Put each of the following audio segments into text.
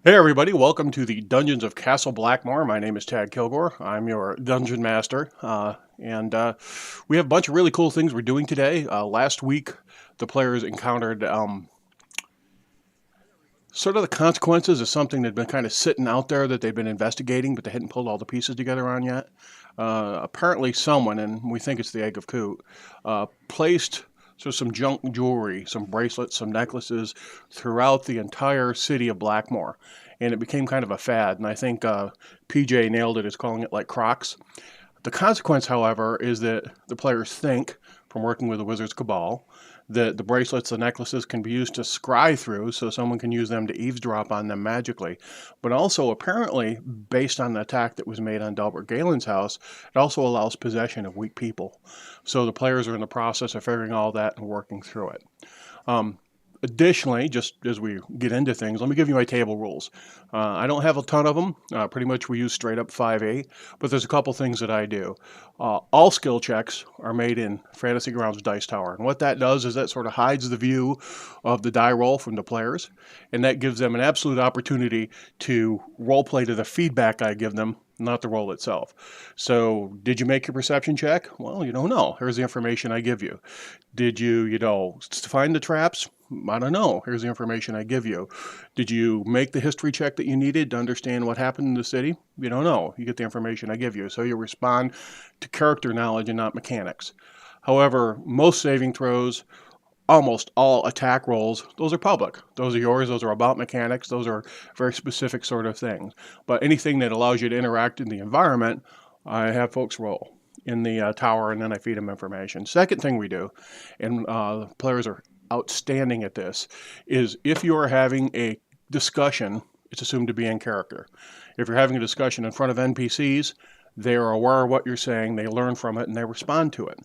Hey everybody, welcome to the Dungeons of Castle Blackmoor. My name is Tad Kilgore. I'm your dungeon master, and we have a bunch of really cool things we're doing today. Last week, the players encountered sort of the consequences of something that had been kind of sitting out there that they've been investigating, but they hadn't pulled all the pieces together on yet. Apparently, someone, and we think it's the Egg of Coot, placed some junk jewelry, some bracelets, some necklaces throughout the entire city of Blackmoor. And it became kind of a fad. And I think PJ nailed it as calling it like Crocs. The consequence, however, is that the players think, from working with the Wizard's Cabal, that the bracelets, the necklaces can be used to scry through so someone can use them to eavesdrop on them magically. But also, apparently, based on the attack that was made on Delbert Galen's house, it also allows possession of weak people. So the players are in the process of figuring all that and working through it. Um, Additionally, just as we get into things, let me give you my table rules. I don't have a ton of them. Pretty much we use straight up 5e, but there's a couple things that I do. All skill checks are made in Fantasy Grounds Dice Tower. And what that does is that sort of hides the view of the die roll from the players, and that gives them an absolute opportunity to role play to the feedback I give them, not the roll itself. So, did you make your perception check? Well, you don't know. Here's the information I give you. Did you find the traps? I don't know. Here's the information I give you. Did you make the history check that you needed to understand what happened in the city? You don't know. You get the information I give you. So you respond to character knowledge and not mechanics. However, most saving throws, almost all attack rolls, those are public. Those are yours. Those are about mechanics. Those are very specific sort of things. But anything that allows you to interact in the environment, I have folks roll in the tower, and then I feed them information. Second thing we do, and players are outstanding at this, is if you are having a discussion, it's assumed to be in character. If you're having a discussion in front of NPCs, they are aware of what you're saying, they learn from it, and they respond to it.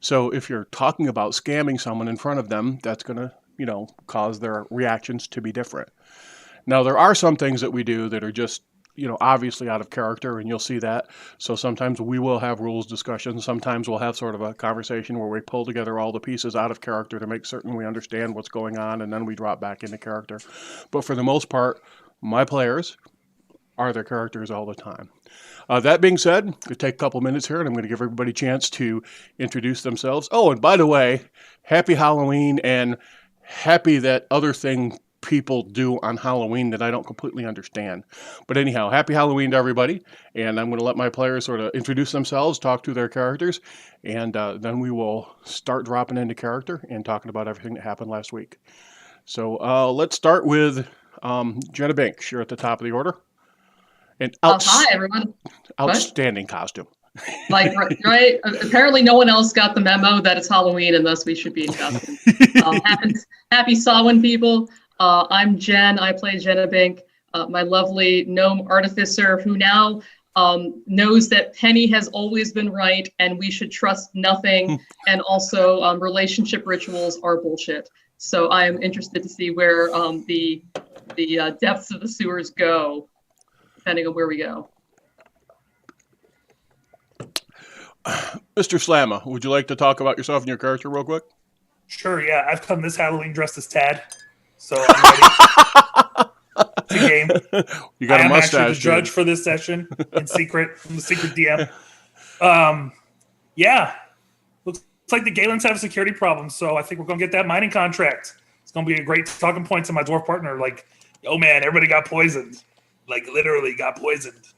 So if you're talking about scamming someone in front of them, that's going to, cause their reactions to be different. Now, there are some things that we do that are just, obviously out of character, and you'll see that. So sometimes we will have rules discussions. Sometimes we'll have sort of a conversation where we pull together all the pieces out of character to make certain we understand what's going on, and then we drop back into character. But for the most part, my players are their characters all the time. That being said, we'll take a couple minutes here, and I'm going to give everybody a chance to introduce themselves. Oh, and by the way, happy Halloween, and happy that other thing people do on Halloween that I don't completely understand. But anyhow, happy Halloween to everybody, and I'm going to let my players sort of introduce themselves, talk to their characters, and then we will start dropping into character and talking about everything that happened last week. So let's start with Jenna Banks. You're at the top of the order. An Hi everyone. What? outstanding costume. Like, right? Apparently, no one else got the memo that it's Halloween, and thus we should be in costume. Happy Samhain, people. I'm Jen. I play Jenna Bink, my lovely gnome artificer, who now knows that Penny has always been right, and we should trust nothing. And also, relationship rituals are bullshit. So I am interested to see where the depths of the sewers go, depending on where we go. Mr. Slamma, would you like to talk about yourself and your character real quick? Sure, yeah. I've come this Halloween dressed as Tad, so I'm ready. It's a game. You got I a am mustache. actually the judge for this session in secret. I'm the secret DM. Yeah. Looks like the Galens have a security problem, so I think we're going to get that mining contract. It's going to be a great talking point to my dwarf partner. Like, oh man, everybody got poisoned. Like, literally got poisoned.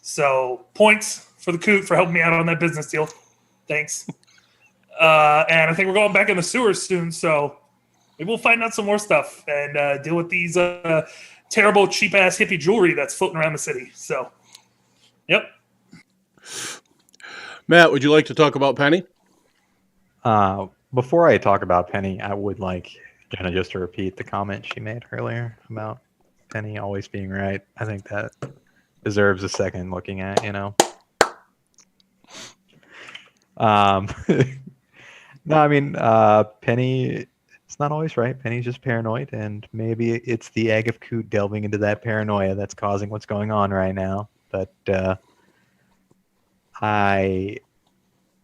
So, points for the Coot for helping me out on that business deal. Thanks. And I think we're going back in the sewers soon, so maybe we'll find out some more stuff and deal with these terrible, cheap-ass hippie jewelry that's floating around the city. So, yep. Matt, would you like to talk about Penny? Before I talk about Penny, I would like Jenna just to repeat the comment she made earlier about Penny always being right. I think that deserves a second looking at, No, I mean, Penny, it's not always right. Penny's just paranoid, and maybe it's the Egg of Coot delving into that paranoia that's causing what's going on right now. But I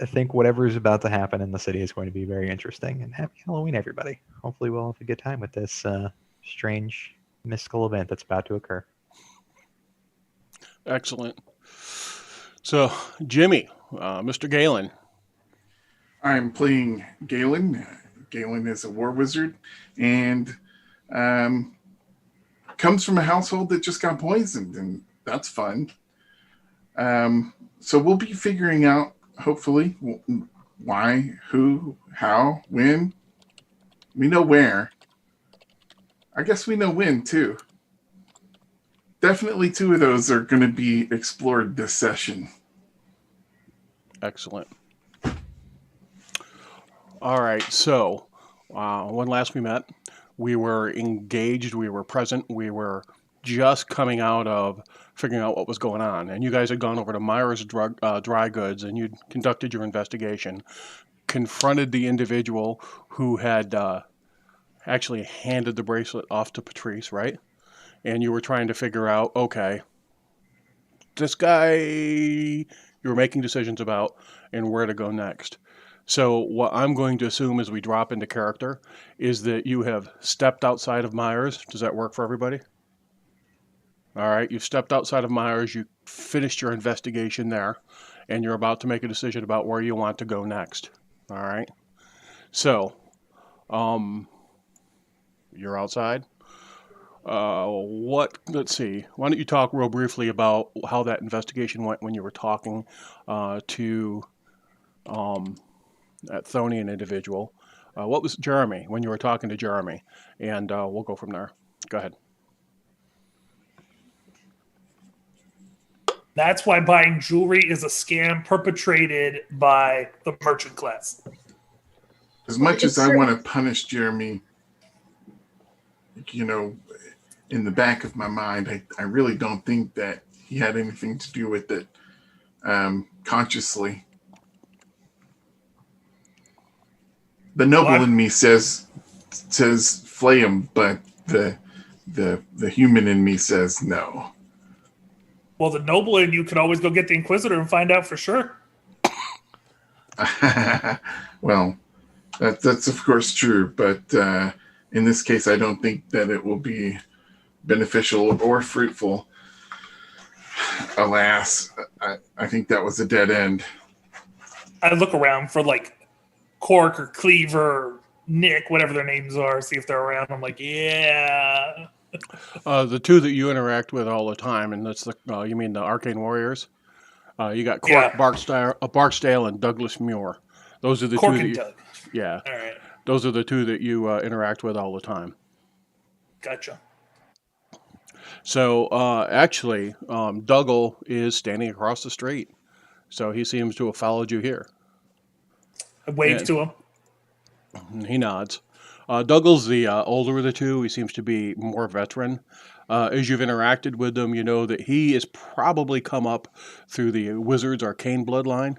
think whatever is about to happen in the city is going to be very interesting. And happy Halloween, everybody. Hopefully we'll have a good time with this strange mystical event that's about to occur. Excellent. So, Jimmy, Mr. Galen. I'm playing Galen. Galen is a war wizard and um, comes from a household that just got poisoned, and that's fun. So we'll be figuring out, hopefully, why, who, how, when. We know where. I guess we know when, too. Definitely two of those are going to be explored this session. Excellent. All right, so when last we met, we were engaged, we were present, we were just coming out of figuring out what was going on. And you guys had gone over to Myers Dry Goods and you'd conducted your investigation, confronted the individual who had actually handed the bracelet off to Patrice, right? And you were trying to figure out, okay, this guy you were making decisions about and where to go next. So what I'm going to assume as we drop into character is that you have stepped outside of Myers. Does that work for everybody? All right, you've stepped outside of Myers, you finished your investigation there, and you're about to make a decision about where you want to go next. All right, so you're outside. Let's see, why don't you talk real briefly about how that investigation went when you were talking to that Thonian individual. What was Jeremy, when you were talking to Jeremy? And we'll go from there. Go ahead. That's why buying jewelry is a scam perpetrated by the merchant class. As much as I want to punish Jeremy, in the back of my mind, I really don't think that he had anything to do with it consciously. The noble in me says flay him, but the human in me says no. Well, the noble in you could always go get the Inquisitor and find out for sure. Well, that's of course true, but in this case, I don't think that it will be beneficial or fruitful. Alas, I think that was a dead end. I look around for like Cork or Cleaver or Nick, whatever their names are, see if they're around. I'm like, yeah. The two that you interact with all the time, and that's you mean the Arcane Warriors? You got Cork, yeah. Barksdale, and Douglas Muir. Those are the Cork two. And Doug. Yeah. All right. Those are the two that you interact with all the time. Gotcha. So actually, Dougal is standing across the street, so he seems to have followed you here. I wave to him. He nods. Dougal's the older of the two. He seems to be more veteran. As you've interacted with him, you know that he has probably come up through the Wizard's arcane bloodline.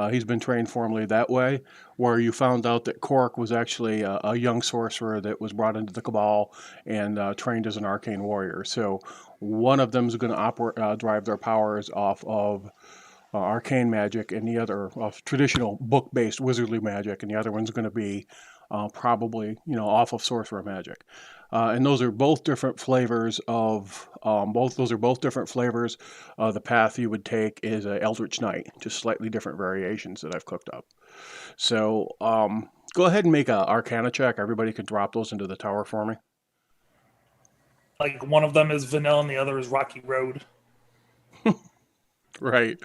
He's been trained formally that way, where you found out that Cork was actually a young sorcerer that was brought into the Cabal and trained as an arcane warrior. So one of them is going to drive their powers off of arcane magic, and the other traditional book-based wizardly magic, and the other one's going to be probably off of sorcerer magic. And those are both different flavors of the path you would take is a Eldritch Knight, just slightly different variations that I've cooked up. So go ahead and make a Arcana check. Everybody can drop those into the tower for me. Like one of them is Vanilla and the other is Rocky Road. Right.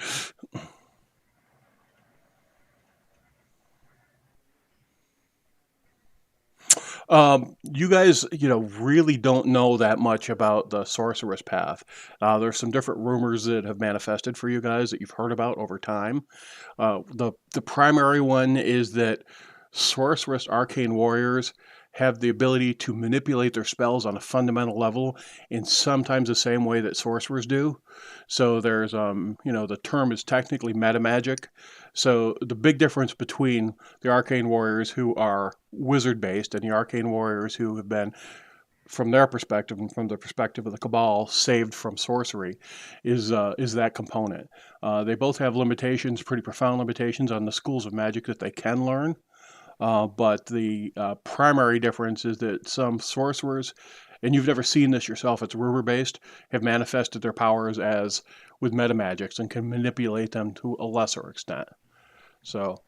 You guys, really don't know that much about the sorceress path. There's some different rumors that have manifested for you guys that you've heard about over time. The primary one is that sorceress arcane warriors have the ability to manipulate their spells on a fundamental level in sometimes the same way that sorcerers do. So there's, the term is technically metamagic. So the big difference between the arcane warriors who are wizard-based and the arcane warriors who have been, from their perspective and from the perspective of the Cabal, saved from sorcery is that component. They both have limitations, pretty profound limitations on the schools of magic that they can learn. But the primary difference is that some sorcerers and you've never seen this yourself, it's rumor-based, have manifested their powers as with metamagics and can manipulate them to a lesser extent. So,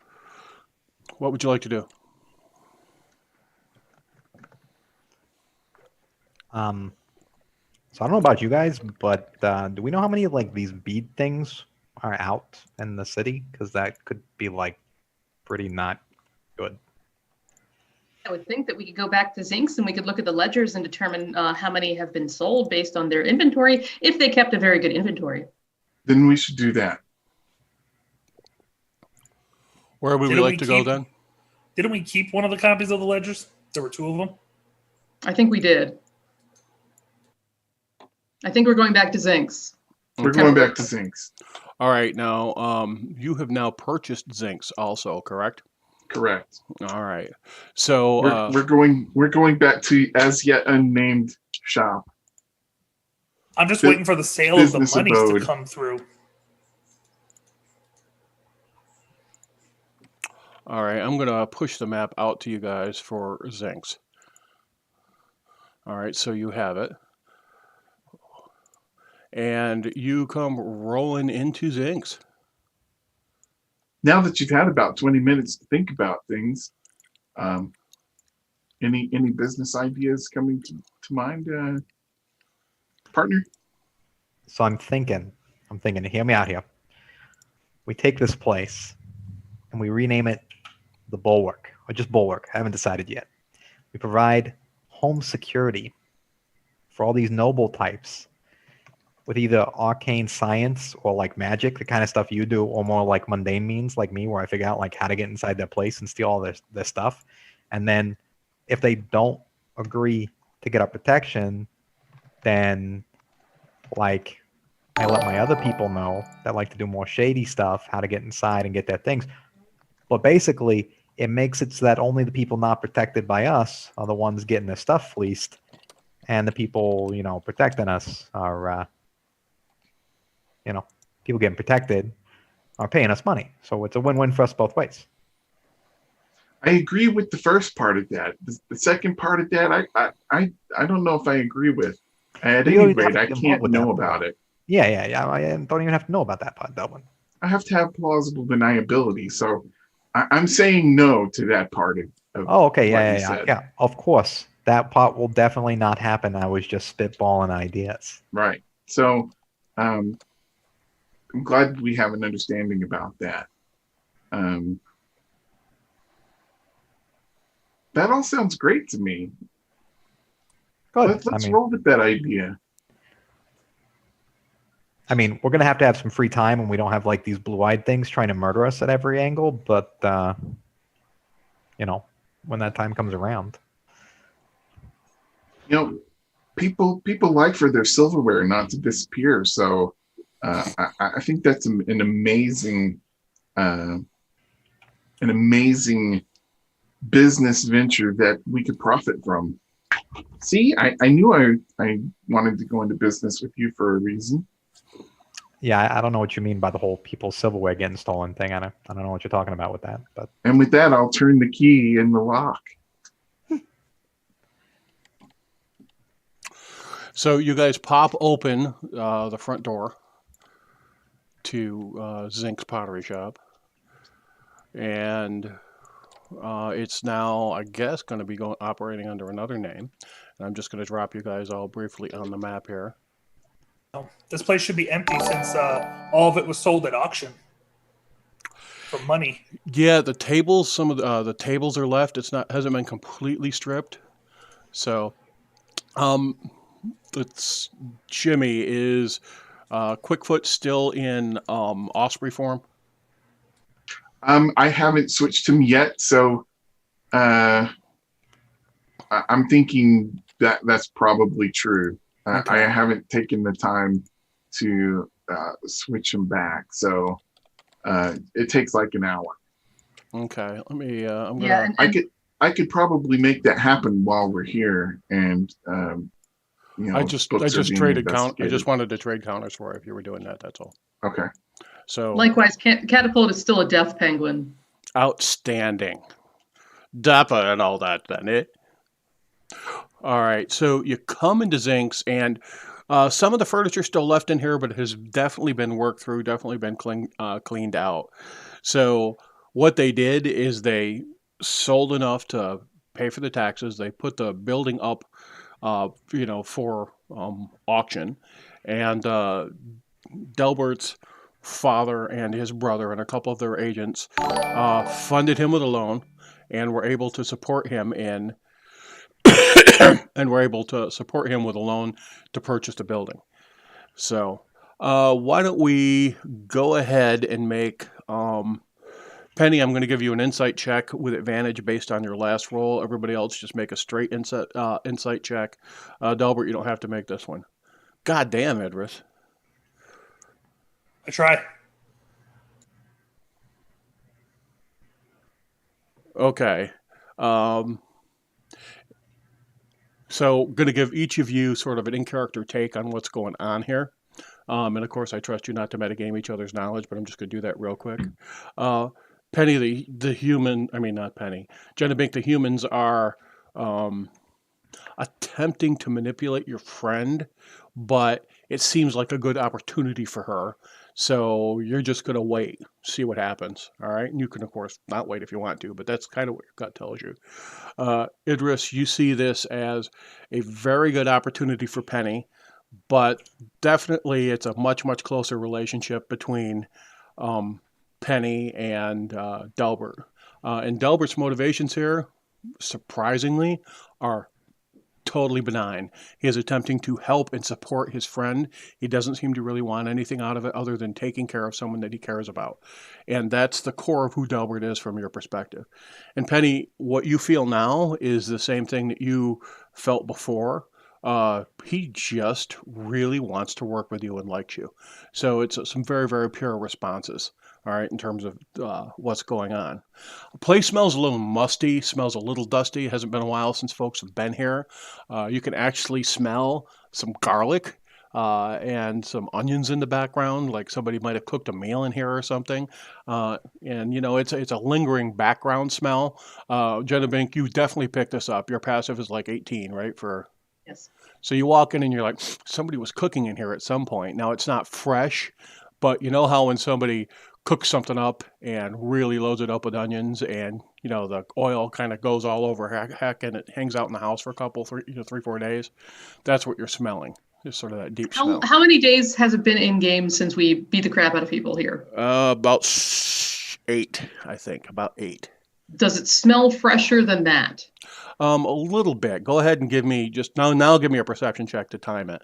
what would you like to do? So I don't know about you guys, but do we know how many like these bead things are out in the city? Because that could be like pretty not good. I would think that we could go back to Zincs and we could look at the ledgers and determine how many have been sold based on their inventory, if they kept a very good inventory. Then we should do that. Where would we like to go then? Didn't we keep one of the copies of the ledgers? There were 2 of them. I think we did. I think we're going back to Zincs. We're going back to Zincs. All right. Now, you have now purchased Zincs also, correct? Correct. All right. So we're going back to as yet unnamed shop. I'm just waiting for the sale of the monies abode to come through. all right, I'm going to push the map out to you guys for Zincs. All right, so you have it. And you come rolling into Zincs. Now that you've had about 20 minutes to think about things, any business ideas coming to mind, partner? So I'm thinking, hear me out here. We take this place and we rename it the Bulwark, or just Bulwark. I haven't decided yet. We provide home security for all these noble types with either arcane science or like magic, the kind of stuff you do, or more like mundane means like me, where I figure out like how to get inside their place and steal all their stuff. And then if they don't agree to get our protection, then like I let my other people know that like to do more shady stuff, how to get inside and get their things. But basically, it makes it so that only the people not protected by us are the ones getting their stuff fleeced, and the people, protecting us are, people getting protected are paying us money. So it's a win-win for us both ways. I agree with the first part of that. The second part of that, I don't know if I agree with. At any rate, I can't know about it. Yeah. I don't even have to know about that part, Delvin. I have to have plausible deniability. So I'm saying no to that part of Oh, okay. Yeah. Of course. That part will definitely not happen. I was just spitballing ideas. Right. So I'm glad we have an understanding about that. That all sounds great to me. Good. Let's roll with that idea. I mean, we're going to have some free time, and we don't have like these blue-eyed things trying to murder us at every angle, but when that time comes around. People like for their silverware not to disappear. So I think that's an amazing business venture that we could profit from. See, I knew I wanted to go into business with you for a reason. Yeah, I don't know what you mean by the whole people's silverware getting stolen thing. I don't know what you're talking about with that. But and with that, I'll turn the key in the lock. So you guys pop open the front door to Zinc's Pottery Shop, and it's now, I guess, going to be operating under another name. And I'm just going to drop you guys all briefly on the map here. This place should be empty since all of it was sold at auction for money. Yeah, the tables, some of the tables are left. Hasn't been completely stripped. So, it's Jimmy, is Quickfoot still in Osprey form? I haven't switched him yet, so I'm thinking that's probably true. Okay. I haven't taken the time to switch him back, so it takes like an hour. Okay, let me. I could probably make that happen while we're here, and I just traded count. I just wanted to trade counters for if you were doing that. That's all. Okay. So likewise, Catapult is still a death penguin. Outstanding, dapper and all that. Then it. All right, so you come into Zinks, and some of the furniture still left in here, but it has definitely been worked through, definitely been cleaned out. So what they did is they sold enough to pay for the taxes. They put the building up, for auction, and Delbert's father and his brother and a couple of their agents funded him with a loan, and were able to support him in and were able to support him with a loan to purchase the building. So, why don't we go ahead and make Penny? I'm going to give you an insight check with advantage based on your last roll. Everybody else just make a straight insight check. Delbert, you don't have to make this one. God damn, Idris. I try. Okay. So, going to give each of you sort of an in-character take on what's going on here. And of course, I trust you not to metagame each other's knowledge, but I'm just going to do that real quick. Penny, the human, I mean, not Penny, Jenna the humans are attempting to manipulate your friend, but it seems like a good opportunity for her. So you're just going to wait, see what happens. All right. And you can, of course, not wait if you want to, but that's kind of what your gut tells you. Idris, you see this as a very good opportunity for Penny, but definitely it's a much, much closer relationship between Penny and Delbert. And Delbert's motivations here, surprisingly, are totally benign. He is attempting to help and support his friend. He doesn't seem to really want anything out of it other than taking care of someone that he cares about. And that's the core of who Delbert is from your perspective. And Penny, what you feel now is the same thing that you felt before. He just really wants to work with you and likes you. So it's some very, very pure responses, all right, in terms of what's going on. The place smells a little musty, smells a little dusty. It hasn't been a while since folks have been here. You can actually smell some garlic and some onions in the background, like somebody might have cooked a meal in here or something. And it's a lingering background smell. Jenna Bink, you definitely picked this up. Your passive is like 18, right? Yes. So you walk in and you're like, somebody was cooking in here at some point. Now it's not fresh, but you know how when somebody cooks something up and really loads it up with onions, and the oil kind of goes all over heck, and it hangs out in the house for a couple, 3-4 days. That's what you're smelling. Just sort of that deep smell. How many days has it been in game since we beat the crap out of people here? About 8, I think. About 8. Does it smell fresher than that? A little bit. Go ahead and give me just now. Give me a perception check to time it.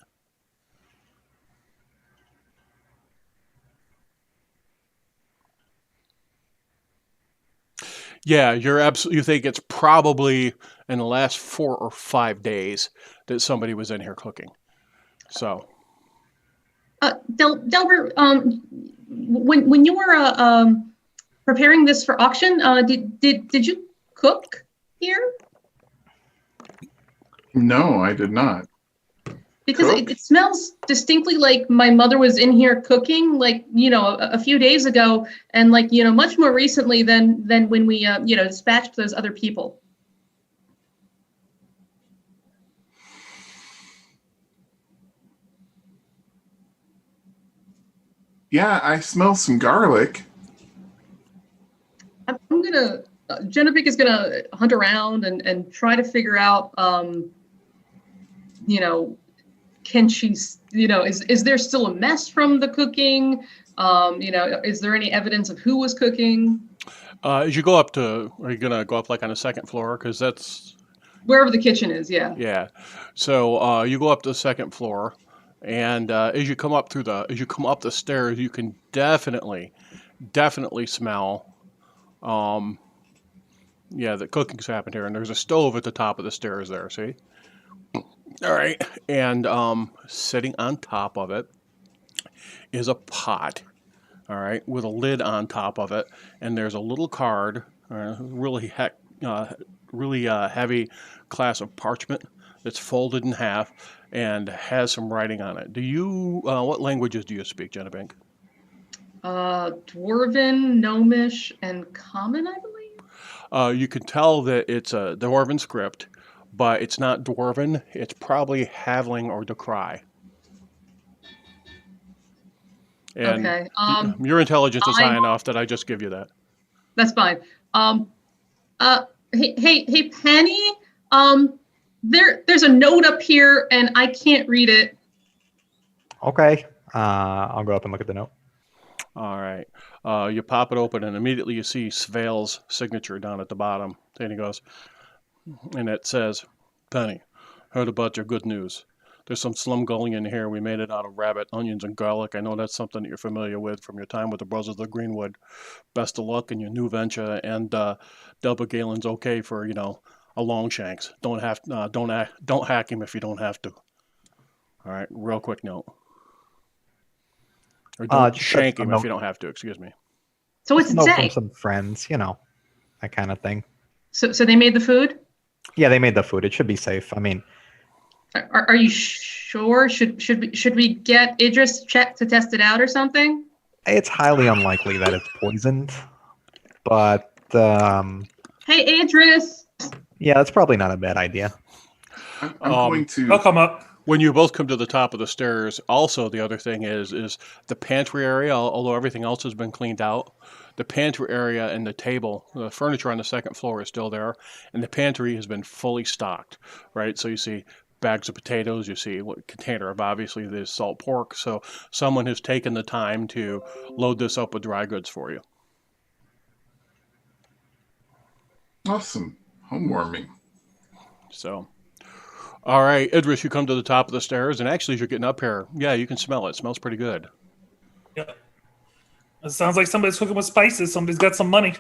Yeah, you think it's probably in the last 4 or 5 days that somebody was in here cooking. So, Delbert, when you were preparing this for auction, did you cook here? No, I did not. Because it smells distinctly like my mother was in here cooking, like, a few days ago, and like, much more recently than when we, dispatched those other people. Yeah, I smell some garlic. I'm gonna, Genevieve is gonna hunt around and try to figure out, can she, is there still a mess from the cooking? Is there any evidence of who was cooking? As you go up are you going to go up like on the second floor? Because that's wherever the kitchen is. Yeah. Yeah. So you go up to the second floor, and as you come up the stairs, you can definitely smell, that cooking's happened here. And there's a stove at the top of the stairs there. See? All right, and sitting on top of it is a pot, all right, with a lid on top of it, and there's a little card, really heavy class of parchment that's folded in half and has some writing on it. What languages do you speak, Jenna? Dwarven, Gnomish, and Common, I believe. You can tell that it's a Dwarven script, but it's not Dwarven. It's probably Havling or Decry. And Okay. your intelligence is high I enough that I just give you that. That's fine. Hey, Penny. There's a note up here, and I can't read it. Okay. I'll go up and look at the note. All right. You pop it open, and immediately you see Sveil's signature down at the bottom. And he goes, and it says, Penny, heard about your good news. There's some slumgulling in here. We made it out of rabbit, onions, and garlic. I know that's something that you're familiar with from your time with the Brothers of Greenwood. Best of luck in your new venture, and Delbert Galen's okay for, a long shanks. Don't hack him if you don't have to. All right, real quick note. Or don't Just shank a him note. if you don't have to. Excuse me. So what's Just it a note say? from some friends, that kind of thing. So they made the food? Yeah, they made the food. It should be safe. I mean, Are you sure? Should we get Idris check to test it out or something? it's highly unlikely that it's poisoned, but Hey, Idris. yeah, that's probably not a bad idea. I'm going to. I'll come up. When you both come to the top of the stairs, also the other thing is the pantry area, although everything else has been cleaned out, the pantry area and the table, the furniture on the second floor is still there, and the pantry has been fully stocked, right? So you see bags of potatoes, you see what container of obviously there's salt pork, so someone has taken the time to load this up with dry goods for you. Awesome. Homewarming. So, all right, Idris, you come to the top of the stairs, and actually as you're getting up here, yeah, you can smell it. It smells pretty good. Yeah. It sounds like somebody's cooking with spices. Somebody's got some money.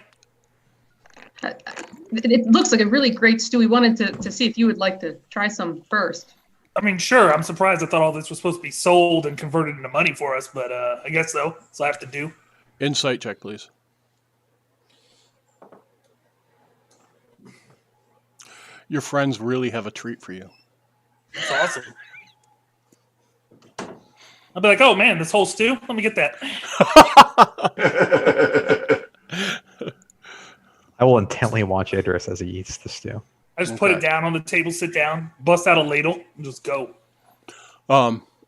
It looks like a really great stew. We wanted to see if you would like to try some first. I mean, sure. I'm surprised. I thought all this was supposed to be sold and converted into money for us, but I guess so. So I have to do. Insight check, please. Your friends really have a treat for you. That's awesome. I'll be like, oh man, this whole stew. Let me get that. I will intently watch Idris as he eats the stew. I just put it down on the table, sit down, bust out a ladle, and just go.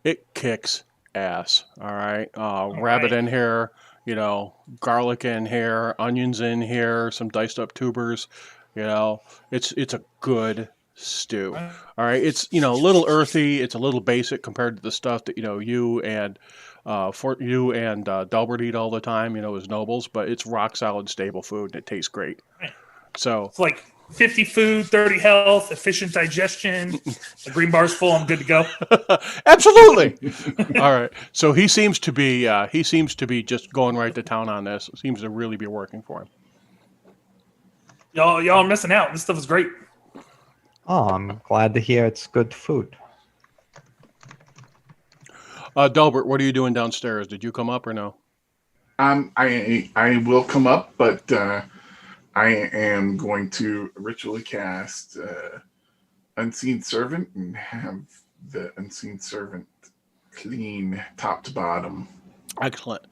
It kicks ass. All right. Rabbit in here, garlic in here, onions in here, some diced up tubers. It's a good stew. All right. It's a little earthy. It's a little basic compared to the stuff that you and Delbert eat all the time. As nobles, but it's rock solid, stable food, and it tastes great. Right. So It's like 50 food, 30 health, efficient digestion. The green bar's full. I'm good to go. absolutely. All right. So he seems to be just going right to town on this. It seems to really be working for him. Y'all are missing out. This stuff is great. Oh, I'm glad to hear it's good food. Delbert, what are you doing downstairs? Did you come up or no? I will come up, but I am going to ritually cast Unseen Servant and have the Unseen Servant clean top to bottom. Excellent.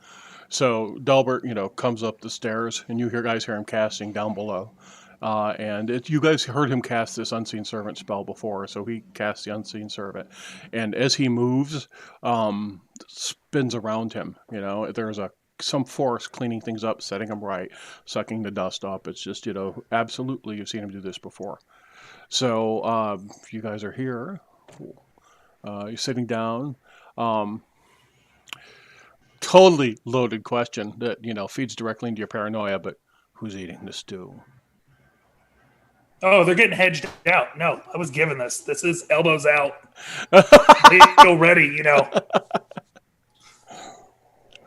So Delbert, comes up the stairs, and you guys hear him casting down below. You guys heard him cast this Unseen Servant spell before, so he casts the Unseen Servant. And as he moves, spins around him. There's some force cleaning things up, setting them right, sucking the dust up. It's just, absolutely, you've seen him do this before. So you guys are here. You're sitting down. Totally loaded question that, feeds directly into your paranoia, but who's eating the stew? Oh, they're getting hedged out. No, I was given this. This is elbows out. They go ready,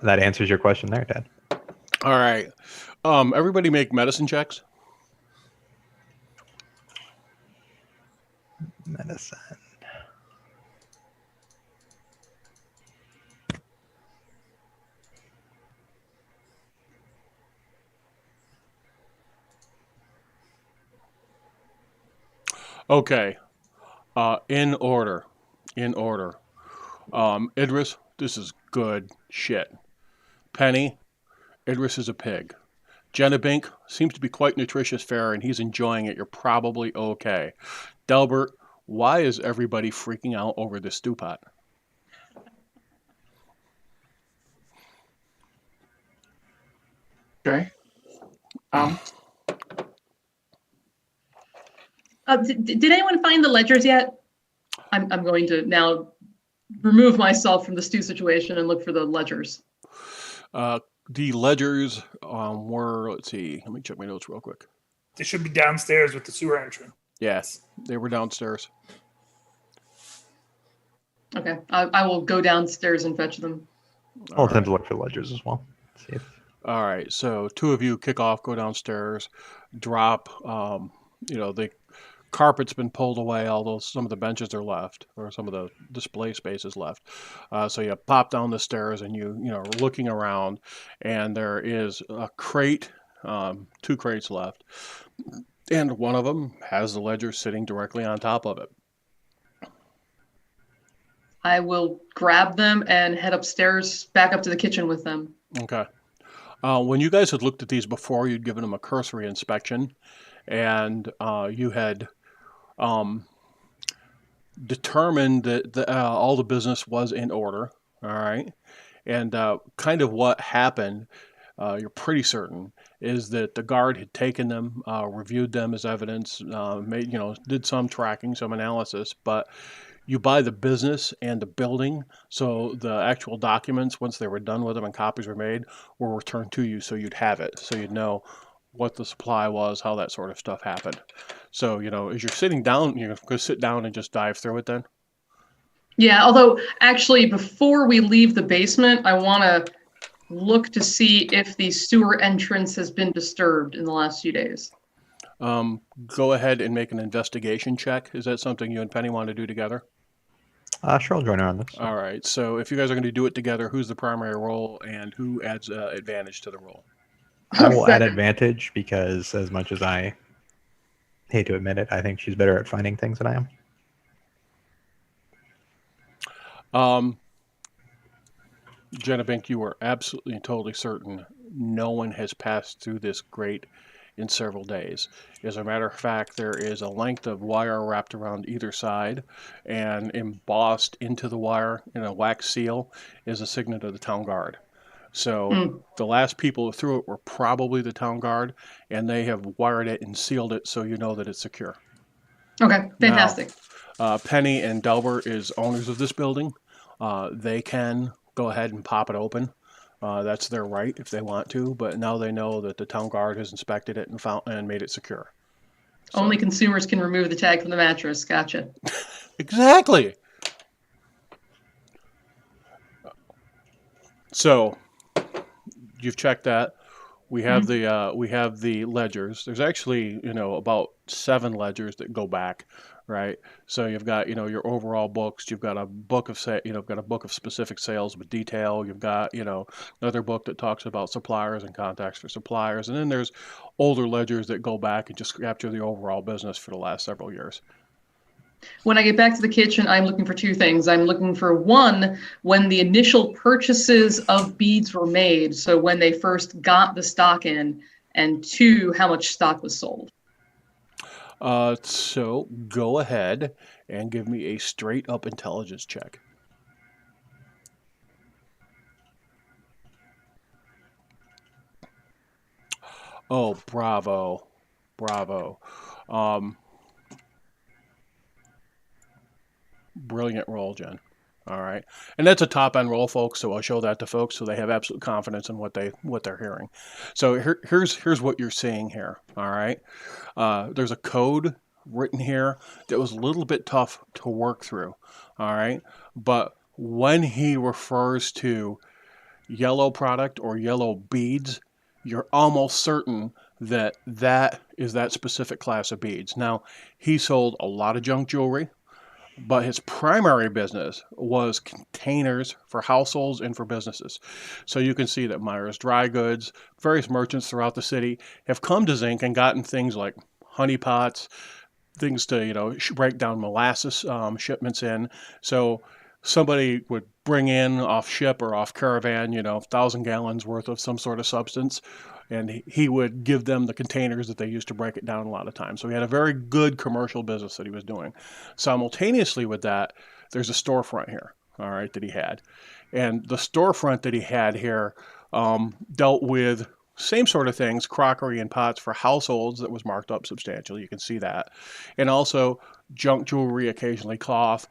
That answers your question there, Dad. All right. Everybody make medicine checks. Medicine. Okay. In order. Idris, this is good shit. Penny, Idris is a pig. Jenna Bink seems to be quite nutritious fare, and he's enjoying it. You're probably okay. Delbert, why is everybody freaking out over the stew pot? Okay. Did anyone find the ledgers yet? I'm going to now remove myself from the stew situation and look for the ledgers. The ledgers were, let's see, let me check my notes real quick. They should be downstairs with the sewer entrance. Yes, they were downstairs. Okay, I will go downstairs and fetch them. I'll attempt to look for ledgers as well. See if... All right, so two of you kick off, go downstairs, drop. The carpet's been pulled away, although some of the benches are left, or some of the display space is left. So you pop down the stairs, and you are looking around, and there is a crate, 2 crates left, and one of them has the ledger sitting directly on top of it. I will grab them and head upstairs, back up to the kitchen with them. Okay. When you guys had looked at these before, you'd given them a cursory inspection, and you had determined that all the business was in order. All right. And kind of what happened, you're pretty certain, is that the guard had taken them, reviewed them as evidence, did some tracking, some analysis, but you buy the business and the building, so the actual documents, once they were done with them and copies were made, were returned to you, so you'd have it, so you'd know what the supply was, how that sort of stuff happened. So, as you're sitting down, you're going to sit down and just dive through it then? Yeah, although actually before we leave the basement, I want to look to see if the sewer entrance has been disturbed in the last few days. Go ahead and make an investigation check. Is that something you and Penny want to do together? Sure, I'll join her on this. All right. So if you guys are going to do it together, who's the primary role and who adds advantage to the role? I will add advantage because, as much as I hate to admit it, I think she's better at finding things than I am. Jenna Bink, you are absolutely and totally certain no one has passed through this grate in several days. As a matter of fact, there is a length of wire wrapped around either side, and embossed into the wire in a wax seal is a signet of the town guard. So the last people who threw it were probably the town guard, and they have wired it and sealed it so you know that it's secure. Okay, fantastic. Now, Penny and Delbert is owners of this building. They can go ahead and pop it open. That's their right if they want to, but now they know that the town guard has inspected it and found and made it secure. So. Only consumers can remove the tag from the mattress. Gotcha. Exactly. So you've checked that. We have the ledgers. There's actually about 7 ledgers that go back, right? So you've got your overall books. You've got a book of specific sales with detail. You've got another book that talks about suppliers and contacts for suppliers, and then there's older ledgers that go back and just capture the overall business for the last several years. When I get back to the kitchen, I'm looking for 2 things. I'm looking for, 1, when the initial purchases of beads were made, so when they first got the stock in, and 2, how much stock was sold. So go ahead and give me a straight up intelligence check. Oh, bravo. Brilliant roll, Jen. All right. And that's a top end roll, folks, so I'll show that to folks so they have absolute confidence in what they're hearing. So here's what you're seeing here. All right. There's a code written here that was a little bit tough to work through. All right. But when he refers to yellow product or yellow beads, you're almost certain that is that specific class of beads. Now, he sold a lot of junk jewelry, but his primary business was containers for households and for businesses. So you can see that Myers Dry Goods, various merchants throughout the city have come to Zinc and gotten things like honey pots, things to break down molasses shipments in. So somebody would bring in off ship or off caravan, 1,000 gallons worth of some sort of substance, and he would give them the containers that they used to break it down a lot of times. So he had a very good commercial business that he was doing. Simultaneously with that, there's a storefront here, all right, that he had. And the storefront that he had here dealt with same sort of things, crockery and pots for households that was marked up substantially. You can see that. And also junk jewelry, occasionally cloth,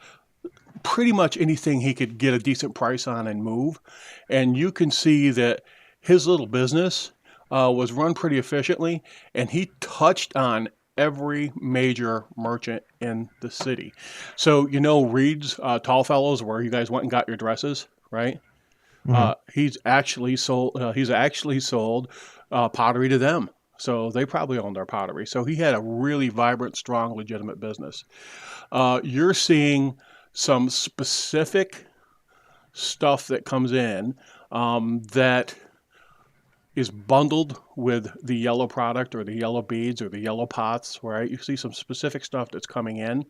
pretty much anything he could get a decent price on and move. And you can see that his little business was run pretty efficiently, and he touched on every major merchant in the city. So, Reed's Tall Fellows, where you guys went and got your dresses, right? Mhm. He's actually sold. Pottery to them, so they probably owned their pottery. So he had a really vibrant, strong, legitimate business. You're seeing some specific stuff that comes in that is bundled with the yellow product or the yellow beads or the yellow pots, right? You see some specific stuff that's coming in.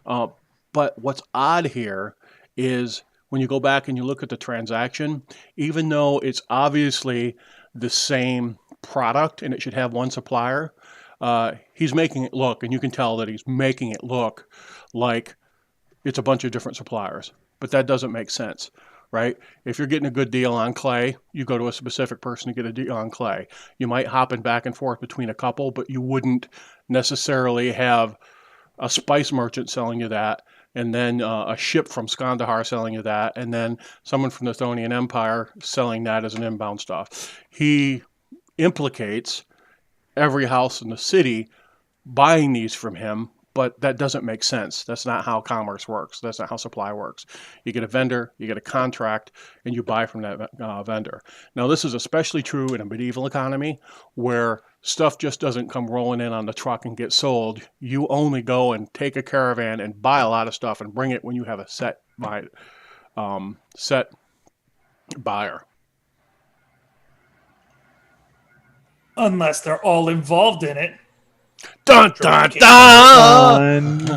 Uh, but what's odd here is when you go back and you look at the transaction, even though it's obviously the same product and it should have one supplier, he's making it look, and you can tell that he's making it look like it's a bunch of different suppliers. But that doesn't make sense, right? If you're getting a good deal on clay, you go to a specific person to get a deal on clay. You might hop in back and forth between a couple, but you wouldn't necessarily have a spice merchant selling you that, and then a ship from Skandahar selling you that, and then someone from the Thonian Empire selling that as an inbound stuff. He implicates every house in the city buying these from him, but that doesn't make sense. That's not how commerce works. That's not how supply works. You get a vendor, you get a contract, and you buy from that vendor. Now, this is especially true in a medieval economy where stuff just doesn't come rolling in on the truck and get sold. You only go and take a caravan and buy a lot of stuff and bring it when you have a set buyer. Unless they're all involved in it. Dun dun dun!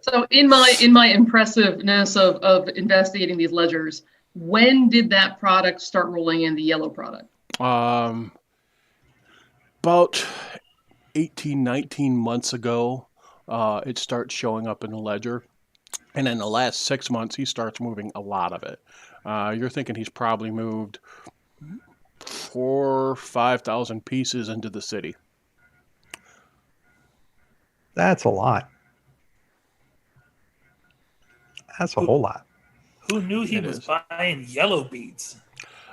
So in my impressiveness of investigating these ledgers, when did that product start rolling in, the yellow product? About 18, 19 months ago, it starts showing up in the ledger. And in the last 6 months, he starts moving a lot of it. You're thinking he's probably moved 4,000 or 5,000 pieces into the city. That's a lot. That's a whole lot. Who knew he It was is. buying yellow beads?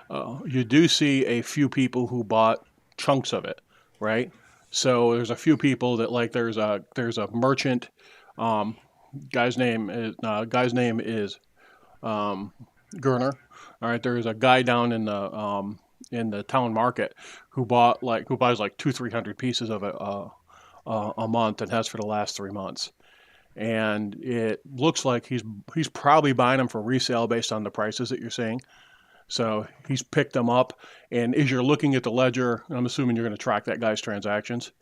You do see a few people who bought chunks of it, right? So there's a few people that there's a merchant. Guy's name is Gurner. All right, there's a guy down in the town market who buys 200-300 pieces of it a month and has for the last 3 months. And it looks like he's probably buying them for resale based on the prices that you're seeing. So he's picked them up, and as you're looking at the ledger, I'm assuming you're going to track that guy's transactions.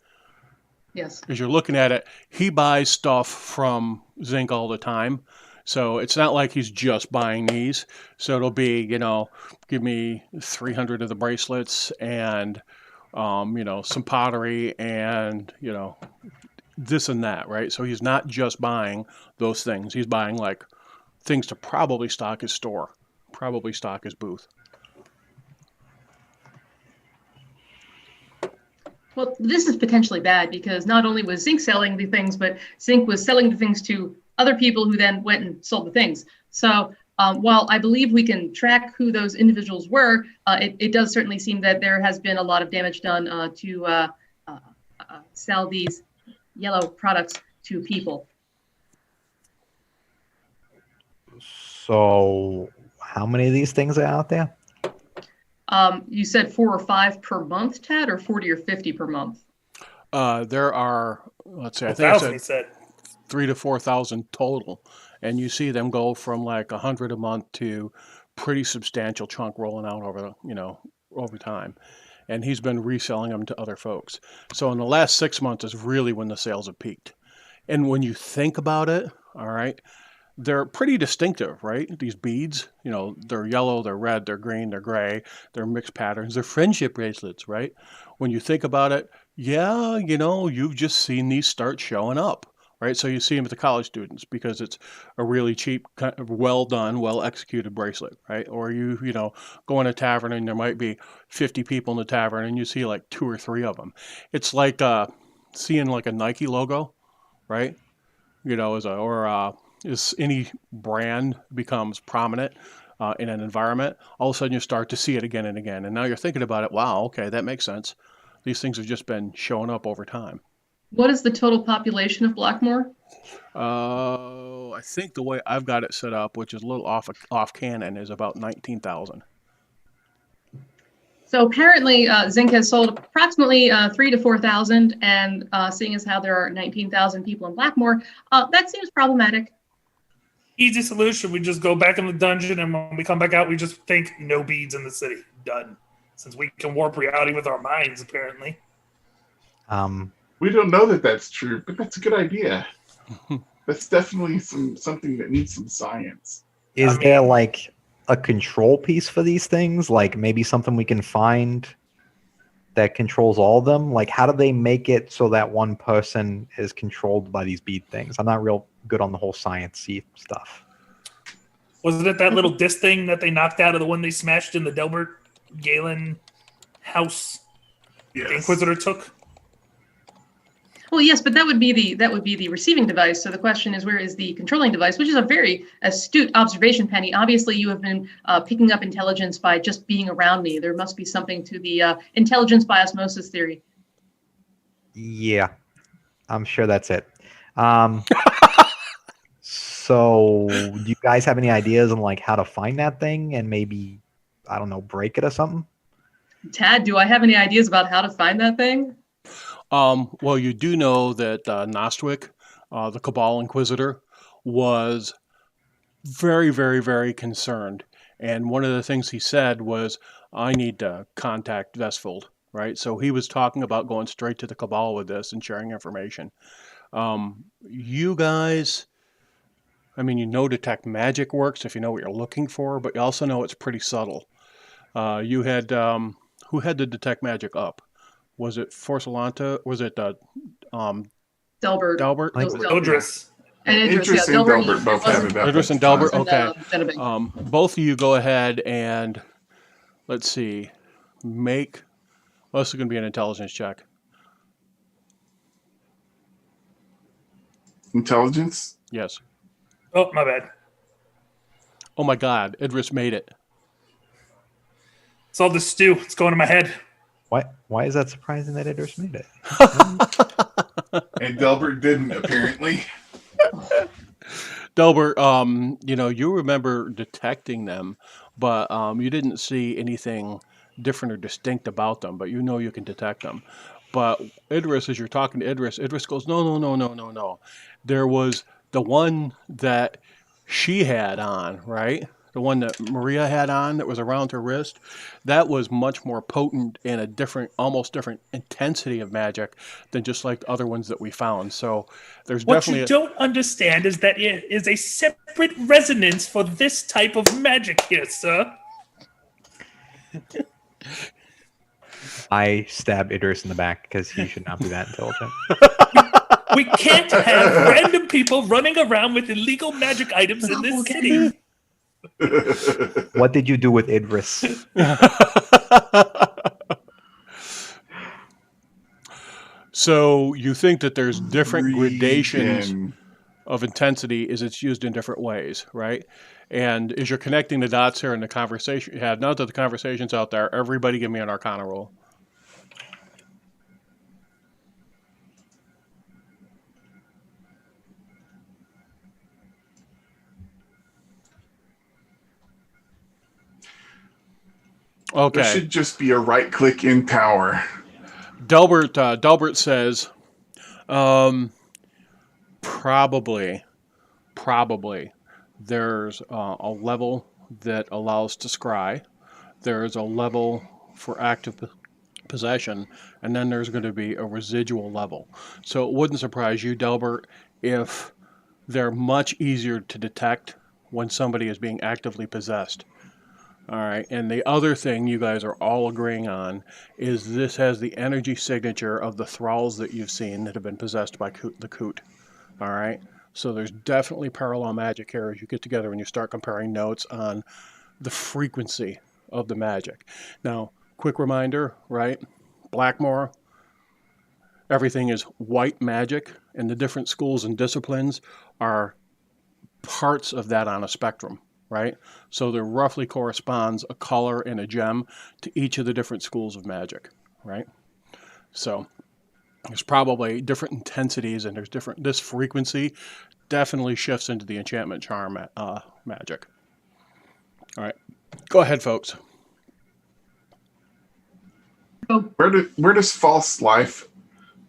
Yes. As you're looking at it, he buys stuff from Zinc all the time. So it's not like he's just buying these. So it'll be, give me 300 of the bracelets and, some pottery and, this and that, right? So he's not just buying those things. He's buying things to probably stock his store, probably stock his booth. Well, this is potentially bad because not only was Zinc selling the things, but Zinc was selling the things to other people who then went and sold the things. So while I believe we can track who those individuals were, it does certainly seem that there has been a lot of damage done to sell these yellow products to people. So, how many of these things are out there? You said 4 or 5 per month, Tad, or 40 or 50 per month? There are, let's see, I think 1,000, I he said said. 3,000 to 4,000 total, and you see them go from 100 a month to pretty substantial chunk rolling out over time. And he's been reselling them to other folks. So in the last 6 months is really when the sales have peaked. And when you think about it, all right, they're pretty distinctive, right? These beads, they're yellow, they're red, they're green, they're gray, they're mixed patterns, they're friendship bracelets, right? When you think about it, yeah, you've just seen these start showing up, right? So you see them with the college students because it's a really cheap, well done, well executed bracelet, right? Or go in a tavern and there might be 50 people in the tavern and you see like 2 or 3 of them. It's like seeing like a Nike logo, right? As any brand becomes prominent in an environment, all of a sudden you start to see it again and again. And now you're thinking about it, wow, okay, that makes sense. These things have just been showing up over time. What is the total population of Blackmoor? I think the way I've got it set up, which is a little off canon, is about 19,000. So apparently, Zinc has sold approximately 3,000 to 4,000, and seeing as how there are 19,000 people in Blackmoor, that seems problematic. Easy solution. We just go back in the dungeon, and when we come back out, we just think no beads in the city. Done. Since we can warp reality with our minds, apparently. We don't know that that's true, but that's a good idea. That's definitely something that needs some science. Is there like a control piece for these things? Like maybe something we can find that controls all of them? Like how do they make it so that one person is controlled by these bead things? I'm not real good on the whole science-y stuff. Wasn't it that little disc thing that they knocked out of the one they smashed in the Delbert Galen house? Yes. The Inquisitor took? Well, yes, but that would be the receiving device. So the question is, where is the controlling device? Which is a very astute observation, Penny. Obviously, you have been picking up intelligence by just being around me. There must be something to the intelligence by osmosis theory. Yeah, I'm sure that's it. So do you guys have any ideas on like how to find that thing and maybe, I don't know, break it or something? Tad, do I have any ideas about how to find that thing? Well, you do know that Nostwick, the Cabal Inquisitor, was very, very, very concerned. And one of the things he said was, I need to contact Vestfold, right? So he was talking about going straight to the Cabal with this and sharing information. You guys, detect magic works if you know what you're looking for, but you also know it's pretty subtle. You had, who had the detect magic up? Was it Forcelanta? Was it Delbert. Delbert? Odris. And Idris and Delbert both have it up. Idris and Delbert? Okay. Genevieve. Both of you go ahead and, let's see, this is going to be an intelligence check. Intelligence? Yes. Oh, my bad. Oh my God, Idris made it. It's all the stew. It's going to my head. Why is that surprising that Idris made it? And Delbert didn't, apparently. Delbert, you remember detecting them, but you didn't see anything different or distinct about them, but you can detect them. But Idris, as you're talking to Idris goes, no. There was the one that she had on, right? The one that Maria had on that was around her wrist, that was much more potent and almost different intensity of magic than just like the other ones that we found. So there's What definitely you don't understand is that it is a separate resonance for this type of magic here, sir. I stabbed Idris in the back because he should not be that intelligent. We can't have random people running around with illegal magic items in this city. What did you do with Idris? So you think that there's different gradations Regen. of intensity as it's used in different ways, right? And as you're connecting the dots here in the conversation you had, now that the conversation's out there, everybody give me an Arcana roll. Okay. There should just be a right click in power. Delbert says, probably there's a level that allows to scry. There's a level for active possession, and then there's going to be a residual level. So it wouldn't surprise you, Delbert, if they're much easier to detect when somebody is being actively possessed. All right, and the other thing you guys are all agreeing on is this has the energy signature of the thralls that you've seen that have been possessed by the Coot. All right, so there's definitely parallel magic here as you get together and you start comparing notes on the frequency of the magic. Now, quick reminder, right? Blackmoor, everything is white magic, and the different schools and disciplines are parts of that on a spectrum, right? So there roughly corresponds a color and a gem to each of the different schools of magic, right? So there's probably different intensities, and there's different. This frequency definitely shifts into the enchantment charm magic. All right, go ahead, folks. Where does false life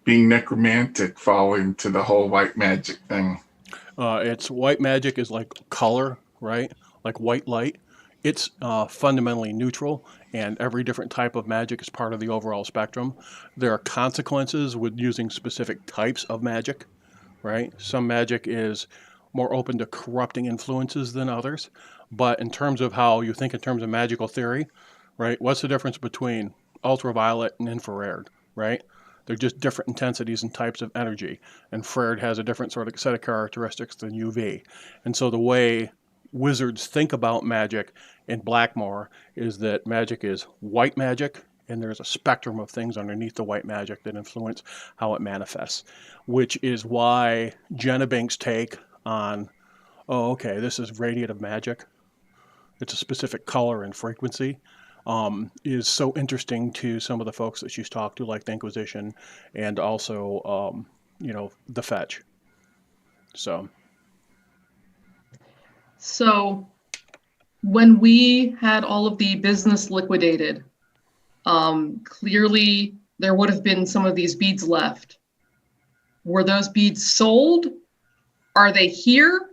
being necromantic fall into the whole white magic thing? It's white magic is like color, right? Like white light. It's fundamentally neutral, and every different type of magic is part of the overall spectrum. There are consequences with using specific types of magic, right? Some magic is more open to corrupting influences than others. But in terms of how you think in terms of magical theory, right? What's the difference between ultraviolet and infrared, right? They're just different intensities and types of energy. Infrared has a different sort of set of characteristics than UV. And so the way wizards think about magic in Blackmoor is that magic is white magic, and there's a spectrum of things underneath the white magic that influence how it manifests, which is why Jenna Bink's take on, oh, okay, this is radiative magic. It's a specific color and frequency. Is so interesting to some of the folks that she's talked to, like the Inquisition, and also, the Fetch. So when we had all of the business liquidated, clearly there would have been some of these beads left. Were those beads sold? Are they here?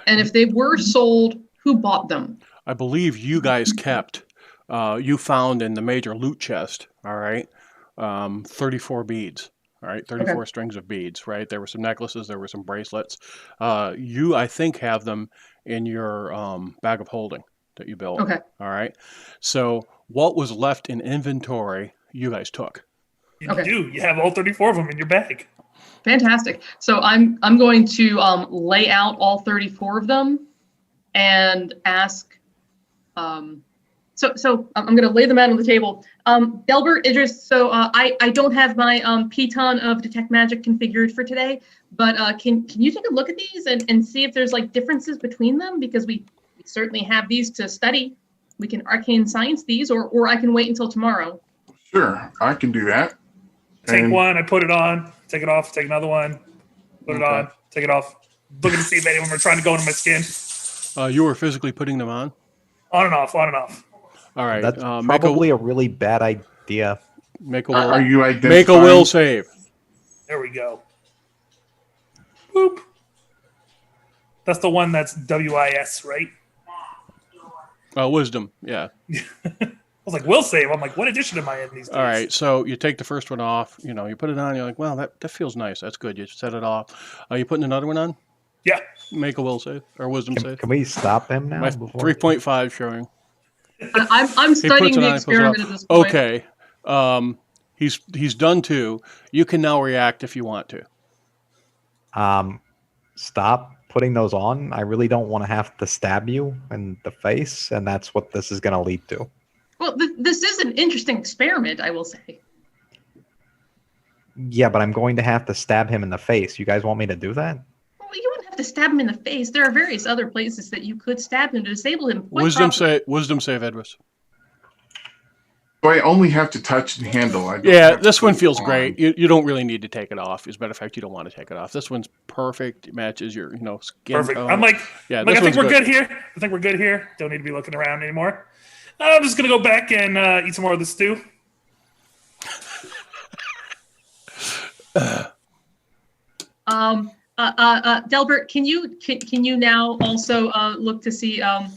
And if they were sold, who bought them? I believe you guys kept. You found in the major loot chest, all right, 34 beads, all right, 34 Okay. strings of beads, right? There were some necklaces, there were some bracelets. You, I think, have them in your bag of holding that you built, Okay. all right? So what was left in inventory, you guys took. You Okay. do. You have all 34 of them in your bag. Fantastic. So I'm going to lay out all 34 of them and ask. So I'm going to lay them out on the table. Delbert, Idris. So I don't have my Piton of Detect Magic configured for today, but can you take a look at these and see if there's like differences between them, because we certainly have these to study. We can arcane science these, or I can wait until tomorrow. Sure, I can do that. Take And- one, I put it on, take it off, take another one, put it Okay. on, take it off. Looking to see if any of them are trying to go into my skin. You were physically putting them on? On and off, on and off. All right. That's make probably a really bad idea. make a Are will, you identifying? make a will save. There we go. Boop. That's the one that's WIS, right? Wisdom, yeah. I was like, will save. I'm like, what edition am I in these days? All right, so you take the first one off. You put it on. You're like, well, that feels nice. That's good. You set it off. Are you putting another one on? Yeah. Make a will save or wisdom Can, save. can we stop him now? My before- 3.5 showing. I'm studying it the on, he puts it experiment off. at this point. Okay. He's done two. You can now react if you want to. Stop putting those on. I really don't want to have to stab you in the face, and that's what this is going to lead to. Well, this is an interesting experiment, I will say. Yeah, but I'm going to have to stab him in the face. You guys want me to do that? Well, you wouldn't have to stab him in the face. There are various other places that you could stab him to disable him. Wisdom save, Edwis. So I only have to touch and handle. I don't Yeah, have to this one put it feels on. great. You don't really need to take it off. As a matter of fact, you don't want to take it off. This one's perfect. It matches your skin Perfect. tone. I'm like, yeah, I this think one's we're good here. I think we're good here. Don't need to be looking around anymore. I'm just going to go back and eat some more of the stew. Delbert, can you now also look to see how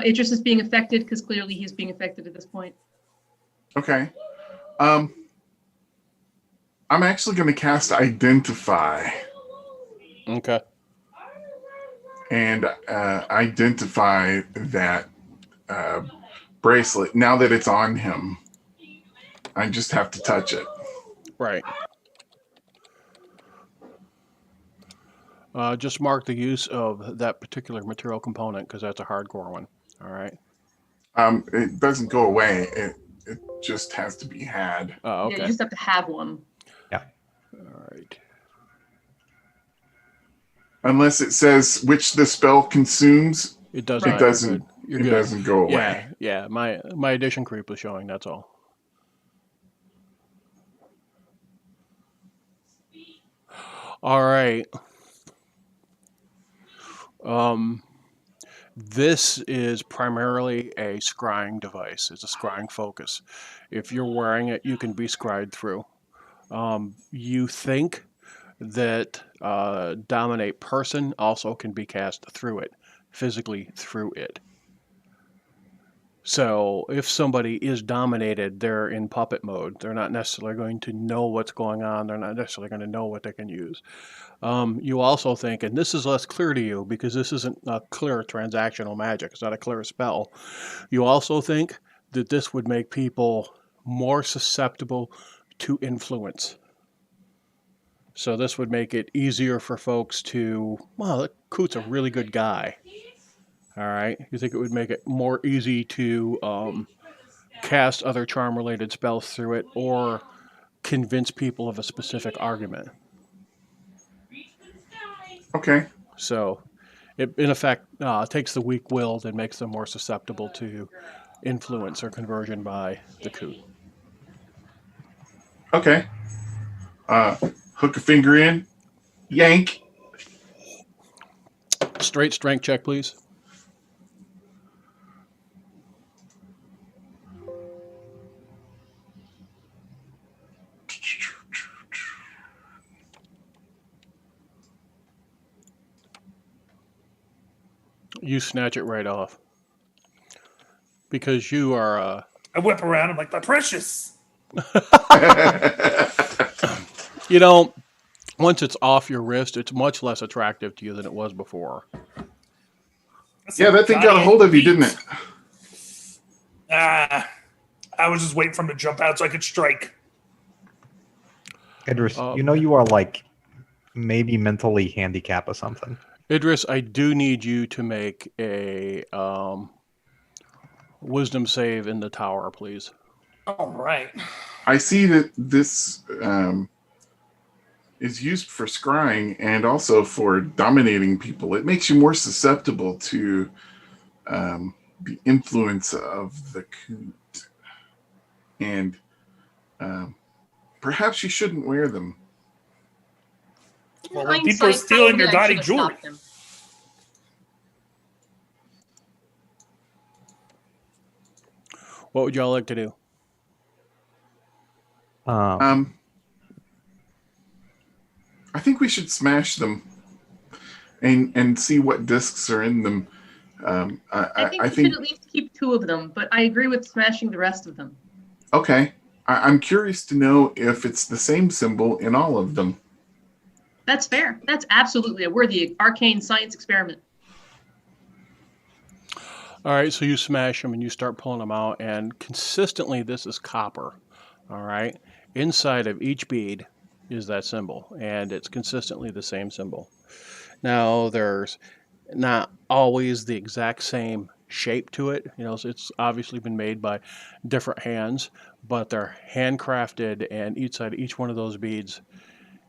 Idris is being affected? Because clearly he's being affected at this point. Okay. I'm actually going to cast Identify. Okay. and identify that bracelet. Now that it's on him, I just have to touch it. Right. Just mark the use of that particular material component because that's a hardcore one. All right. It doesn't go away. It just has to be had. Oh, Yeah, you okay. just have to have one. Yeah. All right. Unless it says which the spell consumes, It does Right. not. it doesn't. You're It good. doesn't go away. Yeah, yeah. My edition creep was showing. That's all. All right. This is primarily a scrying device. It's a scrying focus. If you're wearing it, you can be scryed through. You think that dominate person also can be cast through it, physically through it. So if somebody is dominated, they're in puppet mode. They're not necessarily going to know what's going on. They're not necessarily going to know what they can use. You also think, and this is less clear to you because this isn't a clear transactional magic. It's not a clear spell. You also think that this would make people more susceptible to influence. So this would make it easier for folks to, well, Coot's a really good guy. All right. You think it would make it more easy to cast other charm-related spells through it or convince people of a specific argument. Okay. So it, in effect, takes the weak-willed and makes them more susceptible to influence or conversion by the Coot. Okay. Hook a finger in. Yank. Straight strength check, please. You snatch it right off. Because you are... I whip around. I'm like, my precious. You know, once it's off your wrist, it's much less attractive to you than it was before. Yeah, that thing got a hold of you, didn't it? I was just waiting for him to jump out so I could strike. Idris, you are like maybe mentally handicapped or something. Idris, I do need you to make a wisdom save in the tower, please. All right. I see that this is used for scrying and also for dominating people. It makes you more susceptible to the influence of the Coot. And perhaps you shouldn't wear them. Well, when people are stealing your gaudy jewelry. What would y'all like to do? I think we should smash them and see what discs are in them. I think we should at least keep 2 of them, but I agree with smashing the rest of them. Okay. I'm curious to know if it's the same symbol in all of them. That's fair. That's absolutely a worthy arcane science experiment. All right, so you smash them and you start pulling them out, and consistently this is copper. All right, inside of each bead is that symbol, and it's consistently the same symbol. Now, there's not always the exact same shape to it. You know, so it's obviously been made by different hands, but they're handcrafted, and each one of those beads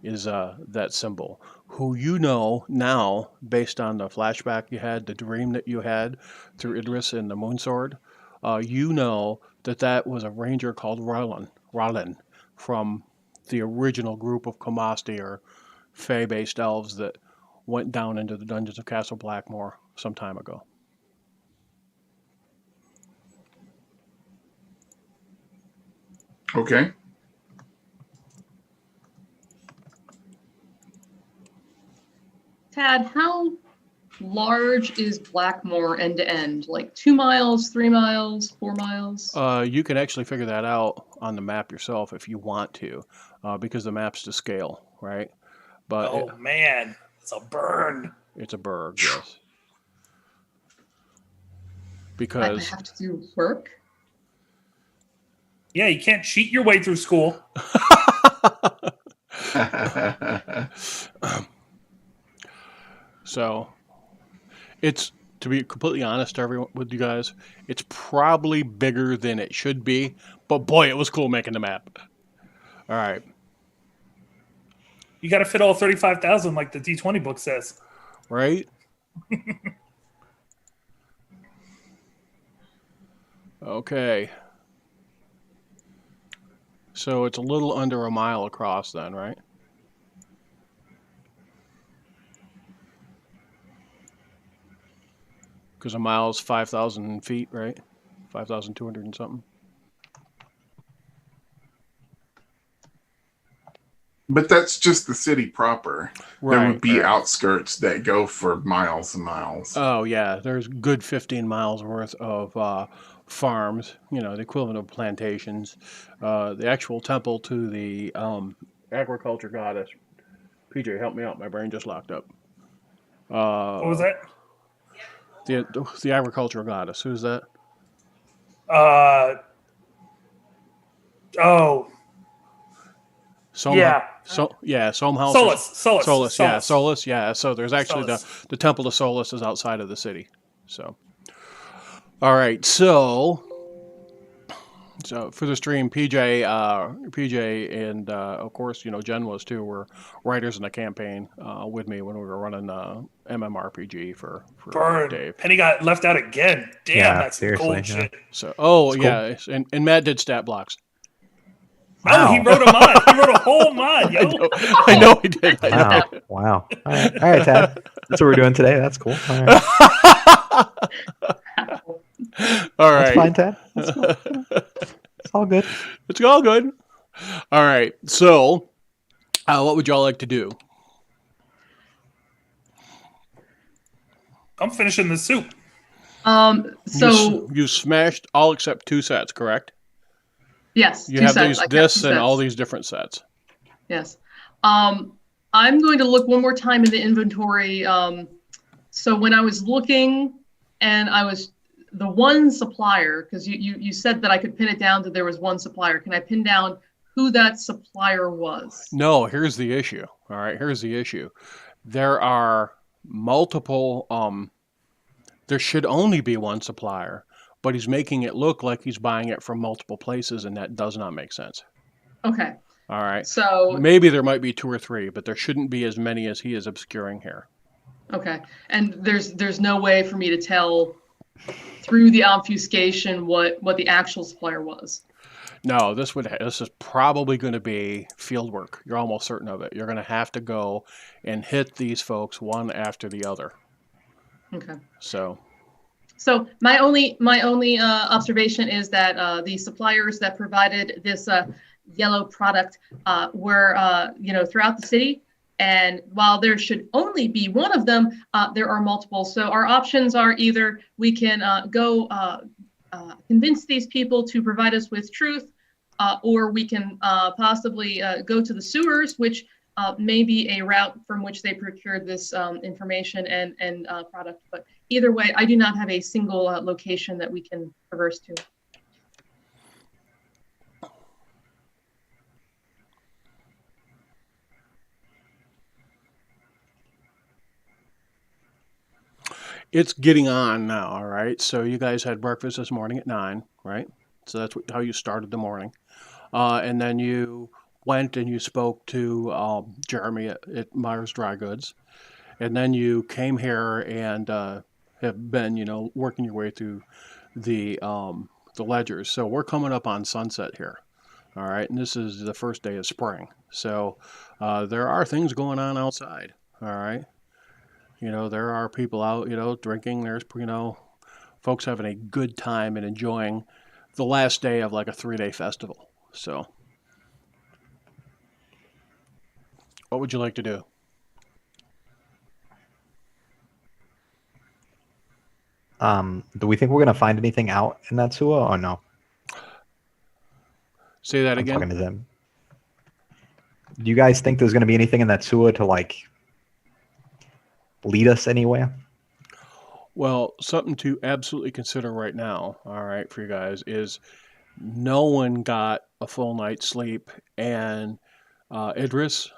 is that symbol. Who you know now, based on the flashback you had, the dream that you had through Idris and the Moonsword, you know that was a ranger called Rollin from the original group of Kamasti or Fey-based elves that went down into the dungeons of Castle Blackmoor some time ago. Okay. Tad, how large is Blackmoor end to end? Like 2 miles, 3 miles, 4 miles? You can actually figure that out on the map yourself if you want to, because the map's to scale, right? But Oh, man. It's a burn. it's a burg, yes. because have to do work. Yeah, you can't cheat your way through school. so it's, to be completely honest with you guys, it's probably bigger than it should be, but boy, it was cool making the map. All right. You got to fit all 35,000 like the D20 book says. Right? Okay. So it's a little under a mile across then, right? Because a mile is 5,000 feet, right? 5,200 and something. But that's just the city proper. Right. There would be right. outskirts that go for miles and miles. Oh, yeah. There's good 15 miles worth of farms, the equivalent of plantations. The actual temple to the agriculture goddess. PJ, help me out. My brain just locked up. What was that? The agricultural goddess. Who's that? Oh. Yeah. Somhouse. Solus. Yeah, Solus. Yeah. So there's actually the temple of Solus is outside of the city. So, all right. So for the stream, PJ, and of course, Jen was too. Were writers in the campaign with me when we were running MMRPG for Burn. Dave. Penny got left out again. Damn, Yeah, that's seriously, cold yeah. shit. So, It's cool. and Matt did stat blocks. Oh, he wrote a mod. He wrote a whole mod, yo. I know he did. I know. Wow. All right, Tad. That's what we're doing today. That's cool. All right. All right. That's fine, Tad. That's cool. It's all good. It's all good. All right. So, what would y'all like to do? I'm finishing the soup. So you smashed all except 2 sets, correct? yes, You 2 have sets. this and all these different sets. Yes. I'm going to look one more time in the inventory. So when I was looking, and I was the one supplier, because you said that I could pin it down that there was one supplier. Can I pin down who that supplier was? No, here's the issue. All right, here's the issue. There are multiple, there should only be one supplier, but he's making it look like he's buying it from multiple places, and that does not make sense. Okay. All right. So maybe there might be 2 or 3, but there shouldn't be as many as he is obscuring here. okay, and there's no way for me to tell through the obfuscation what the actual supplier was. No, this is probably going to be field work. You're almost certain of it. You're going to have to go and hit these folks one after the other. Okay. So my only observation is that the suppliers that provided this yellow product were throughout the city, and while there should only be one of them, there are multiple. So our options are either we can go convince these people to provide us with truth, or we can possibly go to the sewers, which may be a route from which they procured this information and product. But either way, I do not have a single location that we can traverse to. it's getting on now, all right? So you guys had breakfast this morning at 9, right? So that's how you started the morning. And then you went and you spoke to Jeremy at Myers Dry Goods. And then you came here and have been, working your way through the ledgers. So we're coming up on sunset here, all right? And this is the first day of spring. So there are things going on outside, all right? There are people out, drinking. There's, folks having a good time and enjoying the last day of like a 3-day festival. So what would you like to do? Do we think we're gonna find anything out in that sewer or no? Say that I'm again. talking to them. Do you guys think there's gonna be anything in that sewer to like lead us anywhere? Well, something to absolutely consider right now, all right, for you guys, is no one got a full night's sleep, and Idris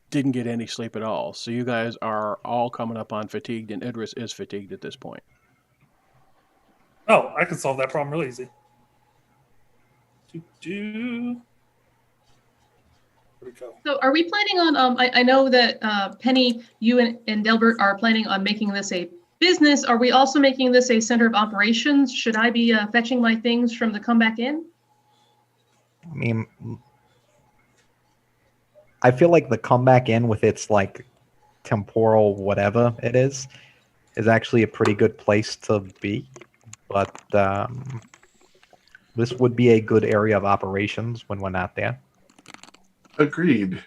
didn't get any sleep at all. So you guys are all coming up on fatigued, and Idris is fatigued at this point. Oh, I can solve that problem real easy. Do. Where'd it go? So are we planning on, I know that Penny, you and Delbert are planning on making this a business. Are we also making this a center of operations? Should I be fetching my things from the comeback inn? I mean, I feel like the comeback in with its like temporal whatever it is actually a pretty good place to be. But this would be a good area of operations when we're not there. Agreed.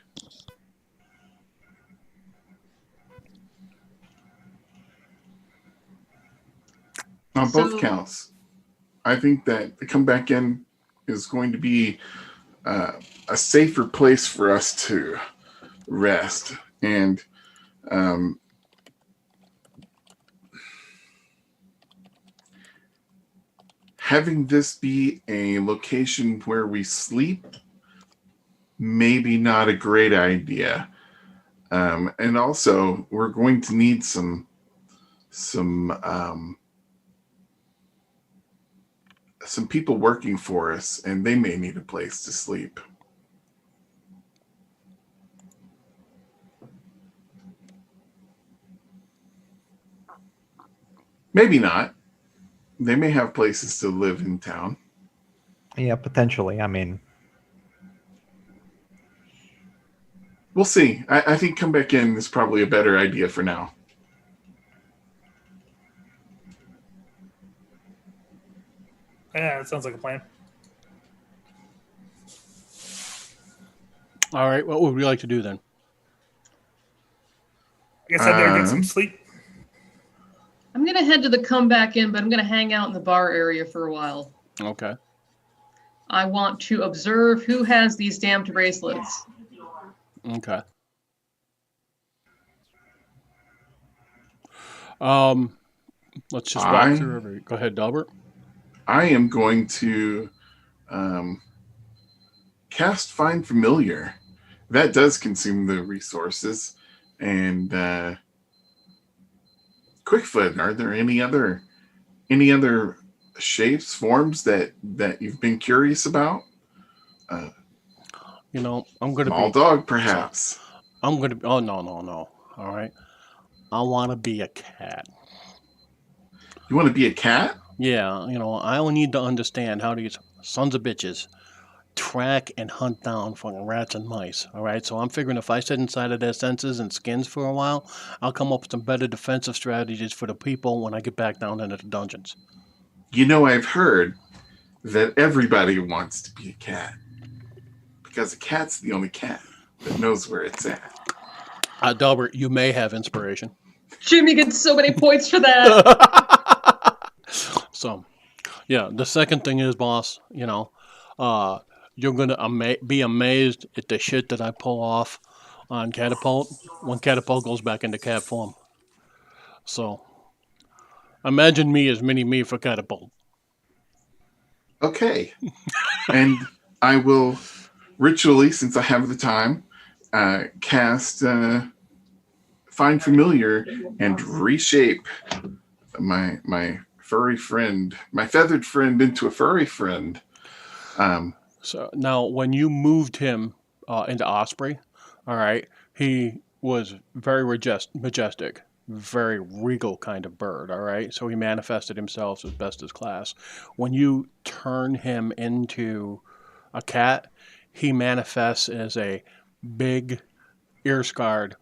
On both counts, I think that the comeback in is going to be a safer place for us to rest. And having this be a location where we sleep, maybe not a great idea. And also, we're going to need some people working for us, and they may need a place to sleep. Maybe not. They may have places to live in town. Yeah, potentially. I mean, we'll see. I think come back in is probably a better idea for now. Yeah, that sounds like a plan. All right, what would we like to do then? I guess I better get some sleep. I'm going to head to the comeback inn, but I'm going to hang out in the bar area for a while. Okay. I want to observe who has these damned bracelets. Okay. Let's just walk through every. Go ahead, Delbert. I am going to cast Find Familiar. That does consume the resources. And Quickfoot, are there any other shapes, forms that you've been curious about? You know, I'm going to be small dog, perhaps. I'm going to. Oh no. All right. I want to be a cat. You want to be a cat? Yeah, you know, I only need to understand how these sons of bitches track and hunt down fucking rats and mice. All right, so I'm figuring if I sit inside of their senses and skins for a while, I'll come up with some better defensive strategies for the people when I get back down into the dungeons. You know, I've heard that everybody wants to be a cat because a cat's the only cat that knows where it's at. Delbert, you may have inspiration. Jimmy gets so many points for that. So, yeah, the second thing is, boss, you know, you're going to be amazed at the shit that I pull off on Catapult when Catapult goes back into cat form. So, imagine me as mini-me for Catapult. Okay. And I will ritually, since I have the time, cast Find Familiar and reshape my furry friend, my feathered friend, into a furry friend. So now, when you moved him into Osprey, all right, he was very majestic, very regal kind of bird, all right? So he manifested himself as best his class. When you turn him into a cat, he manifests as a big, ear-scarred,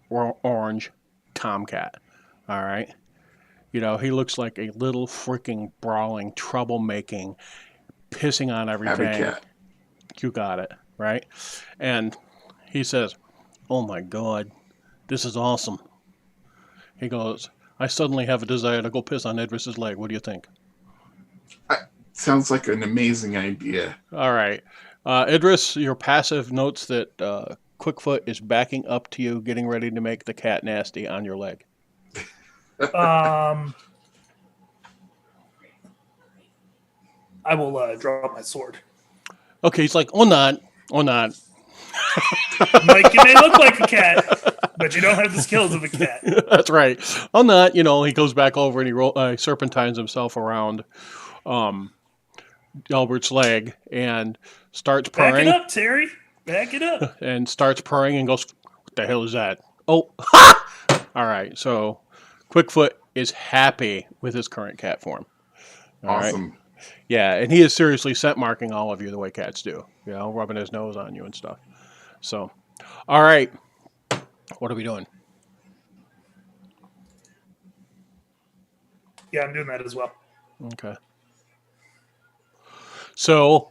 orange tomcat, all right? You know, he looks like a little freaking brawling, troublemaking, pissing on everything. Happy cat. You got it, right? And he says, "Oh my God, this is awesome." He goes, "I suddenly have a desire to go piss on Idris's leg. What do you think?" Sounds like an amazing idea. All right. Idris, your passive notes that Quickfoot is backing up to you, getting ready to make the cat nasty on your leg. I will draw my sword. Okay, he's like, or not. Mike, you may look like a cat, but you don't have the skills of a cat. That's right. Or not. He goes back over and he serpentines himself around Albert's leg and starts Back it purring up, Terry. Back it up. and goes, what the hell is that? Oh, all right. So Quickfoot is happy with his current cat form. All right. Awesome. Yeah, and he is seriously scent marking all of you the way cats do. Rubbing his nose on you and stuff. So, all right. What are we doing? Yeah, I'm doing that as well. Okay. So,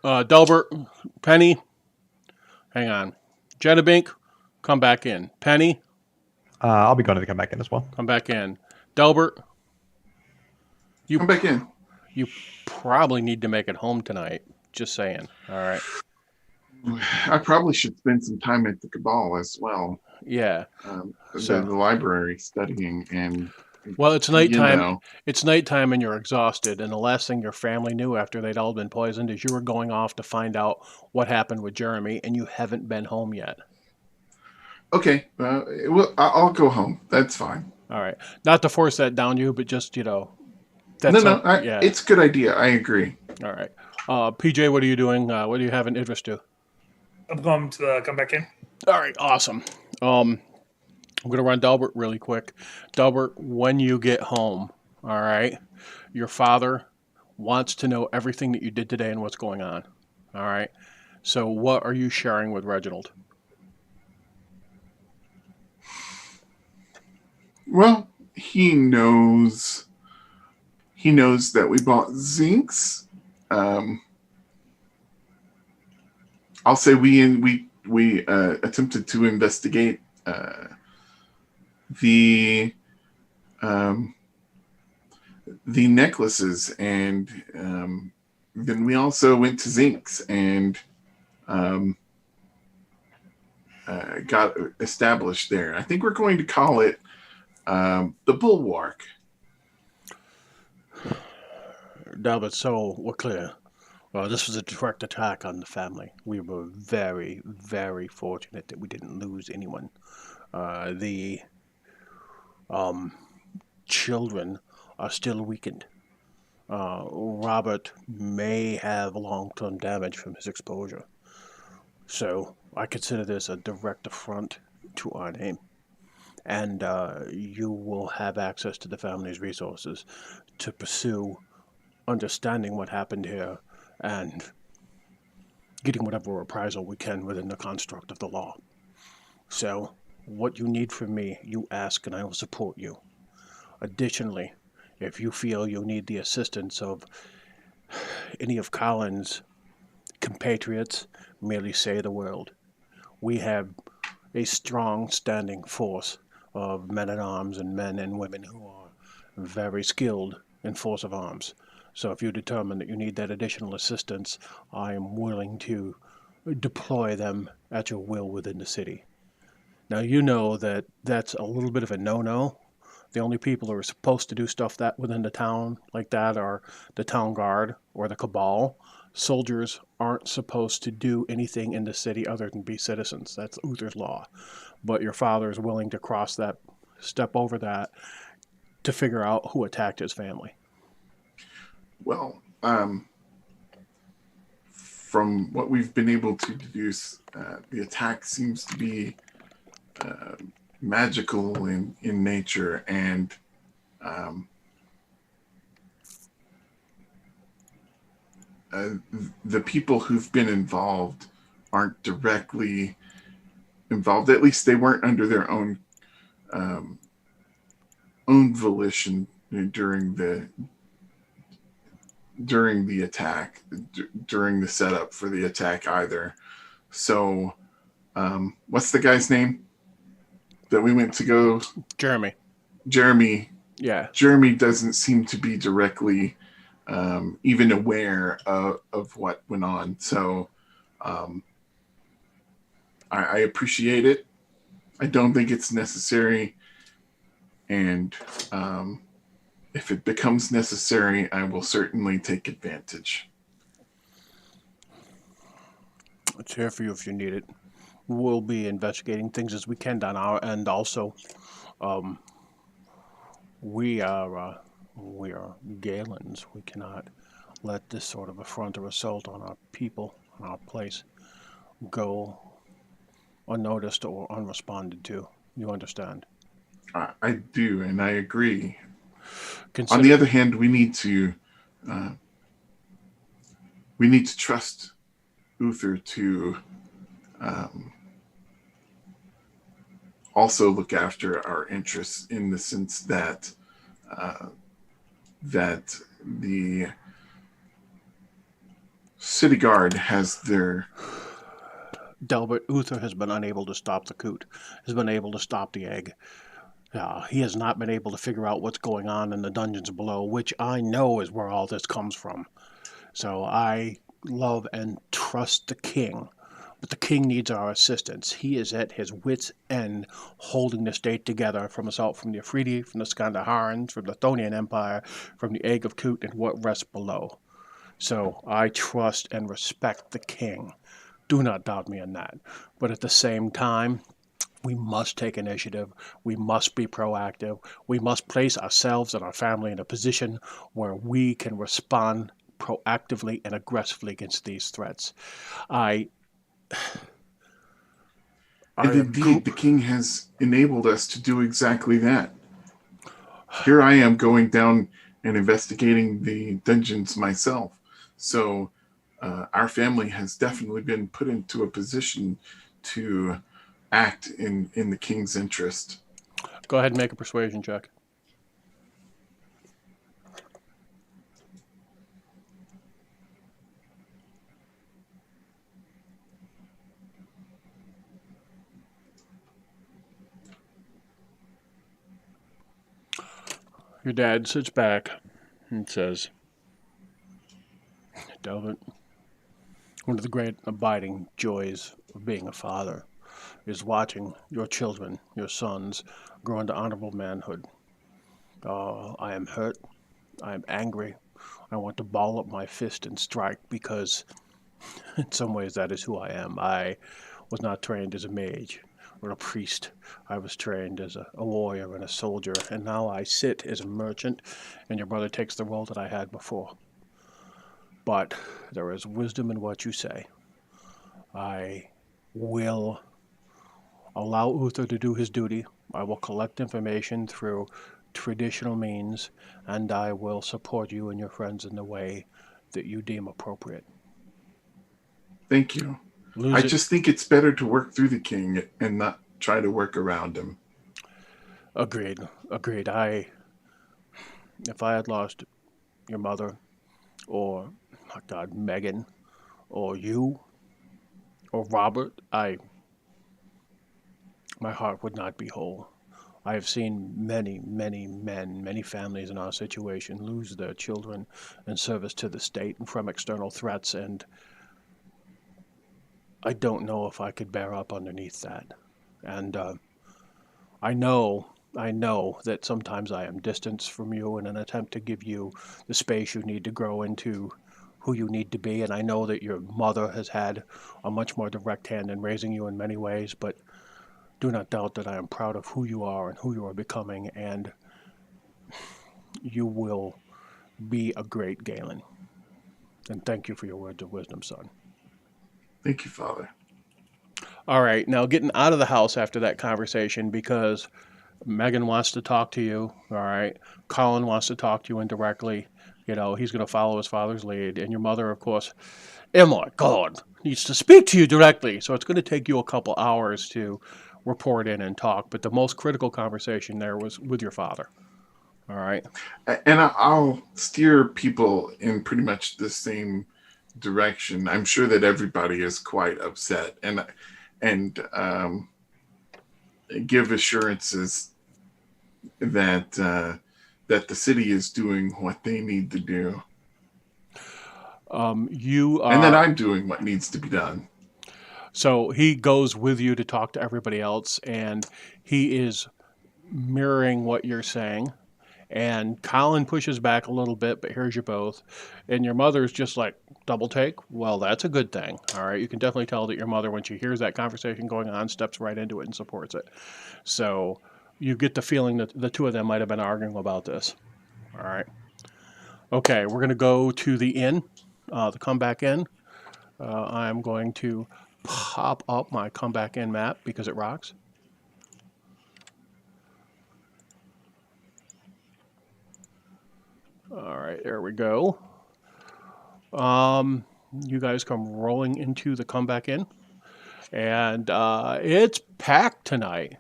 Delbert, Penny, hang on. Jedabink, come back in. Penny, I'll be going to come back in as well. come back in. Delbert, Come back in. you probably need to make it home tonight. Just saying. All right. I probably should spend some time at the Cabal as well. Yeah. The library studying and. Well, it's nighttime. You know. It's nighttime and you're exhausted. And the last thing your family knew after they'd all been poisoned is you were going off to find out what happened with Jeremy, and you haven't been home yet. Okay. Well, I'll go home. That's fine. All right. Not to force that down you, but just, That's yeah. It's a good idea. I agree. All right. PJ, what are you doing? What do you have an interest to? I'm going to come back in. All right. Awesome. I'm going to run Delbert really quick. Delbert, when you get home, all right, your father wants to know everything that you did today and what's going on. All right. So what are you sharing with Reginald? Well, he knows that we bought zincs. I'll say we attempted to investigate the necklaces, and then we also went to zincs and got established there. I think we're going to call it the Bulwark. Delbert, so we're clear. Well, this was a direct attack on the family. We were very, very fortunate that we didn't lose anyone. The children are still weakened. Robert may have long-term damage from his exposure. So I consider this a direct affront to our name. And you will have access to the family's resources to pursue understanding what happened here and getting whatever reprisal we can within the construct of the law. So, what you need from me, you ask and I will support you. Additionally, if you feel you need the assistance of any of Colin's compatriots, merely say the word. We have a strong standing force of men-at-arms and men and women who are very skilled in force of arms. So if you determine that you need that additional assistance, I am willing to deploy them at your will within the city. Now, you know that that's a little bit of a no-no. The only people who are supposed to do stuff that within the town like that are the town guard or the cabal. Soldiers aren't supposed to do anything in the city other than be citizens. That's Uther's law. But your father is willing to cross that, step over that, to figure out who attacked his family. Well, from what we've been able to deduce, the attack seems to be magical in nature, and the people who've been involved aren't directly involved. At least they weren't under their own volition during the attack, during the setup for the attack either. So, what's the guy's name that we went to go? Jeremy. Yeah. Jeremy doesn't seem to be directly even aware of what went on. So, I appreciate it. I don't think it's necessary. And if it becomes necessary, I will certainly take advantage. It's here for you if you need it. We'll be investigating things as we can on our end. Also, um, we are Galens. We cannot let this sort of affront or assault on our people, on our place, go unnoticed or unresponded to. You understand? I do, and I agree. On the Consider other hand, uh, we need to trust Uther to um, also look after our interests in the sense that uh, that the city guard has their. Delbert Uther has been unable to stop the coot, has been able to stop the egg. He has not been able to figure out what's going on in the dungeons below, which I know is where all this comes from. So I love and trust the king. But the king needs our assistance. He is at his wits' end holding the state together from assault from the Afridi, from the Skandaharans, from the Thonian Empire, from the Egg of Kut, and what rests below. So I trust and respect the king. Do not doubt me in that. But at the same time, we must take initiative. We must be proactive. We must place ourselves and our family in a position where we can respond proactively and aggressively against these threats. I, I And am indeed, the king has enabled us to do exactly that. Here I am going down and investigating the dungeons myself. So our family has definitely been put into a position to act in the king's interest. Go ahead and make a persuasion check. Your dad sits back and says, Delvin, one of the great abiding joys of being a father is watching your children, your sons, grow into honorable manhood. I am hurt. I am angry. I want to ball up my fist and strike because, in some ways, that is who I am. I was not trained as a mage or a priest. I was trained as a warrior and a soldier, and now I sit as a merchant, and your brother takes the role that I had before. But there is wisdom in what you say. I will allow Uther to do his duty. I will collect information through traditional means, and I will support you and your friends in the way that you deem appropriate. Thank you. I Lose it. just think it's better to work through the king and not try to work around him. Agreed. Agreed. If I had lost your mother, or, oh God, Megan, or you, or Robert, my heart would not be whole. I have seen many, many men, many families in our situation lose their children in service to the state and from external threats, and I don't know if I could bear up underneath that. And I know, I know that sometimes I am distanced from you in an attempt to give you the space you need to grow into who you need to be. And I know that your mother has had a much more direct hand in raising you in many ways, but do not doubt that I am proud of who you are and who you are becoming, and you will be a great Galen. And thank you for your words of wisdom, son. Thank you, Father. All right, now getting out of the house after that conversation because Megan wants to talk to you. All right, Colin wants to talk to you indirectly. You know, he's going to follow his father's lead. And your mother, of course, oh my God, needs to speak to you directly. So it's going to take you a couple hours to report in and talk. But the most critical conversation there was with your father. All right. And I'll steer people in pretty much the same direction. I'm sure that everybody is quite upset, and give assurances that that the city is doing what they need to do, You and that are. I'm doing what needs to be done. So he goes with you to talk to everybody else, and he is mirroring what you're saying. And Colin pushes back a little bit, but hears you both. And your mother's just like, double take? Well, that's a good thing. All right. You can definitely tell that your mother, when she hears that conversation going on, steps right into it and supports it. So you get the feeling that the two of them might have been arguing about this. All right. Okay. We're going to go to the inn, the comeback inn. I'm going to pop up my comeback inn map because it rocks. All right, there we go. You guys come rolling into the comeback inn, and it's packed tonight.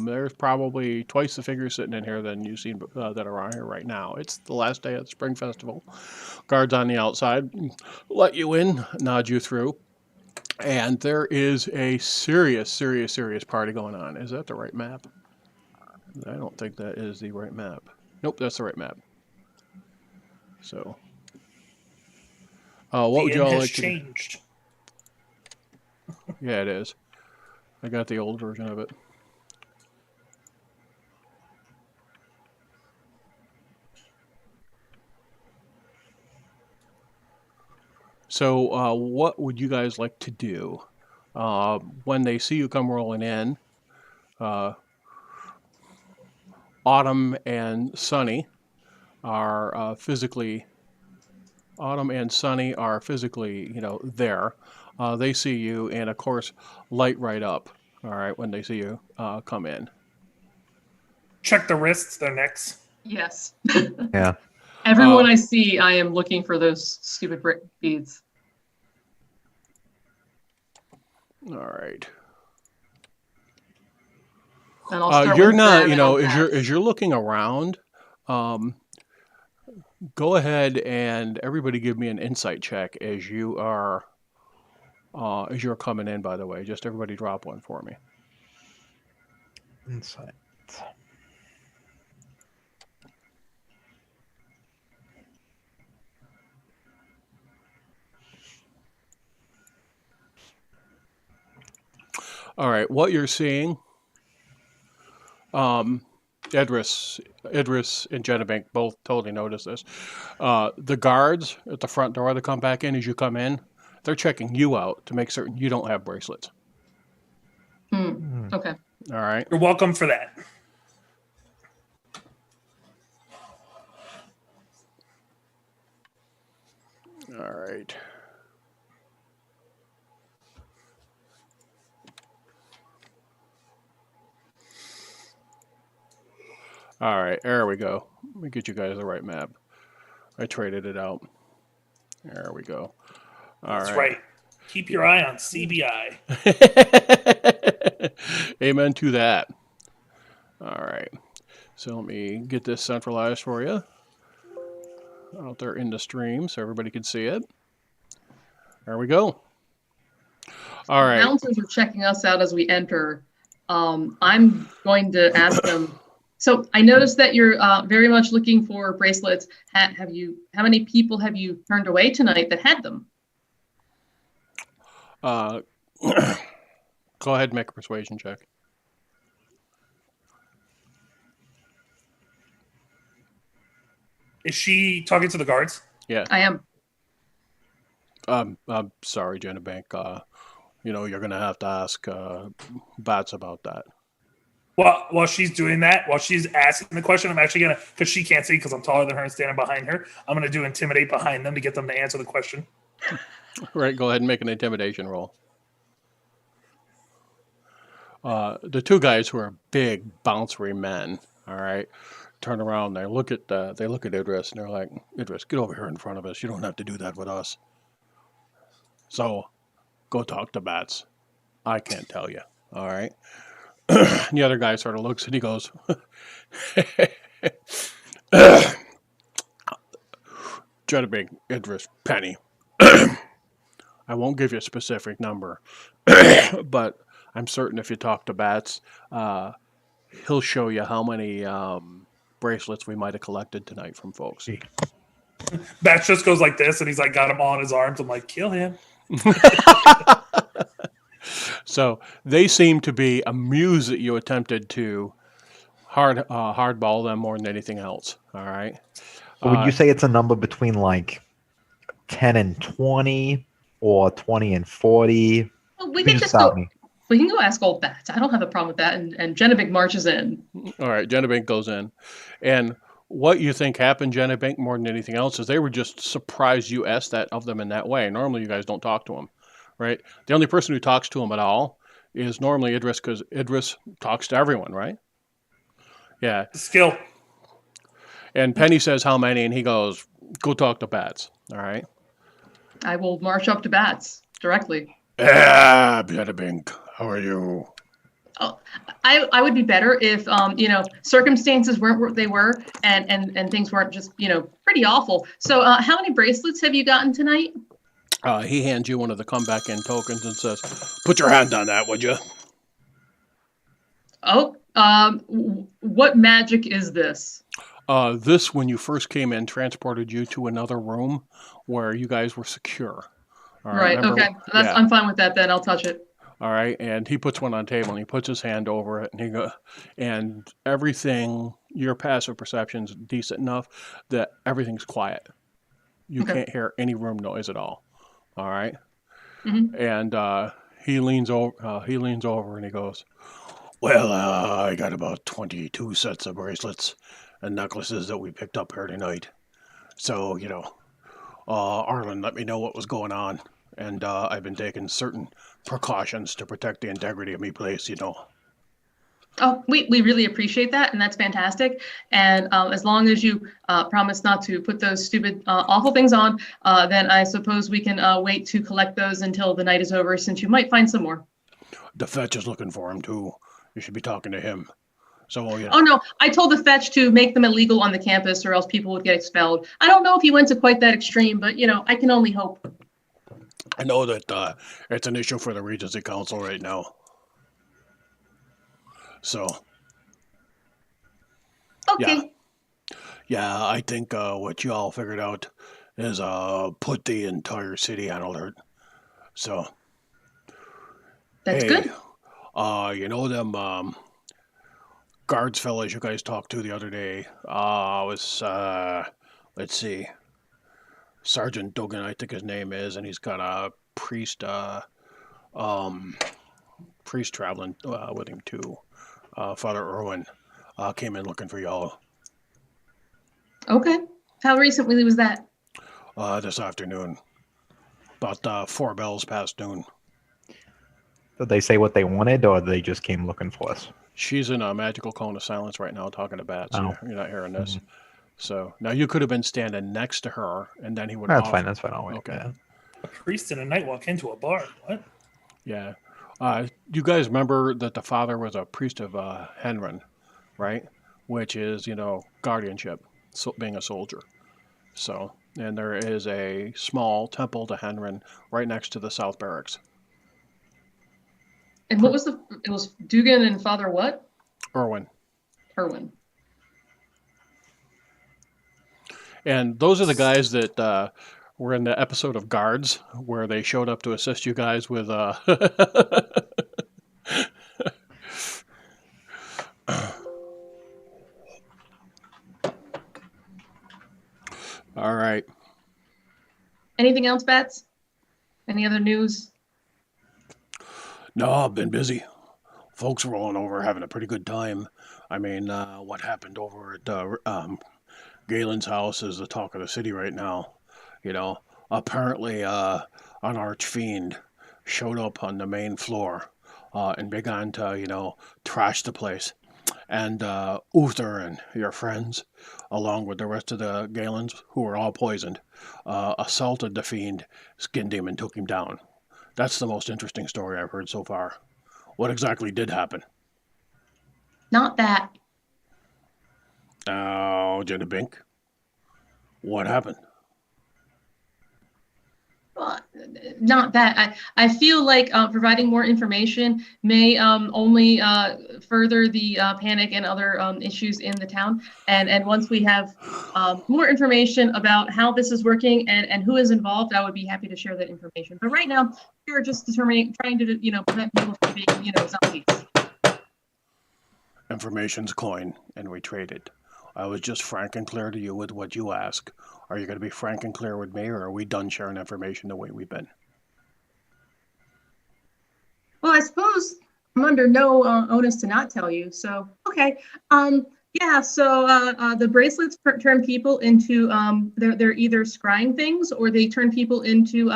There's probably twice the figures sitting in here than you've seen that are on here right now. It's the last day of the Spring Festival. Guards on the outside let you in, nod you through, and there is a serious party going on. Is that the right map? I don't think that is the right map. Nope, that's the right map. So, what would you all like to do? changed. Yeah, it is. I got the old version of it. So, what would you guys like to do? When they see you come rolling in, Autumn and Sunny are physically there. They see you, and of course, light right up. All right, when they see you come in. Check the wrists, their necks. Yes. Yeah. Everyone I see, I am looking for those stupid beads. All right. And I'll start You're with not, them you and know, I'll pass. as you're looking around, go ahead and everybody give me an insight check as you are as you're coming in. By the way, just everybody drop one for me. Insight. All right, what you're seeing, Idris and Genebank both totally notice this. The guards at the front door that come back in as you come in, they're checking you out to make certain you don't have bracelets. Okay. All right. You're welcome for that. All right. All right, there we go. Let me get you guys the right map. I traded it out. There we go. All That's right. right. Keep your eye on CBI. Amen to that. All right. So let me get this centralized for you out there in the stream so everybody can see it. There we go. All right. Bouncers are checking us out as we enter. I'm going to ask them. So I noticed that you're very much looking for bracelets. How many people have you turned away tonight that had them? Go ahead and make a persuasion check. Is she talking to the guards? Yeah. I am. I'm sorry, Jenna Bank. You're going to have to ask Bats about that. Well, while she's doing that, while she's asking the question, I'm actually going to, because she can't see because I'm taller than her and standing behind her, I'm going to do intimidate behind them to get them to answer the question. Right, go ahead and make an intimidation roll. The two guys who are big, bouncery men, all right, turn around. They look at Idris, and they're like, "Idris, get over here in front of us. You don't have to do that with us. So, go talk to Bats. I can't tell you, all right." The other guy sort of looks and he goes, "Jenna, Idris, Penny. I won't give you a specific number, but I'm certain if you talk to Bats, he'll show you how many bracelets we might have collected tonight from folks." Batch just goes like this, and he's like got him all in his arms. I'm like, kill him. So they seem to be amused that you attempted to hardball them more than anything else. All right. So would you say it's a number between like 10 and 20 or 20 and 40? Well, You can just stop me. we can go ask old Bats. I don't have a problem with that. And Genevieve marches in. All right, Jenna goes in. And what you think happened, Jenna more than anything else, is they were just surprised you asked that of them in that way. Normally, you guys don't talk to them, right? The only person who talks to them at all is normally Idris, because Idris talks to everyone, right? Yeah. Skill. And Penny says, how many? And he goes, go talk to Bats. All right. I will march up to Bats directly. Yeah, Jenna Bink, how are you? Oh, I would be better if circumstances weren't what they were and things weren't just pretty awful. So how many bracelets have you gotten tonight? He hands you one of the comeback in tokens and says, put your hand on that, would you? Oh, what magic is this? This, when you first came in, transported you to another room where you guys were secure. All right. remember? Okay. I'm fine with that then. I'll touch it. All right. And he puts one on the table and he puts his hand over it and everything, your passive perception's decent enough that everything's quiet. You can't hear any room noise at all. All right. Mm-hmm. And he leans over and he goes, well, I got about 22 sets of bracelets and necklaces that we picked up here tonight. So, Arlen let me know what was going on. And I've been taking certain precautions to protect the integrity of my place, Oh, we really appreciate that, and that's fantastic. And as long as you promise not to put those stupid, awful things on, then I suppose we can wait to collect those until the night is over, since you might find some more. The fetch is looking for him, too. You should be talking to him. So, Oh, no, I told the fetch to make them illegal on the campus or else people would get expelled. I don't know if he went to quite that extreme, but, I can only hope. I know that it's an issue for the Regency Council right now. So. Okay. Yeah, I think what you all figured out is put the entire city on alert. So. That's good. Them guards fellas you guys talked to the other day was, let's see, Sergeant Dugan, I think his name is, and he's got a priest traveling with him too. Father Irwin came in looking for y'all. Okay. How recently was that? This afternoon, about 4 bells past noon. Did they say what they wanted, or they just came looking for us? She's in a magical cone of silence right now talking to Bats. Oh. You're not hearing this. Mm-hmm. So now you could have been standing next to her, and then he would have. That's fine. I'll wait. Okay. Yeah. A priest and a knight walk into a bar. What? Yeah. You guys remember that the father was a priest of Henrin, right? Which is, guardianship, so being a soldier. So, and there is a small temple to Henrin right next to the South Barracks. And what was it was Dugan and Father what? Irwin. And those are the guys that were in the episode of Guards where they showed up to assist you guys with All right. Anything else, Bats? Any other news? No, I've been busy. Folks rolling over, having a pretty good time. I mean, what happened over at Galen's house is the talk of the city right now. Apparently an archfiend showed up on the main floor and began to, trash the place. And Uther and your friends, along with the rest of the Galens, who were all poisoned, assaulted the fiend, skinned him, and took him down. That's the most interesting story I've heard so far. What exactly did happen? Not that. Oh, Jenna Bink. What happened? Well, not that. I feel like providing more information may only further the panic and other issues in the town. And once we have more information about how this is working and who is involved, I would be happy to share that information. But right now, we're just trying to prevent people from being zombies. Information's coin, and we traded. I was just frank and clear to you with what you ask. Are you going to be frank and clear with me, or are we done sharing information the way we've been? Well, I suppose I'm under no onus to not tell you. So, okay. Yeah, so the bracelets turn people into, they're either scrying things or they turn people into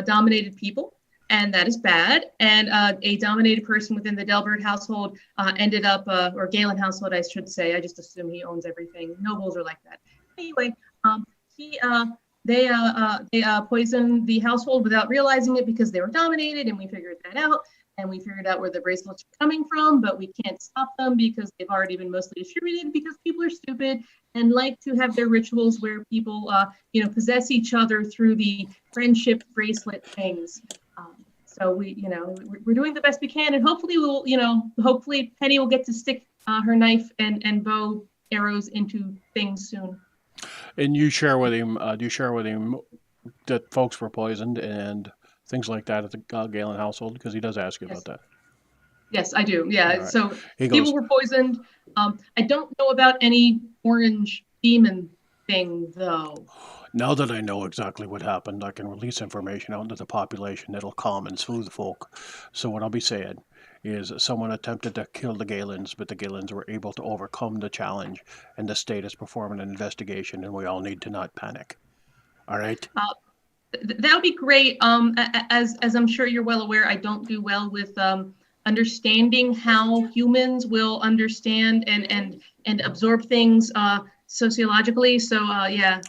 dominated people. And that is bad. And a dominated person within the Delbert household ended up, or Galen household, I should say. I just assume he owns everything. Nobles are like that. Anyway, they poisoned the household without realizing it because they were dominated, and we figured that out. And we figured out where the bracelets are coming from, but we can't stop them because they've already been mostly distributed because people are stupid and like to have their rituals where people, possess each other through the friendship bracelet things. So we're doing the best we can, and hopefully hopefully Penny will get to stick her knife and bow arrows into things soon. And you share with him, do you share with him that folks were poisoned and things like that at the Galen household? Because he does ask you Yes. about that. Yes, I do. Yeah. Right. So He goes, people were poisoned. I don't know about any orange demon thing, though. now that I know exactly what happened, I can release information out into the population that'll calm and soothe folk. So what I'll be saying is someone attempted to kill the Galens, but the Galens were able to overcome the challenge, and the state is performing an investigation, and we all need to not panic. All right? That would be great. As I'm sure you're well aware, I don't do well with understanding how humans will understand and absorb things sociologically. So yeah,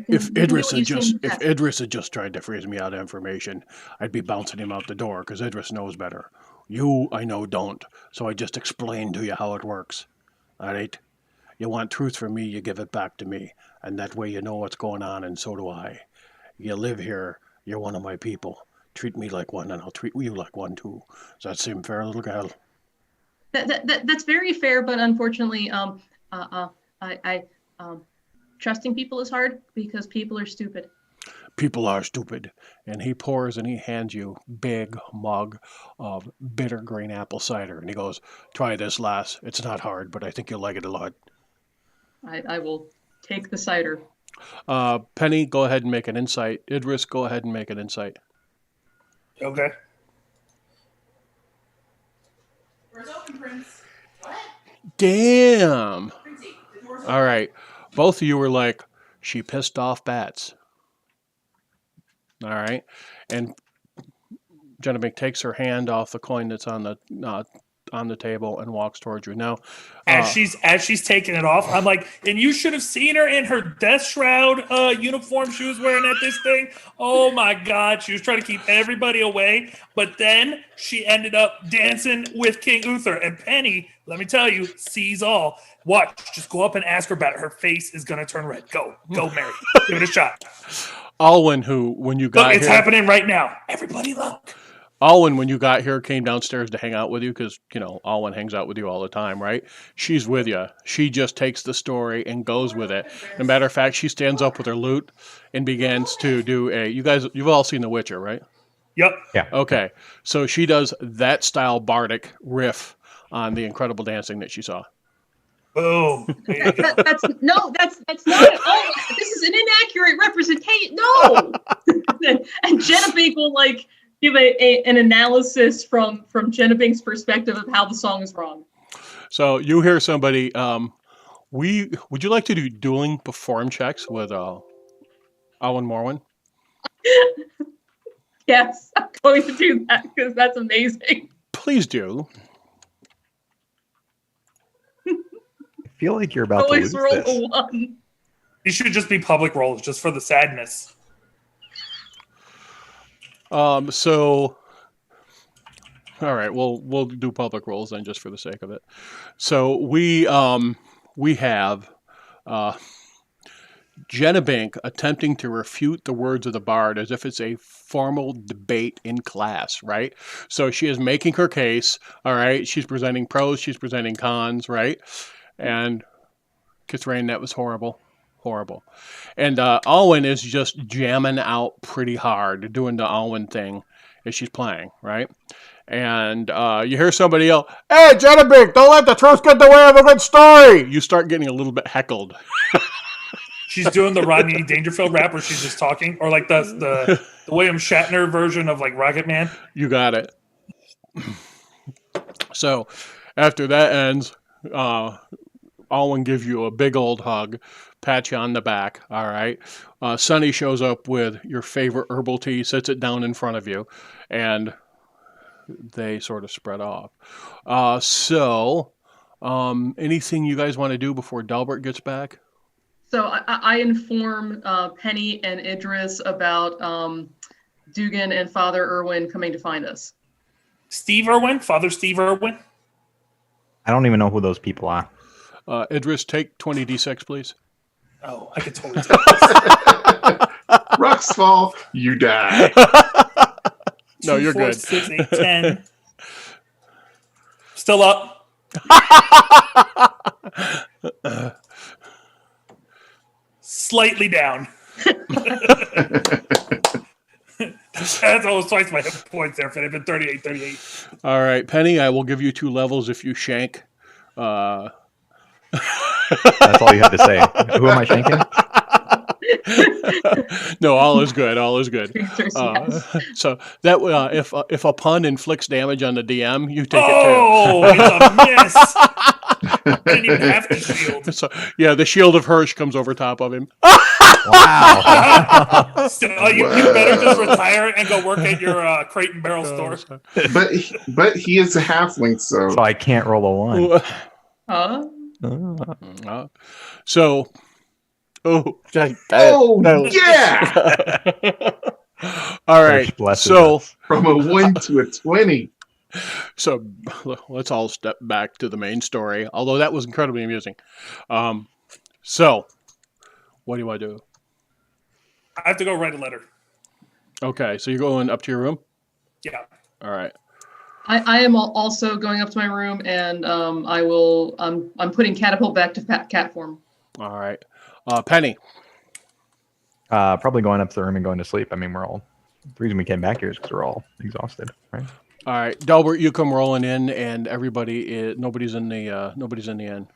If Idris had just tried to freeze me out of information, I'd be bouncing him out the door because Idris knows better. You, I know, don't. So I just explained to you how it works. All right? You want truth from me, you give it back to me, and that way you know what's going on, and so do I. You live here. You're one of my people. Treat me like one, and I'll treat you like one too. Does that seem fair, little gal? That's very fair, but unfortunately, trusting people is hard because people are stupid. People are stupid. And he pours and he hands you big mug of bitter green apple cider, and he goes, "Try this, lass. It's not hard, but I think you'll like it a lot." I will take the cider. Penny, go ahead and make an insight. Idris, go ahead and make an insight. Okay. Door's open, Prince. What? Damn. Princey, the door's open. All right. Both of you were like, she pissed off bats. All right. And Genevieve takes her hand off the coin that's on the table and walks towards you. Now, As she's taking it off, I'm like, and you should have seen her in her death shroud uniform she was wearing at this thing. Oh my God, she was trying to keep everybody away, but then she ended up dancing with King Uther. And Penny, let me tell you, sees all. Watch, just go up and ask her about it. Her face is gonna turn red. Go, Mary, give it a shot. Alwyn, who when you got Look, it's here, happening right now. Everybody, look. Alwyn, when you got here, came downstairs to hang out with you because, Alwyn hangs out with you all the time, right? She's with you. She just takes the story and goes with it. As a matter of fact, she stands up with her lute and begins to do you've all seen The Witcher, right? Yep. Yeah. Okay. So she does that style bardic riff on the incredible dancing that she saw. Boom. There you go. That's not at all. This is an inaccurate representation. No. And Genevieve will give an analysis from Genevieve's perspective of how the song is wrong. So you hear somebody. Would you like to do dueling perform checks with Alwyn Morwen? Yes, I'm going to do that because that's amazing. Please do. I feel like you're about to Always lose roll this. a 1. These should just be public rolls, just for the sadness. So, all right, we'll do public roles then, just for the sake of it. So we have Jenna Bink attempting to refute the words of the bard as if it's a formal debate in class, right? So she is making her case. All right, she's presenting pros, she's presenting cons, right? And Kithrain, that was horrible. And Alwyn is just jamming out pretty hard, doing the Alwyn thing as she's playing, right? and you hear somebody yell, "Hey, Genevieve, don't let the truth get in the way of a good story!" You start getting a little bit heckled. She's doing the Rodney Dangerfield rap where she's just talking, or like the William Shatner version of like Rocket Man. You got it. So after that ends, Alwyn gives you a big old hug, pat you on the back. All right. Sonny shows up with your favorite herbal tea, sits it down in front of you, and they sort of spread off. Anything you guys want to do before Delbert gets back? So I inform Penny and Idris about Dugan and Father Irwin coming to find us. Steve Irwin, Father Steve Irwin. I don't even know who those people are. Idris, take 20d6, please. Oh, I could totally tell this. Rocks fall, you die. No, 2, you're 4, good. 6, 8, 10. Still up. Slightly down. That's almost twice my hit points there. If it had been 38. All right, Penny, I will give you 2 levels if you shank. That's all you had to say. Who am I shanking? No, all is good. All is good. Yes. So that if a pun inflicts damage on the DM, you take Oh, it's a miss. I didn't even have to shield. it too. So yeah, the shield of Hirsch comes over top of him. Wow. So, you better just retire and go work at your crate and barrel store. But he is a halfling, so So I can't roll a 1. Huh? So, oh no. yeah, All right. Hirsch blesses So us. from a 1 to a 20. So let's all step back to the main story, although that was incredibly amusing. So, what do you want to do? I have to go write a letter. Okay, so you're going up to your room? Yeah. All right. I am also going up to my room, and I will. I'm putting Catapult back to cat form. All right. Penny. Probably going up to the room and going to sleep. I mean, the reason we came back here is because we're all exhausted, right? All right. Delbert, you come rolling in, and nobody's in the inn.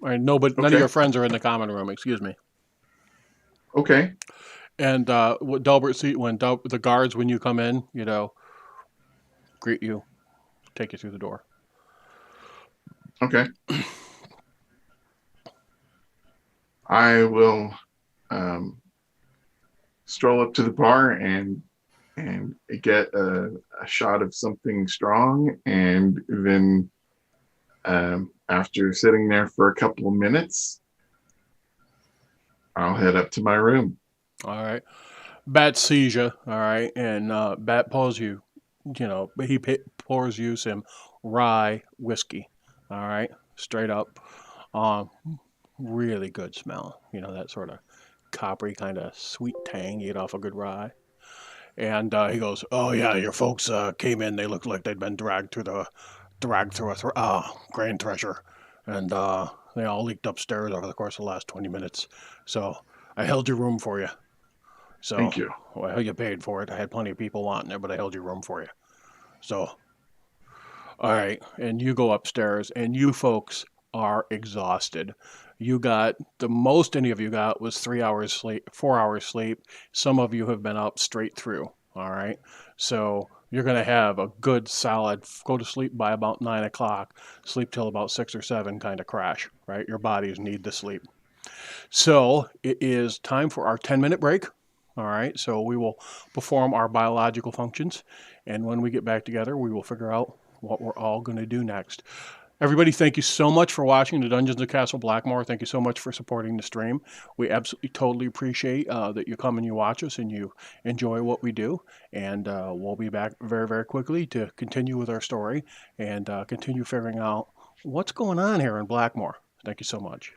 All right, none of Okay. your friends are in the common room. Excuse me. Okay. And what Delbert the guards, when you come in, greet you, take you through the door. Okay. I will stroll up to the bar and get a shot of something strong, and then after sitting there for a couple of minutes, I'll head up to my room. All right. Bat sees you, all right, and Bat pours you, he pours you some rye whiskey, all right, straight up. Really good smell, that sort of coppery kind of sweet tang you get off a good rye. And he goes, "Oh yeah, your folks came in. They looked like they'd been dragged through a grain thresher, and they all leaked upstairs over the course of the last 20 minutes. So I held your room for you. So, Thank you. well, you paid for it. I had plenty of people wanting it, but I held your room for you. So, all right, and you go upstairs, and you folks are exhausted. You got the most any of you got was 3 hours sleep, 4 hours sleep. Some of you have been up straight through. All right, so you're going to have a good solid go to sleep by about 9 o'clock, sleep till about 6 or 7, kind of crash. Right, your bodies need the sleep. So it is time for our 10-minute break. All right, so we will perform our biological functions, and when we get back together, we will figure out what we're all going to do next. Everybody, thank you so much for watching the Dungeons of Castle Blackmoor. Thank you so much for supporting the stream. We absolutely totally appreciate that you come and you watch us and you enjoy what we do. And we'll be back very, very quickly to continue with our story and continue figuring out what's going on here in Blackmoor. Thank you so much.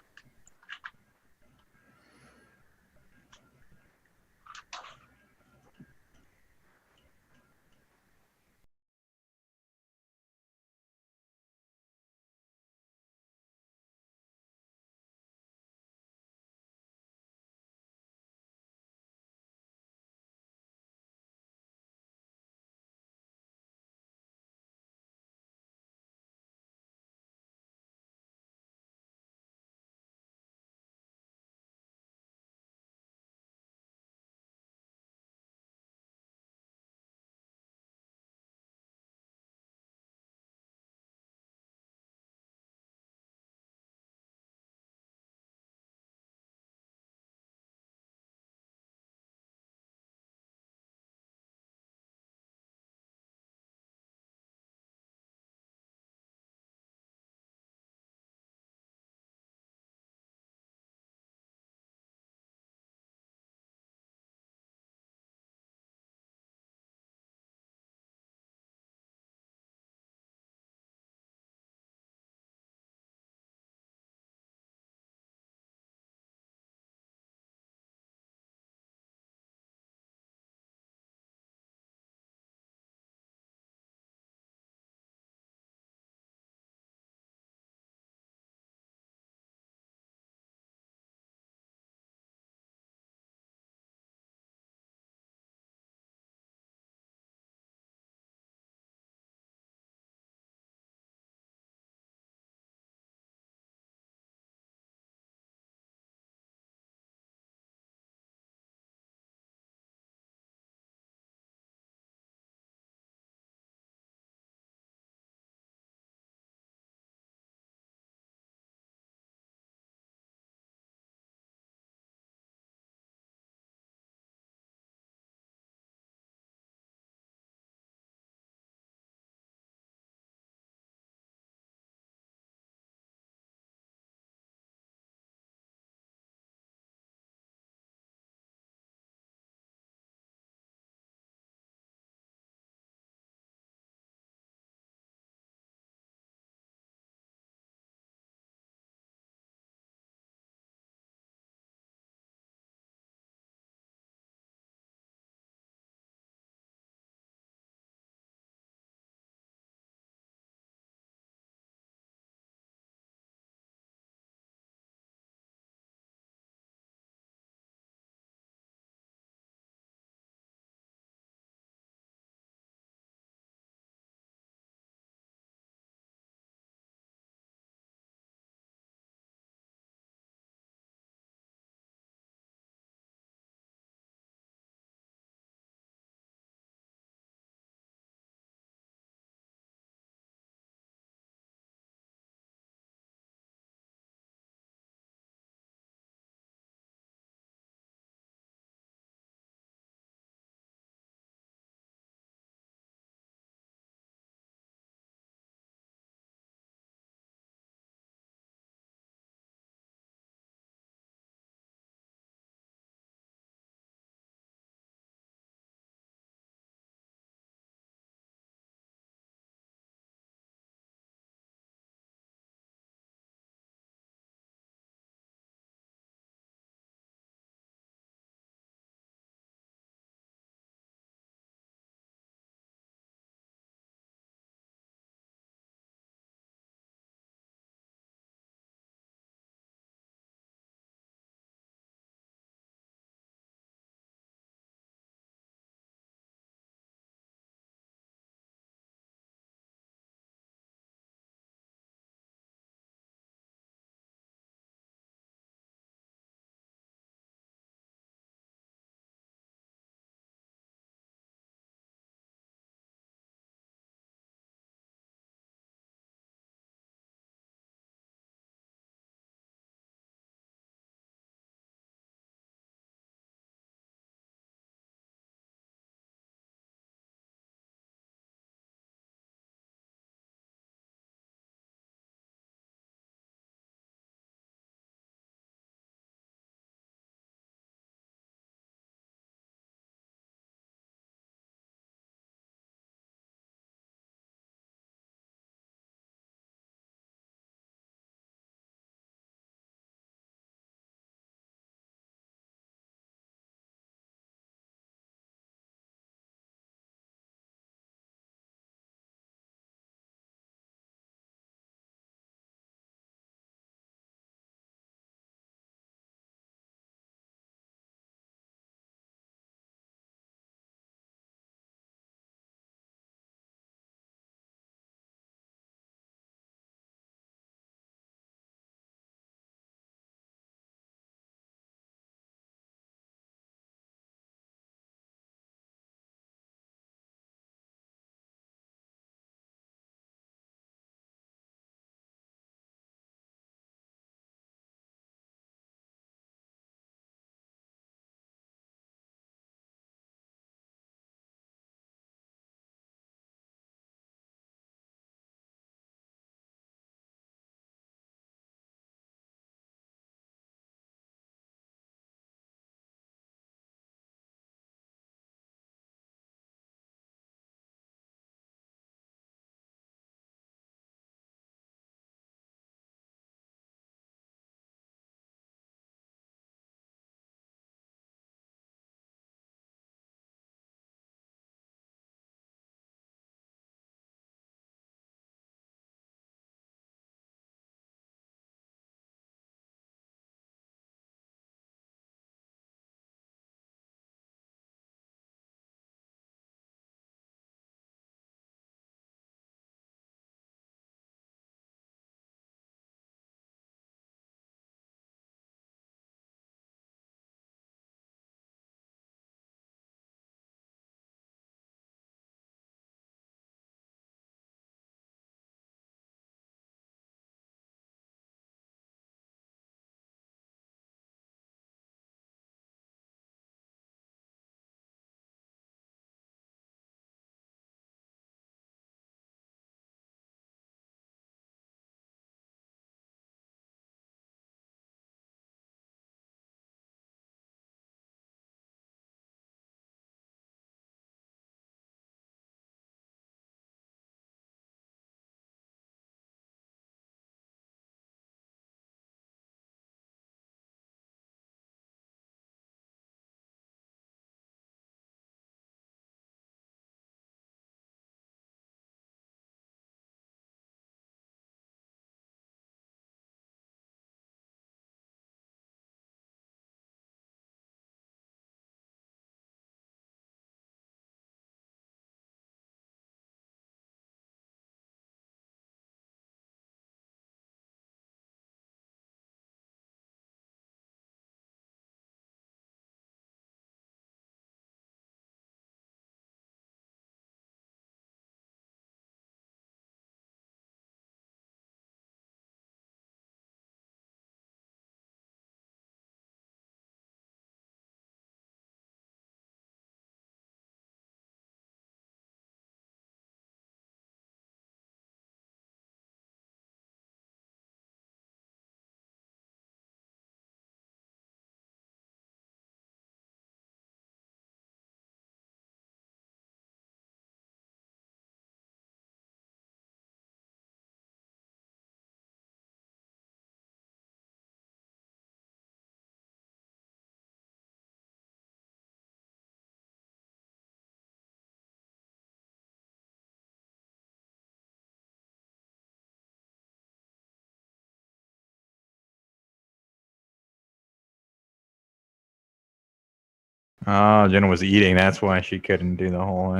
Oh, Jenna was eating. That's why she couldn't do the whole.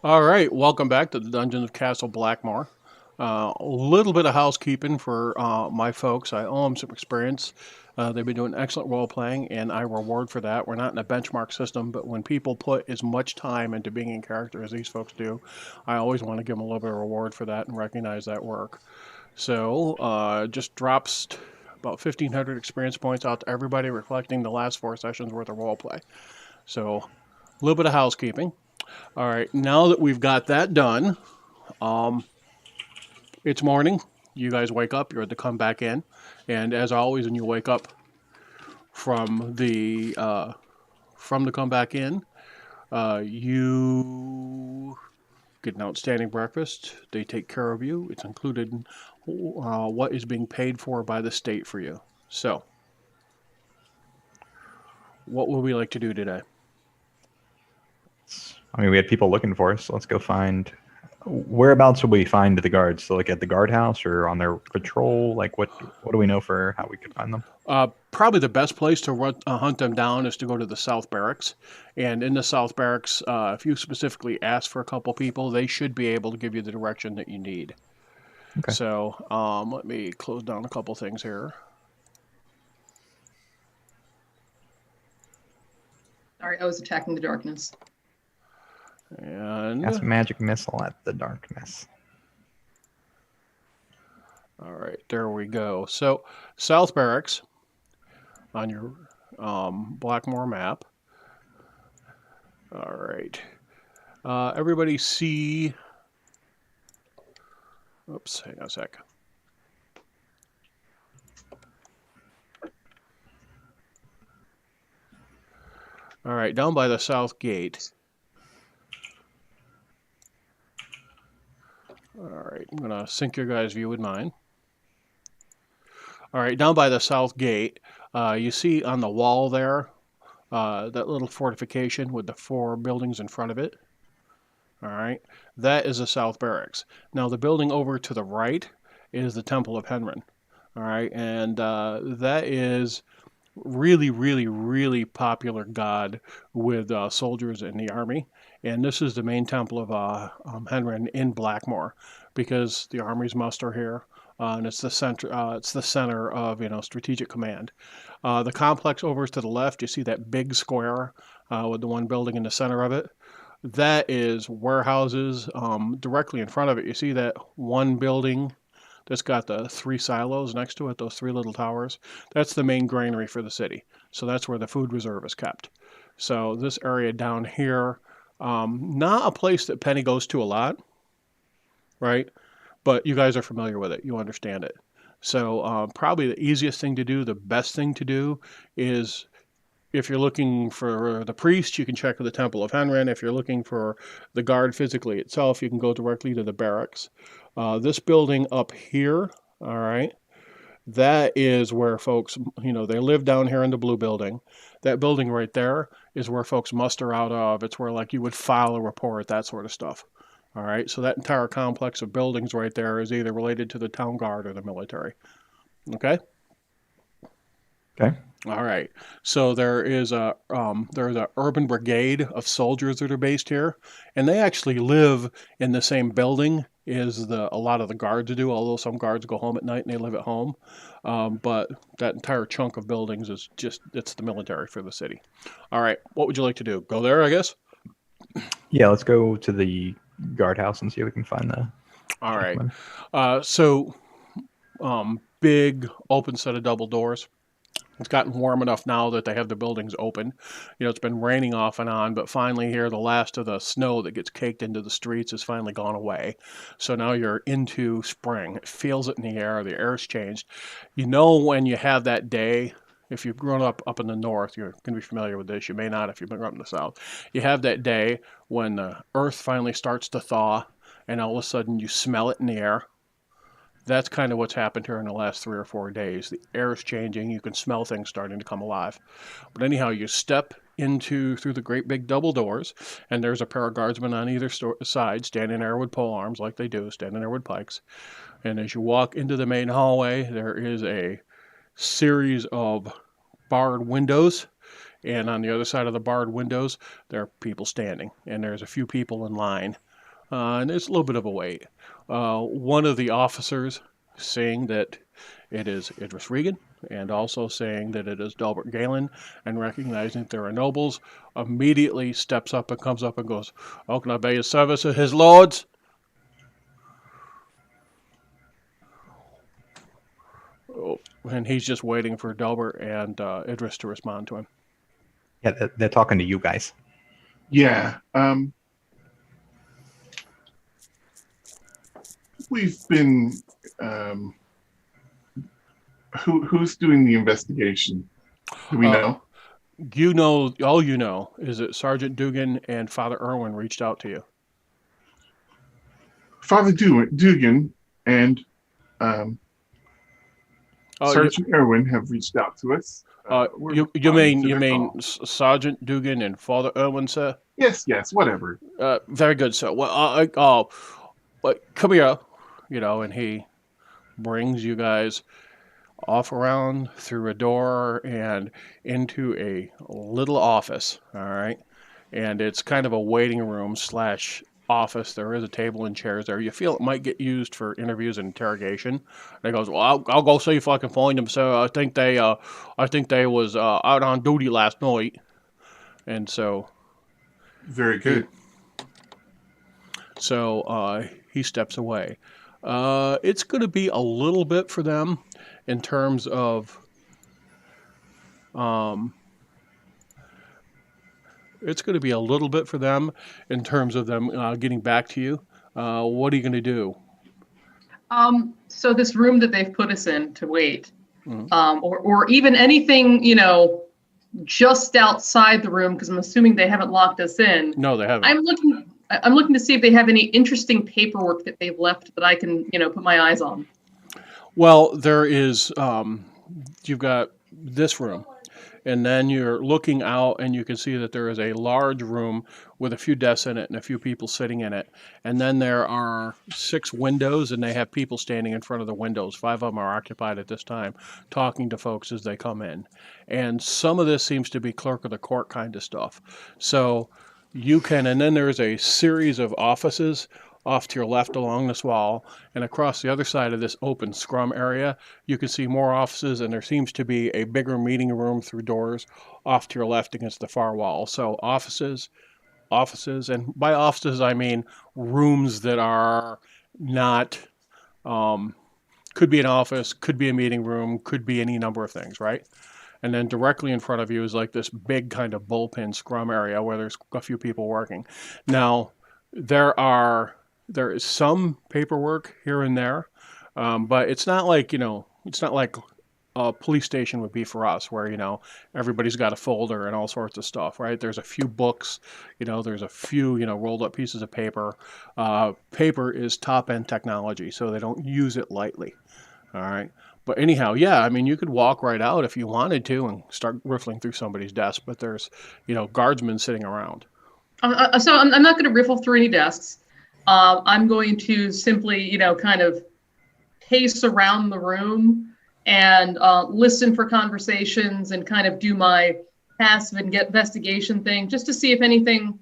All right, welcome back to the Dungeons of Castle Blackmoor. A little bit of housekeeping for my folks. I owe them some experience. They've been doing excellent role playing, and I reward for that. We're not in a benchmark system, but when people put as much time into being in character as these folks do, I always want to give them a little bit of reward for that and recognize that work. So just drops about 1,500 experience points out to everybody, reflecting the last 4 sessions worth of role play. So a little bit of housekeeping. All right, now that we've got that done, it's morning. You guys wake up. You're to come back in, and as always, when you wake up from the come back in, you get an outstanding breakfast. They take care of you. It's included in what is being paid for by the state for you. So, what would we like to do today? I mean, we had people looking for us, so let's go find. Whereabouts would we find the guards? So, like at the guardhouse or on their patrol? Like, what do we know for how we could find them? Probably the best place to hunt them down is to go to the South Barracks. And in the South Barracks, if you specifically ask for a couple people, they should be able to give you the direction that you need. Okay. So let me close down a couple things here. Sorry, I was attacking the darkness. And Cast magic missile at the darkness. all right, there we go. So South Barracks on your Blackmoor map. All right. Everybody see... Oops, hang on a sec. All right, down by the south gate. All right, I'm going to sync your guys' view with mine. All right, down by the south gate, you see on the wall there, that little fortification with the 4 buildings in front of it. All right, that is the South Barracks. Now, the building over to the right is the Temple of Henrin. All right, and that is really, really, really popular god with soldiers in the army. And this is the main temple of Henrin in Blackmoor, because the armies muster here, and it's the center. It's the center of strategic command. The complex over to the left, you see that big square with the one building in the center of it. That is warehouses. Directly in front of it, you see that one building that's got the 3 silos next to it, those 3 little towers. That's the main granary for the city. So that's where the food reserve is kept. So this area down here, not a place that Penny goes to a lot, right? But you guys are familiar with it. You understand it. So probably the easiest thing to do, the best thing to do is, if you're looking for the priest, you can check with the Temple of Henrin. If you're looking for the guard physically itself, you can go directly to the barracks. This building up here, all right, that is where folks, they live down here in the blue building. That building right there is where folks muster out of. It's where, like, you would file a report, that sort of stuff. All right, so that entire complex of buildings right there is either related to the town guard or the military. Okay? Okay. All right. So there's a urban brigade of soldiers that are based here, and they actually live in the same building as a lot of the guards do. Although some guards go home at night and they live at home, but that entire chunk of buildings is it's the military for the city. All right. What would you like to do? Go there, I guess. Yeah, let's go to the guardhouse and see if we can find the. All right. gentleman. Big open set of double doors. It's gotten warm enough now that they have the buildings open. It's been raining off and on, but finally here, the last of the snow that gets caked into the streets has finally gone away. So now you're into spring. It feels it in the air's changed. When you have that day, if you've grown up in the north, you're going to be familiar with this. You may not if you've been up in the south. You have that day when the earth finally starts to thaw, and all of a sudden you smell it in the air. That's kind of what's happened here in the last 3 or 4 days. The air is changing. You can smell things starting to come alive. But anyhow, you step through the great big double doors, and there's a pair of guardsmen on either side standing there with pole arms like they do, standing there with pikes. And as you walk into the main hallway, there is a series of barred windows, and on the other side of the barred windows, there are people standing, and there's a few people in line, and there's a little bit of a wait. One of the officers saying that it is Idris Regan, and also saying that it is Delbert Galen, and recognizing that there are nobles, immediately steps up and comes up and goes, "Oh, can I be of service of his lords?" Oh, and he's just waiting for Delbert and Idris to respond to him. Yeah, they're talking to you guys. Yeah. We've been. Who's doing the investigation? Do we know? You know, all you know is that Sergeant Dugan and Father Irwin reached out to you. Father Dugan and Sergeant Irwin have reached out to us. You mean Sergeant Dugan and Father Irwin, sir? Yes, whatever. Very good, sir. Well, come here, and he brings you guys off around through a door and into a little office, all right? And it's kind of a waiting room /office. There is a table and chairs there. You feel it might get used for interviews and interrogation. And he goes, "Well, I'll go see if I can find them, sir. I think they was out on duty last night." And so, very good. So he steps away. It's going to be a little bit for them in terms of them getting back to you. What are you going to do? So this room that they've put us in to wait, or even anything, just outside the room, because I'm assuming they haven't locked us in. No, they haven't. I'm looking to see if they have any interesting paperwork that they've left that I can, put my eyes on. Well, there is, you've got this room, and then you're looking out and you can see that there is a large room with a few desks in it and a few people sitting in it. And then there are 6 windows, and they have people standing in front of the windows. 5 of them are occupied at this time, talking to folks as they come in. And some of this seems to be clerk of the court kind of stuff. So you can, and then there's a series of offices off to your left along this wall, and across the other side of this open scrum area, you can see more offices, and there seems to be a bigger meeting room through doors off to your left against the far wall. So offices, and by offices I mean rooms that are not, could be an office, could be a meeting room, could be any number of things, right? And then directly in front of you is like this big kind of bullpen scrum area where there's a few people working. Now, there is some paperwork here and there, but it's not like, it's not like a police station would be for us where, everybody's got a folder and all sorts of stuff, right? There's a few books, there's a few, rolled up pieces of paper. Paper is top-end technology, so they don't use it lightly, all right? But anyhow, yeah, I mean, you could walk right out if you wanted to and start riffling through somebody's desk, but there's, guardsmen sitting around. So I'm not going to riffle through any desks. I'm going to simply, kind of pace around the room and listen for conversations and kind of do my passive investigation thing just to see if anything,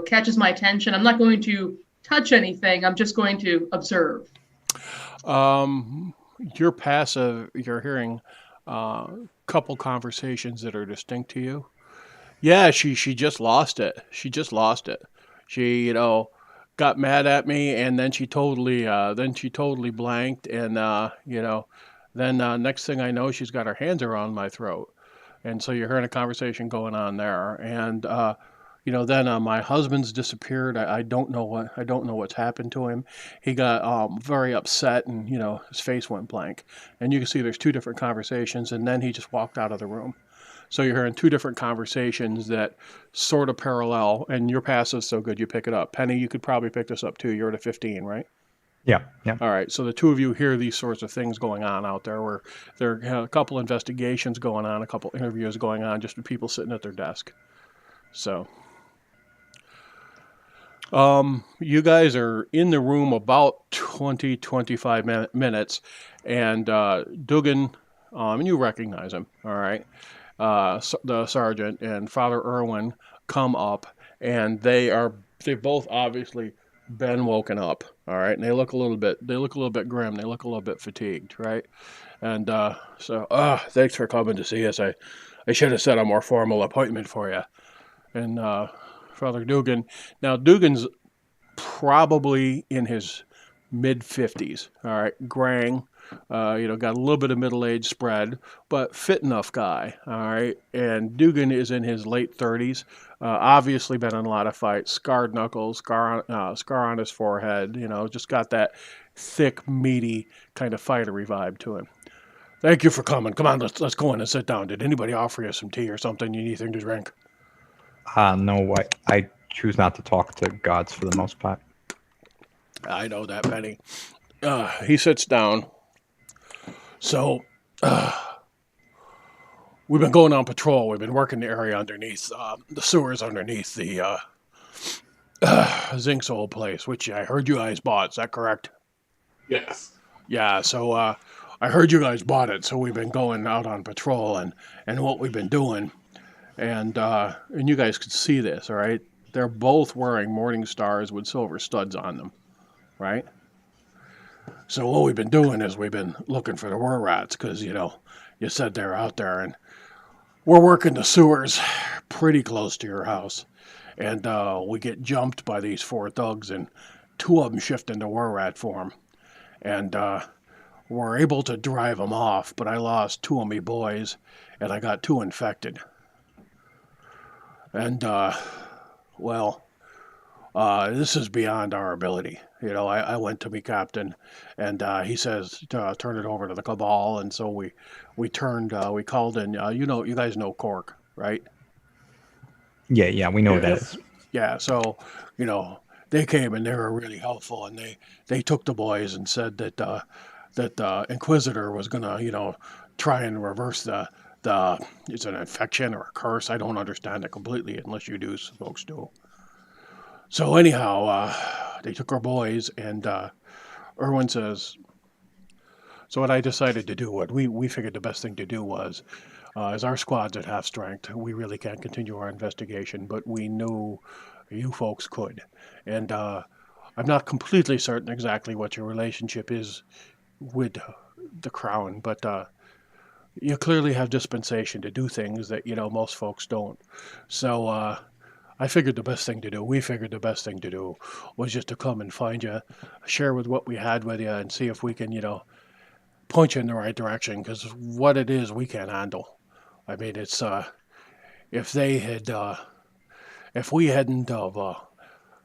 catches my attention. I'm not going to touch anything. I'm just going to observe. You're passive. You're hearing a couple conversations that are distinct to you. Yeah, she just lost it. She got mad at me, and then she totally blanked, and then next thing I know, she's got her hands around my throat, and so you're hearing a conversation going on there, and then my husband's disappeared. I don't know what's happened to him. He got very upset, and his face went blank, and you can see there's 2 different conversations, and then he just walked out of the room. So you're hearing 2 different conversations that sort of parallel, and your passive's so good you pick it up. Penny, you could probably pick this up too. You're at a 15, right? Yeah. All right. So the 2 of you hear these sorts of things going on out there, where there are a couple investigations going on, a couple interviews going on, just with people sitting at their desk. So you guys are in the room about 20, 25 minutes, and Dugan and you recognize him, all right? The sergeant and Father Irwin come up, and they've both obviously been woken up, all right? And they look a little bit grim. They look a little bit fatigued, right? And thanks for coming to see us. I should have set a more formal appointment for you. And Father Dugan, now Dugan's probably in his mid 50s. All right, Grang, got a little bit of middle age spread, but fit enough guy. All right, and Dugan is in his late 30s. Obviously, been in a lot of fights. Scarred knuckles, scar on his forehead. Just got that thick, meaty kind of fightery vibe to him. Thank you for coming. Come on, let's go in and sit down. Did anybody offer you some tea or something? You need anything to drink? No, I choose not to talk to gods for the most part. I know that, Benny. He sits down. So, we've been going on patrol. We've been working the area underneath the sewers underneath the Zinc's old place, which I heard you guys bought. Is that correct? Yes. Yeah. So I heard you guys bought it. So we've been going out on patrol and what we've been doing, and you guys could see this. All right. They're both wearing morning stars with silver studs on them, right? So what we've been doing is we've been looking for the were rats because, you said they're out there, and we're working the sewers pretty close to your house. And we get jumped by these four thugs, and two of them shift into were rat form. And we're able to drive them off, but I lost two of me boys, and I got two infected. And, this is beyond our ability. I went to me captain, and he says turn it over to the cabal, and so we called in. You guys know Cork, right? Yeah, we know Yeah. that Yes. is. Yeah, so they came and they were really helpful, and they took the boys and said that the Inquisitor was gonna try and reverse the it's an infection or a curse. I don't understand it completely unless you do, folks do. So anyhow, they took our boys, and Irwin says, so what I decided to do, what we figured the best thing to do was, as our squad's at half strength, we really can't continue our investigation, but we knew you folks could. And I'm not completely certain exactly what your relationship is with the Crown, but you clearly have dispensation to do things that, most folks don't. So we figured the best thing to do was just to come and find you, share with what we had with you, and see if we can, point you in the right direction, because what it is, we can't handle. I mean, it's, if we hadn't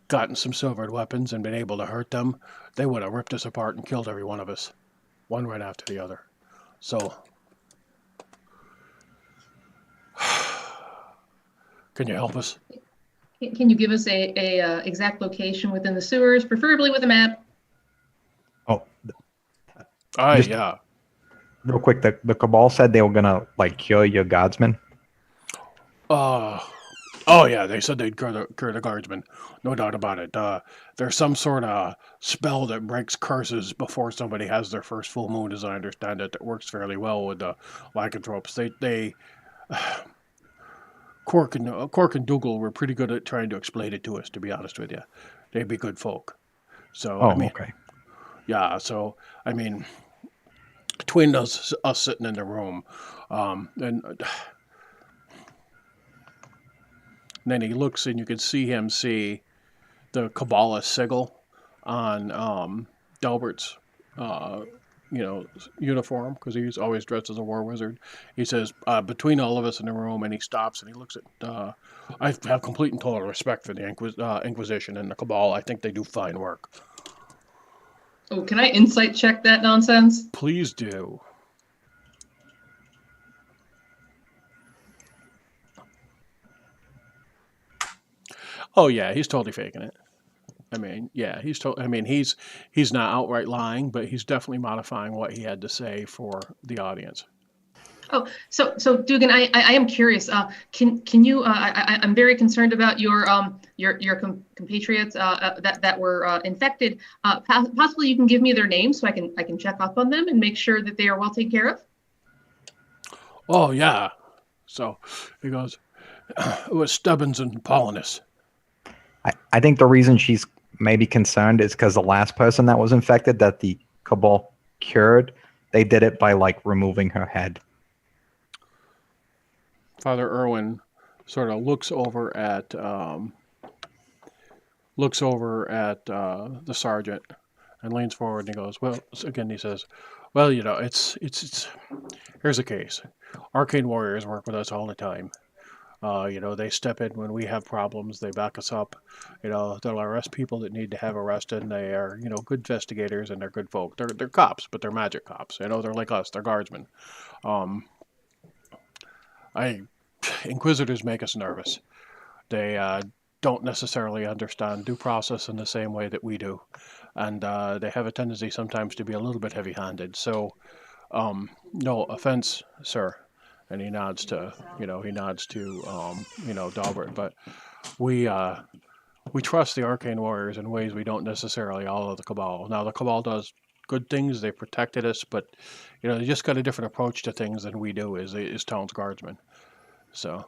gotten some silvered weapons and been able to hurt them, they would have ripped us apart and killed every one of us, one right after the other. So, can you help us? Can you give us a exact location within the sewers, preferably with a map? Oh, Aye, Just- yeah. real quick, the cabal said they were gonna cure your guardsmen. Oh yeah, they said they'd cure the guardsmen. No doubt about it. There's some sort of spell that breaks curses before somebody has their first full moon, as I understand it, that works fairly well with the lycanthropes. They Cork and Dougal were pretty good at trying to explain it to us, to be honest with you. They'd be good folk. So, Oh, I mean, okay. yeah, so, I mean, between us sitting in the room, and then he looks and you can see him see the Kabbalah sigil on Delbert's uniform, because he's always dressed as a war wizard. He says, between all of us in the room, and he stops and he looks at, I have complete and total respect for the Inquisition and the Cabal. I think they do fine work. Oh, can I insight check that nonsense? Please do. Oh yeah, he's totally faking it. I mean, yeah, he's not outright lying, but he's definitely modifying what he had to say for the audience. Oh, so Dugan, I am curious. Can you? I'm very concerned about your compatriots that were infected. Possibly you can give me their names so I can check up on them and make sure that they are well taken care of. Oh, yeah. So he goes, it was Stubbins and Pollinus. I think the reason she's maybe concerned is because the last person that was infected that the Cabal cured, they did it by like removing her head. Father Irwin sort of looks over at the sergeant and leans forward and he goes, well, again, he says, well, you know, it's here's the case. Arcane warriors work with us all the time. You know, they step in when we have problems. They back us up. You know, they'll arrest people that need to have arrested. And they are, you know, good investigators and they're good folk. They're cops, but they're magic cops. You know, they're like us. They're guardsmen. Um, I Inquisitors make us nervous. They don't necessarily understand due process in the same way that we do, and they have a tendency sometimes to be a little bit heavy-handed. So, no offense, sir. And he nods to, Dalbert. But we we trust the arcane warriors in ways we don't necessarily all of the Cabal. Now, the Cabal does good things; they protected us, but you know, they just got a different approach to things than we do as town's guardsmen. So,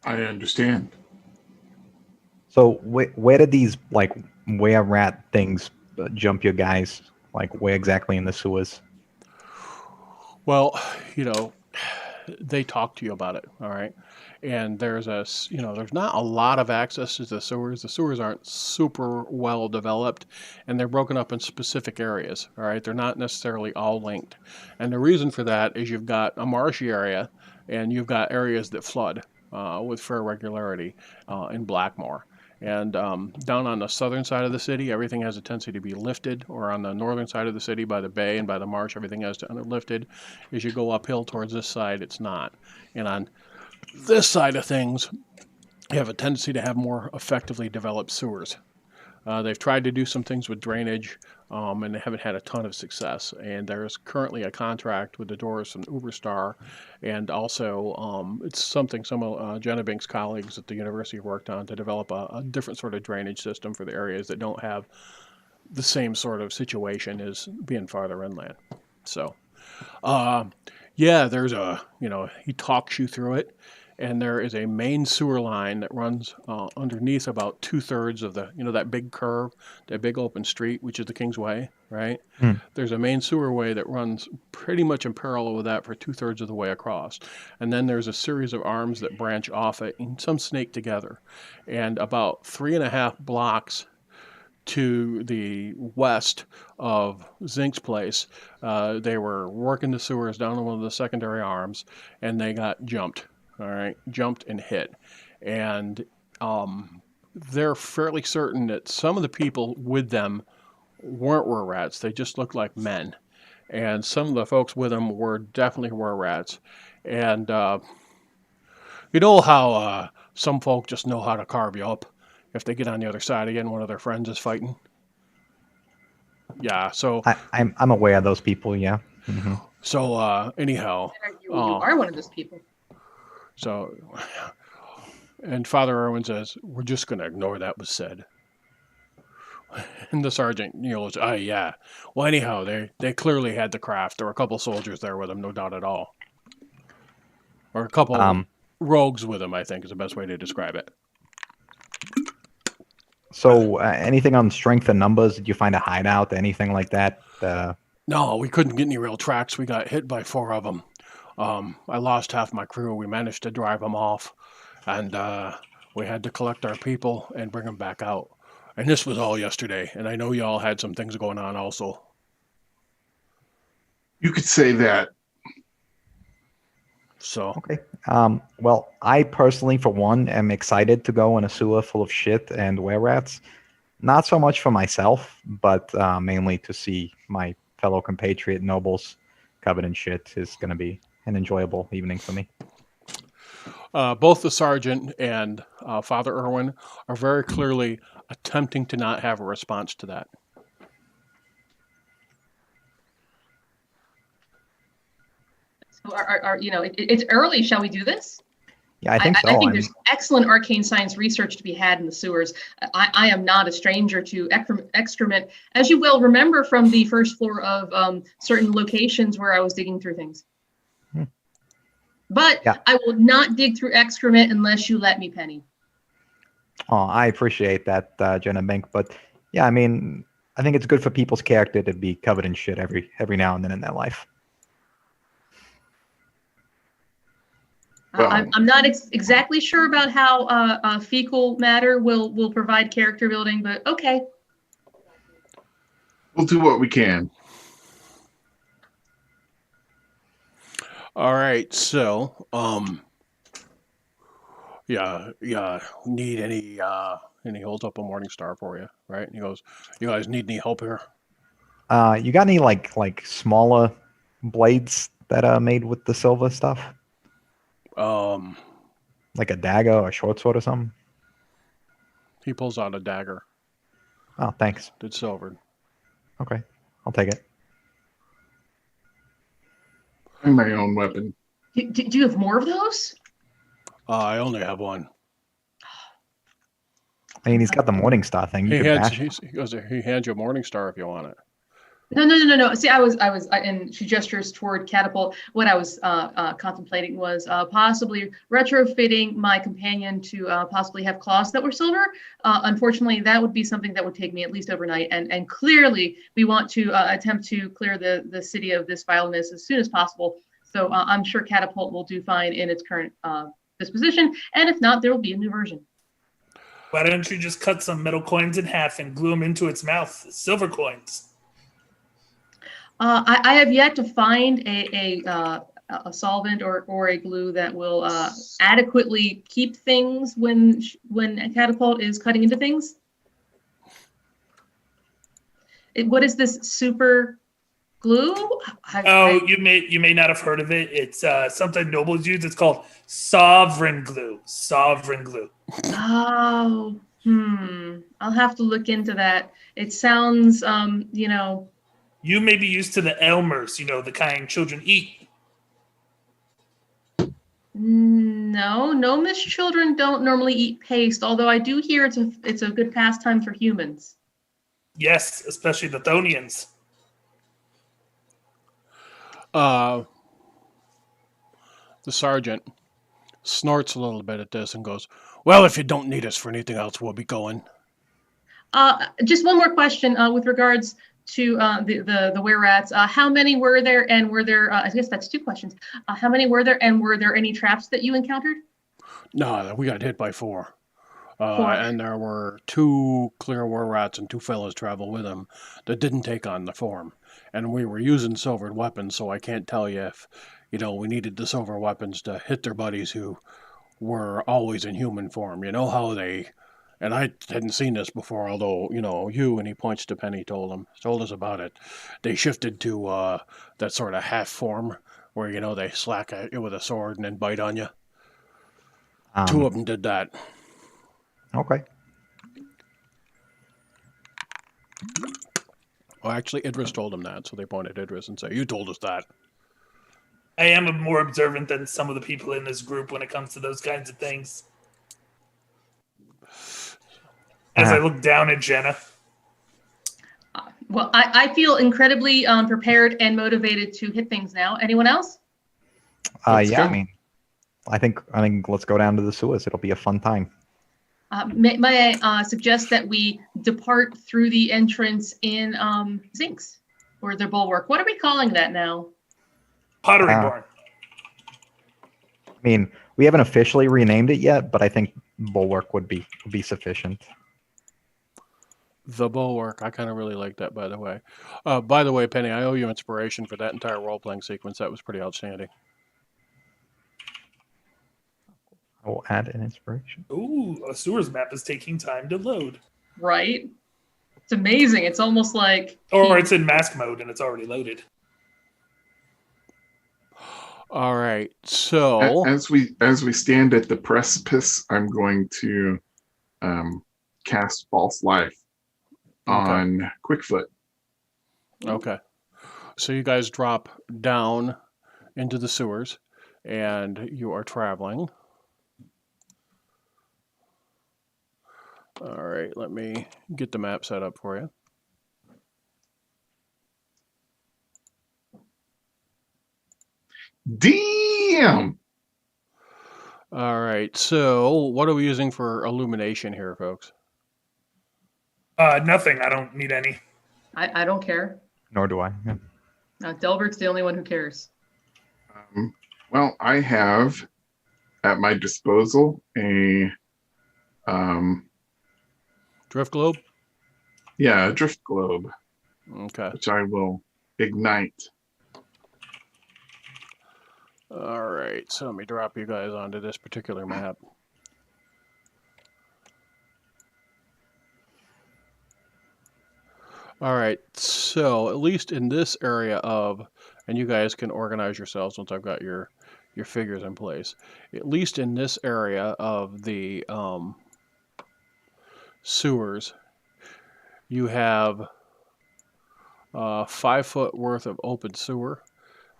I understand. So where did these like were rat things jump your guys? Like where exactly in the sewers? well, you know, they talk to you about it, all right? And there's not a lot of access to the sewers. The sewers aren't super well developed, and they're broken up in specific areas, all right? They're not necessarily all linked. And the reason for that is you've got a marshy area, and you've got areas that flood with fair regularity in Blackmoor. And down on the southern side of the city, everything has a tendency to be lifted, or on the northern side of the city by the bay and by the marsh, everything has to be lifted. As you go uphill towards this side, it's not. And on this side of things, you have a tendency to have more effectively developed sewers. They've tried to do some things with drainage, and they haven't had a ton of success. And there's currently a contract with the Doors from Uberstar, and also it's something some of Jenna Bink's colleagues at the university worked on to develop a different sort of drainage system for the areas that don't have the same sort of situation as being farther inland. So, uh, yeah, he talks you through it, and there is a main sewer line that runs underneath about 2/3 of that big curve, that big open street, which is the Kingsway, right? Hmm. There's a main sewerway that runs pretty much in parallel with that for 2/3 of the way across. And then there's a series of arms that branch off it and some snake together. And about 3.5 blocks to the west of Zink's place, they were working the sewers down one of the secondary arms, and they got jumped. All right, jumped and hit, and they're fairly certain that some of the people with them weren't were rats. They just looked like men, and some of the folks with them were definitely were rats. And you know how some folk just know how to carve you up if they get on the other side again. One of their friends is fighting. Yeah. So I'm aware of those people. Yeah. Hmm. anyhow, You uh, are one of those people. so and Father Irwin says we're just going to ignore that was said. And the sergeant yells, "Ah, yeah. Well, anyhow, they clearly had the craft. There were a couple soldiers there with them, no doubt at all, or a couple Um. rogues with them. I think is the best way to describe it." So anything on strength and numbers? Did you find a hideout? Anything like that? No, we couldn't get any real tracks. We got hit by 4 of them. I lost half my crew. We managed to drive them off, and we had to collect our people and bring them back out. And this was all yesterday. And I know y'all had some things going on also. You could say that. So Okay. Well, I personally, for one, am excited to go in a sewer full of shit and were rats. Not so much for myself, but mainly to see my fellow compatriot nobles covered in shit is going to be an enjoyable evening for me. both the sergeant and Father Irwin are very clearly attempting to not have a response to that. So it's early. Shall we do this? Yeah, I think so. I think there's excellent arcane science research to be had in the sewers. I am not a stranger to excrement, as you will remember from the first floor of certain locations where I was digging through things. But Yeah. I will not dig through excrement unless you let me, Penny. Oh, I appreciate that, Jenna Bink. But yeah, I mean, I think it's good for people's character to be covered in shit every now and then in their life. Well- I'm not exactly sure about how fecal matter will provide character building, but okay. We'll do what we can. All right, so need any and he holds up a morning star for you, right? And he goes, "You guys need any help here?" You got any like smaller blades that are made with the silver stuff? Like a dagger or a short sword or something? He pulls out a dagger Oh, thanks. that's silvered. Okay, I'll take it. And my own weapon. Do you have more of those? I only have one. I mean, he's got the morning star thing. You could bash. He hands you a morning star if you want it. No. See, and she gestures toward catapult. What I was contemplating was possibly retrofitting my companion to possibly have claws that were silver. Unfortunately, that would be something that would take me at least overnight. And clearly, we want to attempt to clear the city of this vileness as soon as possible. So I'm sure catapult will do fine in its current disposition. And if not, there will be a new version. Why don't you just cut some metal coins in half and glue them into its mouth? Silver coins. I have yet to find a solvent or a glue that will adequately keep things when a catapult is cutting into things. What is this super glue? You may not have heard of it. It's something nobles use. It's called sovereign glue. Sovereign glue. Oh, I'll have to look into that. It sounds, You may be used to the Elmers, the kind children eat. No, gnomish children don't normally eat paste, although I do hear it's a good pastime for humans. Yes, especially the Thonians. The sergeant snorts a little bit at this and goes, "Well, if you don't need us for anything else, we'll be going." Just one more question with regards to the were-rats. How many were there, and were there, I guess that's two questions. How many were there, and were there any traps that you encountered? No, we got hit by four. Four. And there were two clear were-rats and two fellows travel with them that didn't take on the form. And we were using silvered weapons, so I can't tell you if, we needed the silver weapons to hit their buddies who were always in human form. You know how they... And I hadn't seen this before, although, you, and he points to Penny, told us about it. They shifted to that sort of half form where, they slack at you with a sword and then bite on you. Two of them did that. Okay. Well, actually, Idris told them that, so they pointed at Idris and say, "You told us that." I am more observant than some of the people in this group when it comes to those kinds of things. As I look down at Jenna. Well, I feel incredibly prepared and motivated to hit things now. Anyone else? Let's Yeah, go. I mean, I think let's go down to the sewers. It'll be a fun time. May I suggest that we depart through the entrance in Zincs, or their bulwark? What are we calling that now? Pottery barn. I mean, we haven't officially renamed it yet, but I think bulwark would be sufficient. The bulwark. I kind of really like that, by the way. By the way, Penny, I owe you inspiration for that entire role-playing sequence. That was pretty outstanding. I will add an inspiration. Ooh, a sewers map is taking time to load. Right? It's amazing. It's almost like... Or it's in mask mode and it's already loaded. All right, so... As we stand at the precipice, I'm going to cast False Life on Quickfoot. Okay. So you guys drop down into the sewers, and you are traveling. All right, let me get the map set up for you. Damn. All right, so what are we using for illumination here, folks? Nothing. I don't need any. I don't care. Nor do I. Yeah. Delbert's the only one who cares. Well, I have at my disposal a Drift globe? a drift globe, Okay. which I will ignite. All right, so let me drop you guys onto this particular map. All right, so at least in this area of, and you guys can organize yourselves once I've got your figures in place. At least in this area of the sewers, you have 5 foot worth of open sewer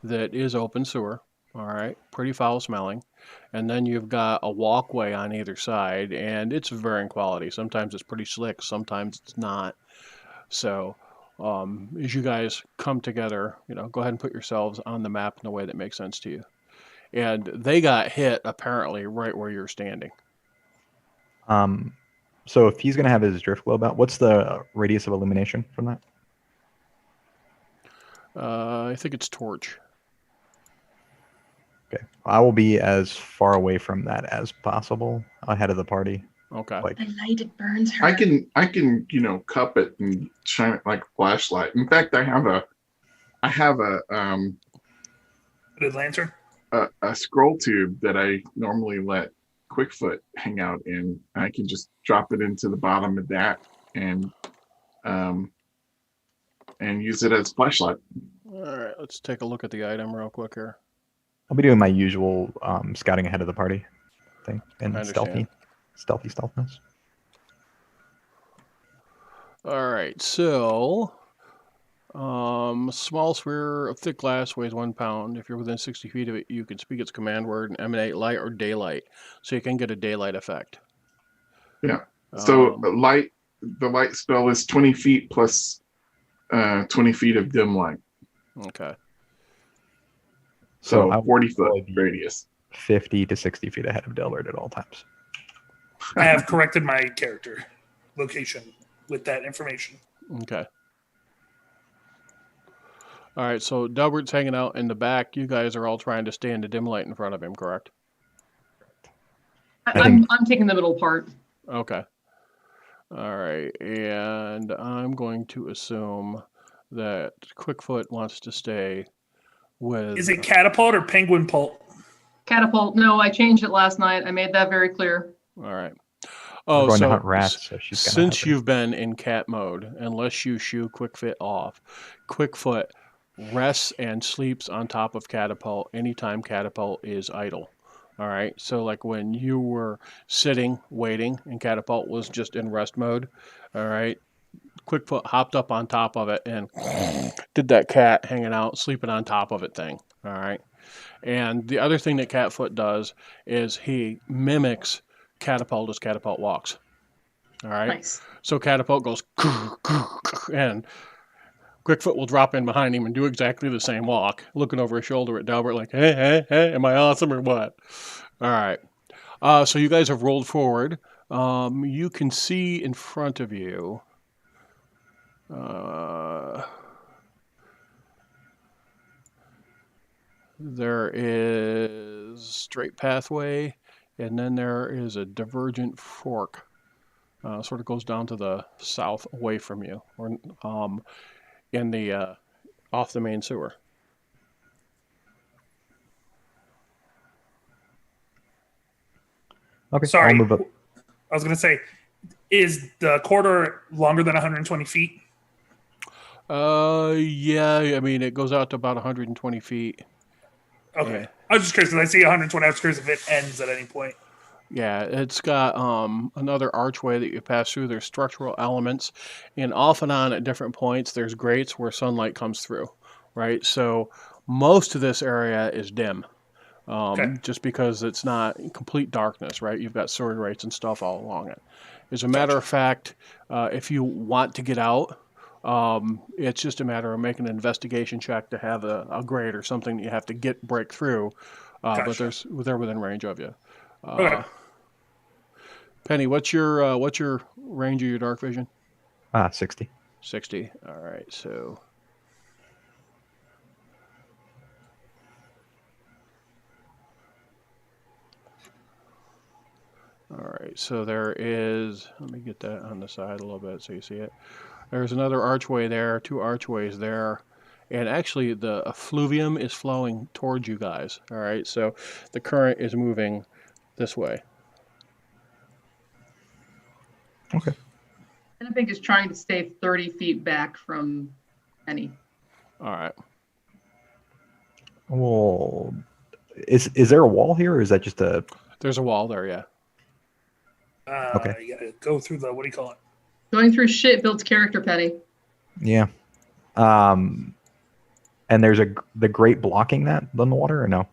that is open sewer. All right, pretty foul smelling. And then you've got a walkway on either side, and it's varying quality. Sometimes it's pretty slick, sometimes it's not. So, as you guys come together, go ahead and put yourselves on the map in a way that makes sense to you. And they got hit apparently right where you're standing. So if he's going to have his drift globe out, what's the radius of illumination from that? I think it's torch. Okay. I will be as far away from that as possible, ahead of the party. Okay. Like, The light, it burns her. I can cup it and shine it like a flashlight. In fact, I have Good lantern. a scroll tube that I normally let Quickfoot hang out in. I can just drop it into the bottom of that and use it as flashlight. All right, let's take a look at the item real quick here. I'll be doing my usual scouting ahead of the party thing and I understand. stealthiness. All right, so small sphere of thick glass weighs 1 pound. If you're within 60 feet of it, you can speak its command word and emanate light or daylight, so you can get a daylight effect. Yeah. So Um, the light spell is 20 feet plus 20 feet of dim light. Okay. So I will 40 foot probably be radius. 50 to 60 feet ahead of Delbert at all times. I have corrected my character location with that information. Okay. All right, so Delbert's hanging out in the back. You guys are all trying to stay in the dim light in front of him, correct? I'm taking the middle part. Okay. All right, and I'm going to assume that Quickfoot wants to stay with. Is it catapult or penguin pult? Catapult. No, I changed it last night. I made that very clear. All right. We're Oh, going to so hunt rats, so she's gonna since have it. you've been in cat mode, unless you shoo Quickfoot off, Quickfoot rests and sleeps on top of Catapult anytime Catapult is idle. All right. So like when you were sitting waiting and Catapult was just in rest mode, all right, Quickfoot hopped up on top of it and did that cat hanging out, sleeping on top of it thing. All right. And the other thing that Catfoot does is he mimics Catapult as Catapult walks. All right. Nice. So Catapult goes and Quickfoot will drop in behind him and do exactly the same walk, looking over his shoulder at Delbert like, hey, hey, hey, am I awesome or what? All right. So you guys have rolled forward. You can see in front of you. There is straight pathway, and then there is a divergent fork. Sort of goes down to the south away from you, or in the off the main sewer. Okay, Sorry. I'll move up. I was going to say, is the corridor longer than 120 feet? Yeah, I mean it goes out to about 120 feet. Okay. Yeah. I was just curious because I see 120. I was curious if it ends at any point. Yeah, it's got another archway that you pass through. There's structural elements, and off and on at different points, there's grates where sunlight comes through, right? So most of this area is dim, Okay. just because it's not complete darkness, right? You've got sword rates and stuff all along it. As a matter Gotcha. of fact, if you want to get out, it's just a matter of making an investigation check to have a grade or something that you have to break through. But Gotcha. they're within range of you. Okay. Penny, what's your range of your dark vision? 60. 60. All right, so. All right, so there is, let me get that on the side a little bit so you see it. There's another archway there, 2 archways there, and actually the effluvium is flowing towards you guys. All right, so the current is moving this way. Okay. Jenna is trying to stay 30 feet back from Penny. All right. Well, is there a wall here, or is that just a? There's a wall there, yeah. Okay. You gotta go through the, what do you call it? Going through shit builds character, Penny. Yeah. And there's the grate blocking that on the water, or no?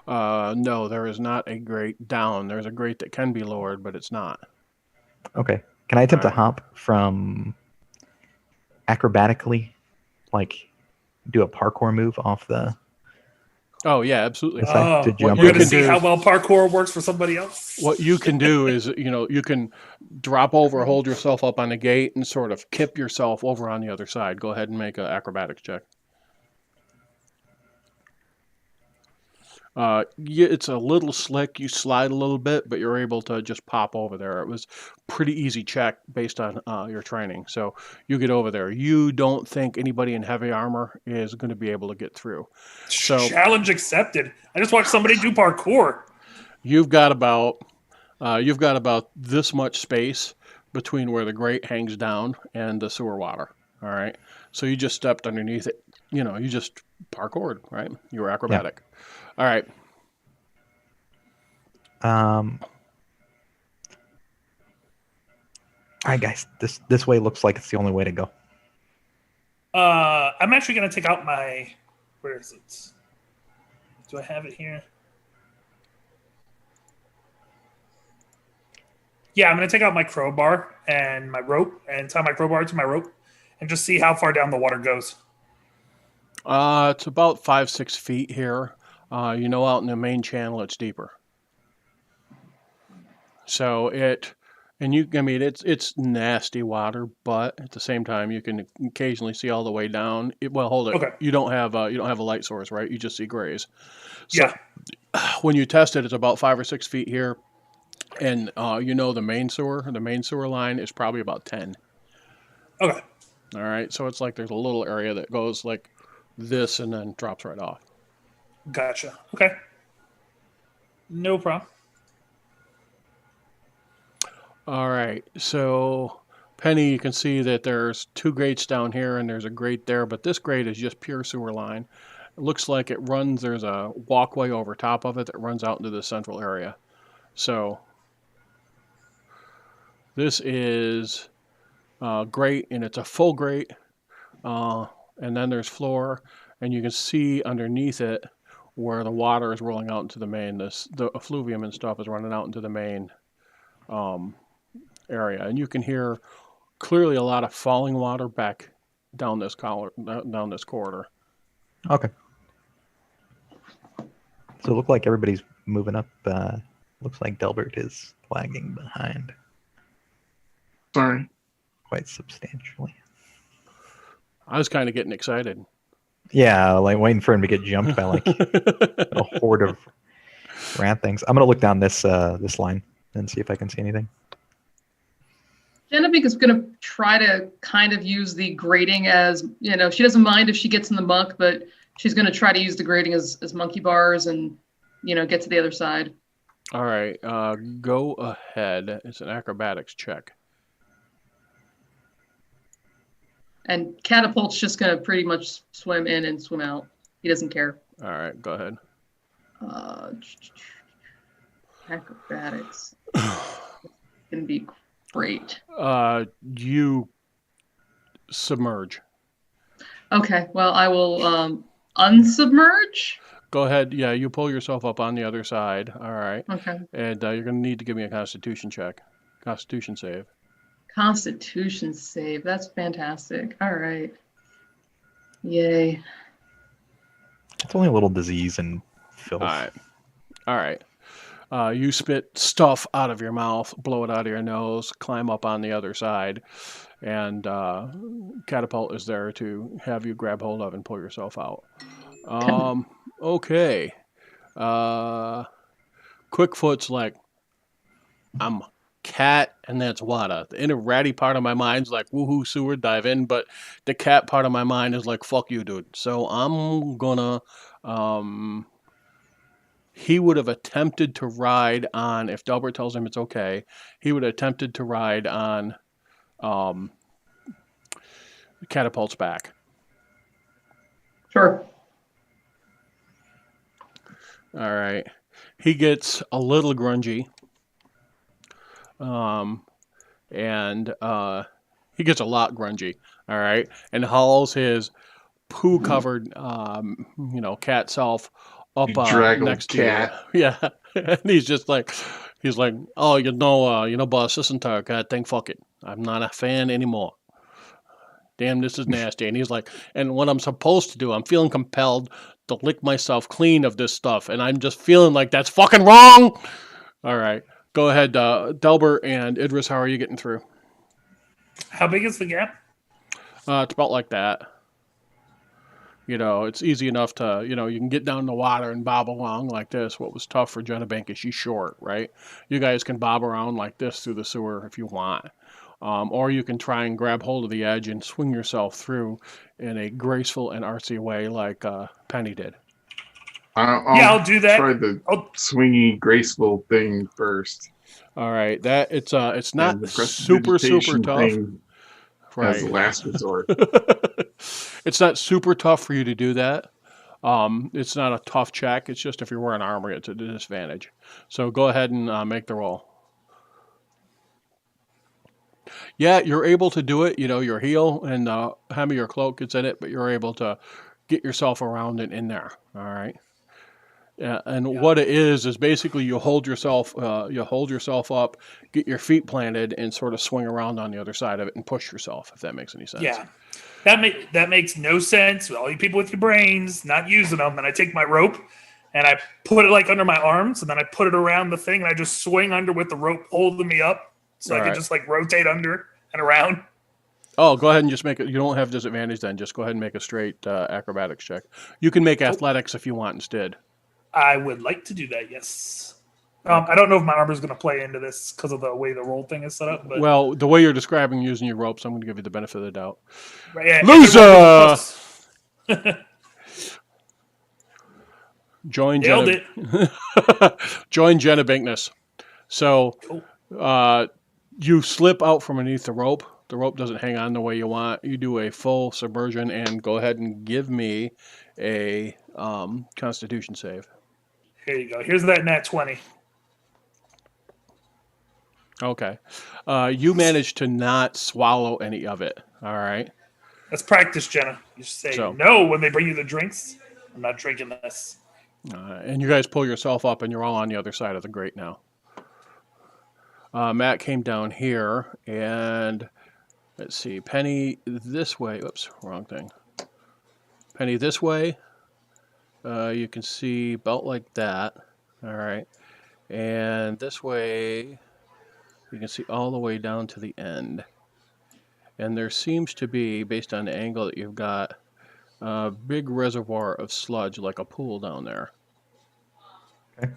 No, there is not a grate down. There's a grate that can be lowered, but it's not. Okay. Can I attempt to Alright. hop from acrobatically, like do a parkour move off the? Oh, yeah, absolutely. Yes, I did What, jump you're you gonna can see do how is- well parkour works for somebody else? What you can do is, you can drop over, hold yourself up on the gate, and sort of kip yourself over on the other side. Go ahead and make an acrobatics check. Yeah, it's a little slick. You slide a little bit, but you're able to just pop over there. It was pretty easy check based on your training. So you get over there. You don't think anybody in heavy armor is going to be able to get through. So Challenge accepted. I just watched somebody do parkour. you've got about this much space between where the grate hangs down and the sewer water. All right. So you just stepped underneath it. You just parkoured, right? You were acrobatic. All right. All right, guys. This way looks like it's the only way to go. I'm actually gonna take out my. Where is it? Do I have it here? Yeah, I'm gonna take out my crowbar and my rope and tie my crowbar to my rope and just see how far down the water goes. It's about 5-6 feet here. Out in the main channel, it's deeper. So it's nasty water, but at the same time, you can occasionally see all the way down. Hold it. Okay. You don't have a light source, right? You just see grays. So Yeah. when you test it, it's about 5 or 6 feet here, and the main sewer line is probably about 10. Okay. All right. So it's like there's a little area that goes like this and then drops right off. Gotcha. Okay. No problem. All right, so Penny, you can see that there's 2 grates down here and there's a grate there, but this grate is just pure sewer line. It looks like there's a walkway over top of it that runs out into the central area. So this is grate, and it's a full grate, and then there's floor, and you can see underneath it where the water is rolling out into the main. The effluvium and stuff is running out into the main area, and you can hear clearly a lot of falling water back down this corridor. Okay. So it looked like everybody's moving up. Looks like Delbert is lagging behind Sorry. quite substantially. I was kind of getting excited. Yeah, like waiting for him to get jumped by like a horde of rat things. I'm gonna look down this line and see if I can see anything. Genevieve is going to try to kind of use the grating as, she doesn't mind if she gets in the muck, but she's going to try to use the grating as monkey bars and, get to the other side. All right, go ahead. It's an acrobatics check. And Catapult's just going to pretty much swim in and swim out. He doesn't care. All right, go ahead. Acrobatics. Can be great. You submerge. Okay, well, I will unsubmerge. Go ahead. Yeah, you pull yourself up on the other side. All right. Okay. And you're going to need to give me a Constitution check. Constitution save. Constitution save. That's fantastic. All right. Yay. It's only a little disease and filth. All right. All right. You spit stuff out of your mouth, blow it out of your nose, climb up on the other side, and Catapult is there to have you grab hold of and pull yourself out. Okay. Quickfoot's like, I'm a cat, and that's water. The inner ratty part of my mind's like, woohoo, sewer, dive in, but the cat part of my mind is like, fuck you, dude. So I'm gonna. He would have attempted to ride on, if Delbert tells him it's okay, he would have attempted to ride on um, Catapult's back. Sure. All right. He gets a little grungy. And he gets a lot grungy. All right. And hauls his poo covered, cat self up Draggled next cat. to you. Yeah. And he's like, oh, boss, this entire cat thing, fuck it. I'm not a fan anymore. Damn, this is nasty. And he's like, and what I'm supposed to do, I'm feeling compelled to lick myself clean of this stuff. And I'm just feeling like that's fucking wrong. All right. Go ahead, Delbert and Idris, how are you getting through? How big is the gap? It's about like that. It's easy enough to, you can get down in the water and bob along like this. What was tough for Jenna Bank is she's short, right? You guys can bob around like this through the sewer if you want. Or you can try and grab hold of the edge and swing yourself through in a graceful and artsy way like Penny did. I'll do that. Try the swingy, graceful thing first. All right, it's not the super prestidigitation tough. thing Right. as a last resort. It's not super tough for you to do that. It's not a tough check. It's just if you're wearing armor, it's a disadvantage. So go ahead and make the roll. Yeah, you're able to do it. Your heel and the hem of your cloak gets in it, but you're able to get yourself around it in there. All right. Yeah, and what it is basically you hold yourself up, get your feet planted, and sort of swing around on the other side of it and push yourself. If that makes any sense. Yeah, that makes no sense. All you people with your brains not using them, and I take my rope and I put it like under my arms, and then I put it around the thing, and I just swing under with the rope holding me up, so I can just like rotate under and around. Oh, go ahead and just make it. You don't have disadvantage then. Just go ahead and make a straight acrobatics check. You can make athletics if you want instead. I would like to do that, yes. I don't know if my armor is going to play into this because of the way the roll thing is set up. But well, the way you're describing using your ropes, I'm going to give you the benefit of the doubt. Right, yeah, loser! Join Nailed Jenna. Join Jenna Binkness. So you slip out from underneath the rope. The rope doesn't hang on the way you want. You do a full submersion and go ahead and give me a Constitution save. Here you go. Here's that nat 20. Okay. You managed to not swallow any of it. All right. That's practice, Jenna. You say no when they bring you the drinks. I'm not drinking this. And you guys pull yourself up, and you're all on the other side of the grate now. Matt came down here, and let's see. Penny this way. Oops, wrong thing. Penny this way. You can see belt like that. All right. And this way, you can see all the way down to the end. And there seems to be, based on the angle that you've got, a big reservoir of sludge like a pool down there. Okay.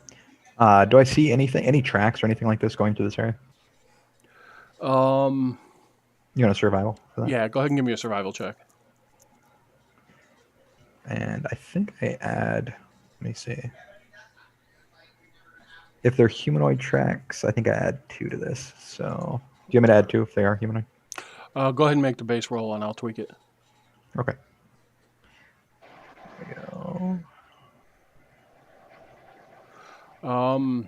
Do I see any tracks or anything like this going through this area? You want a survival for that? Yeah, go ahead and give me a survival check. And I think I add, let me see. If they're humanoid tracks, I think I add 2 to this. So, do you want me to add 2 if they are humanoid? Go ahead and make the base roll, and I'll tweak it. Okay. There we go.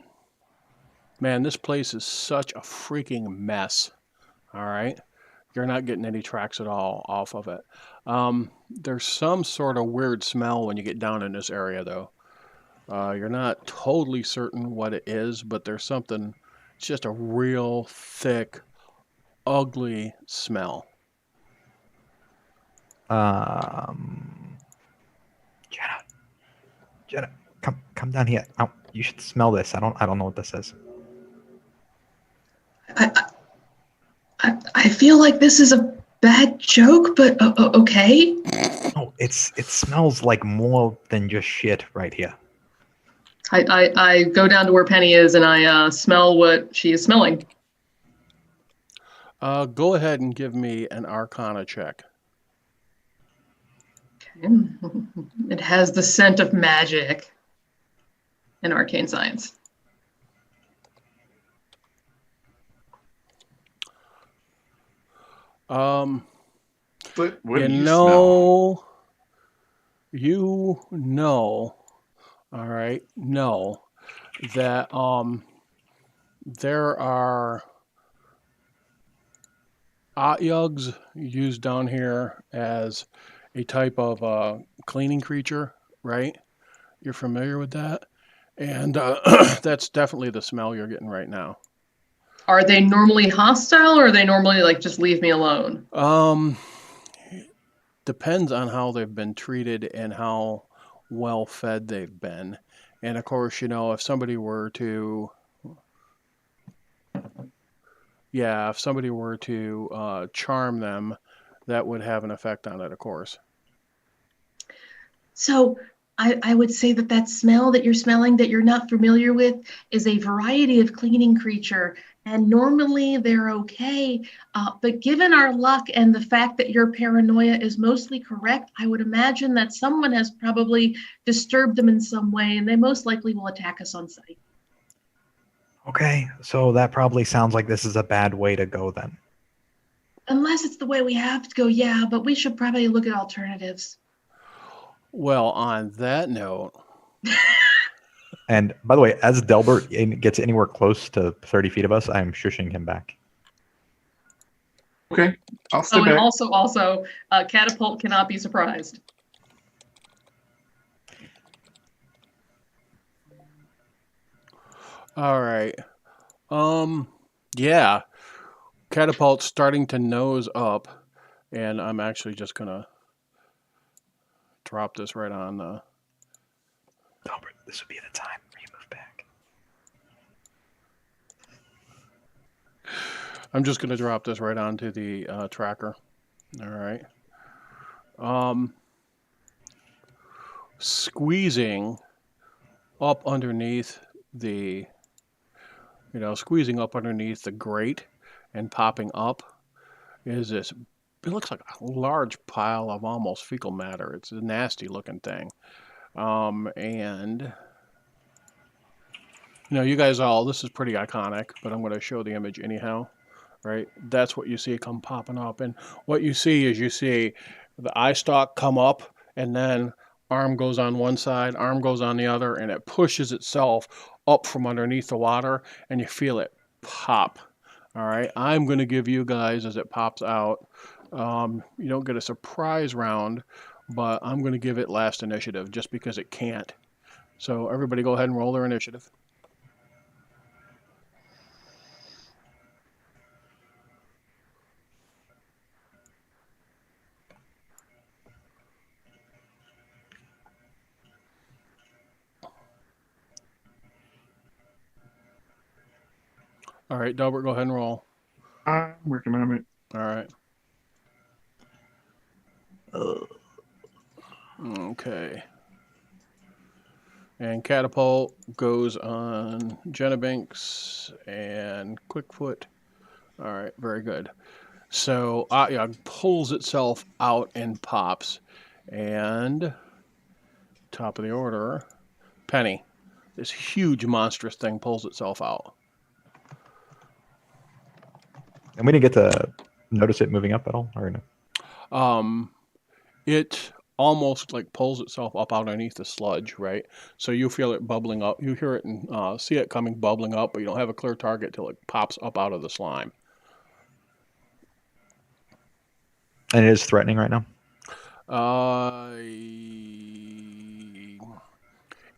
Man, this place is such a freaking mess. All right. You're not getting any tracks at all off of it. There's some sort of weird smell when you get down in this area, though. You're not totally certain what it is, but there's something, it's just a real thick, ugly smell. Jenna, Jenna, come down here. Oh, you should smell this. I don't know what this is. I feel like this is a bad joke, but okay. No, it smells like more than just shit right here. I go down to where Penny is and I smell what she is smelling. Go ahead and give me an Arcana check. Okay. It has the scent of magic and arcane science. But what you do you know, all right, know that there are Otyugs used down here as a type of cleaning creature, right? You're familiar with that? And that's definitely the smell you're getting right now. Are they normally hostile or are they normally like just leave me alone? Depends on how they've been treated and how well fed they've been. And of course, if somebody were to charm them, that would have an effect on it, of course. So I would say that smell that you're smelling that you're not familiar with is a variety of cleaning creature. And normally they're okay. But given our luck and the fact that your paranoia is mostly correct, I would imagine that someone has probably disturbed them in some way, and they most likely will attack us on sight. Okay, so that probably sounds like this is a bad way to go then. Unless it's the way we have to go, yeah, but we should probably look at alternatives. Well, on that note, And by the way, as Delbert gets anywhere close to 30 feet of us, I am shushing him back. Okay, I'll stay Oh, and back. also, Catapult cannot be surprised. all right. Yeah. Catapult's starting to nose up, and I'm actually just gonna drop this right on Delbert, this would be the time where you move back. I'm just gonna drop this right onto the tracker. All right. Squeezing up underneath the grate and popping up is this. It looks like a large pile of almost fecal matter. It's a nasty looking thing. And you guys this is pretty iconic, but I'm going to show the image anyhow, right? That's what you see come popping up. And what you see is the eye stalk come up, and then arm goes on one side, arm goes on the other, and it pushes itself up from underneath the water, and you feel it pop. All right, I'm going to give you guys, as it pops out, you don't get a surprise round, but I'm going to give it last initiative just because it can't. So everybody go ahead and roll their initiative. All right, Delbert, go ahead and roll. I'm working on it. All right. Okay. And Catapult goes on Jenabinks and Quickfoot. All right, very good. So Atyag pulls itself out and pops. And top of the order, Penny. This huge monstrous thing pulls itself out. And we didn't get to notice it moving up at all, or no? It almost like pulls itself up underneath the sludge, right? So you feel it bubbling up. You hear it and see it coming bubbling up, but you don't have a clear target till it pops up out of the slime. And it is threatening right now?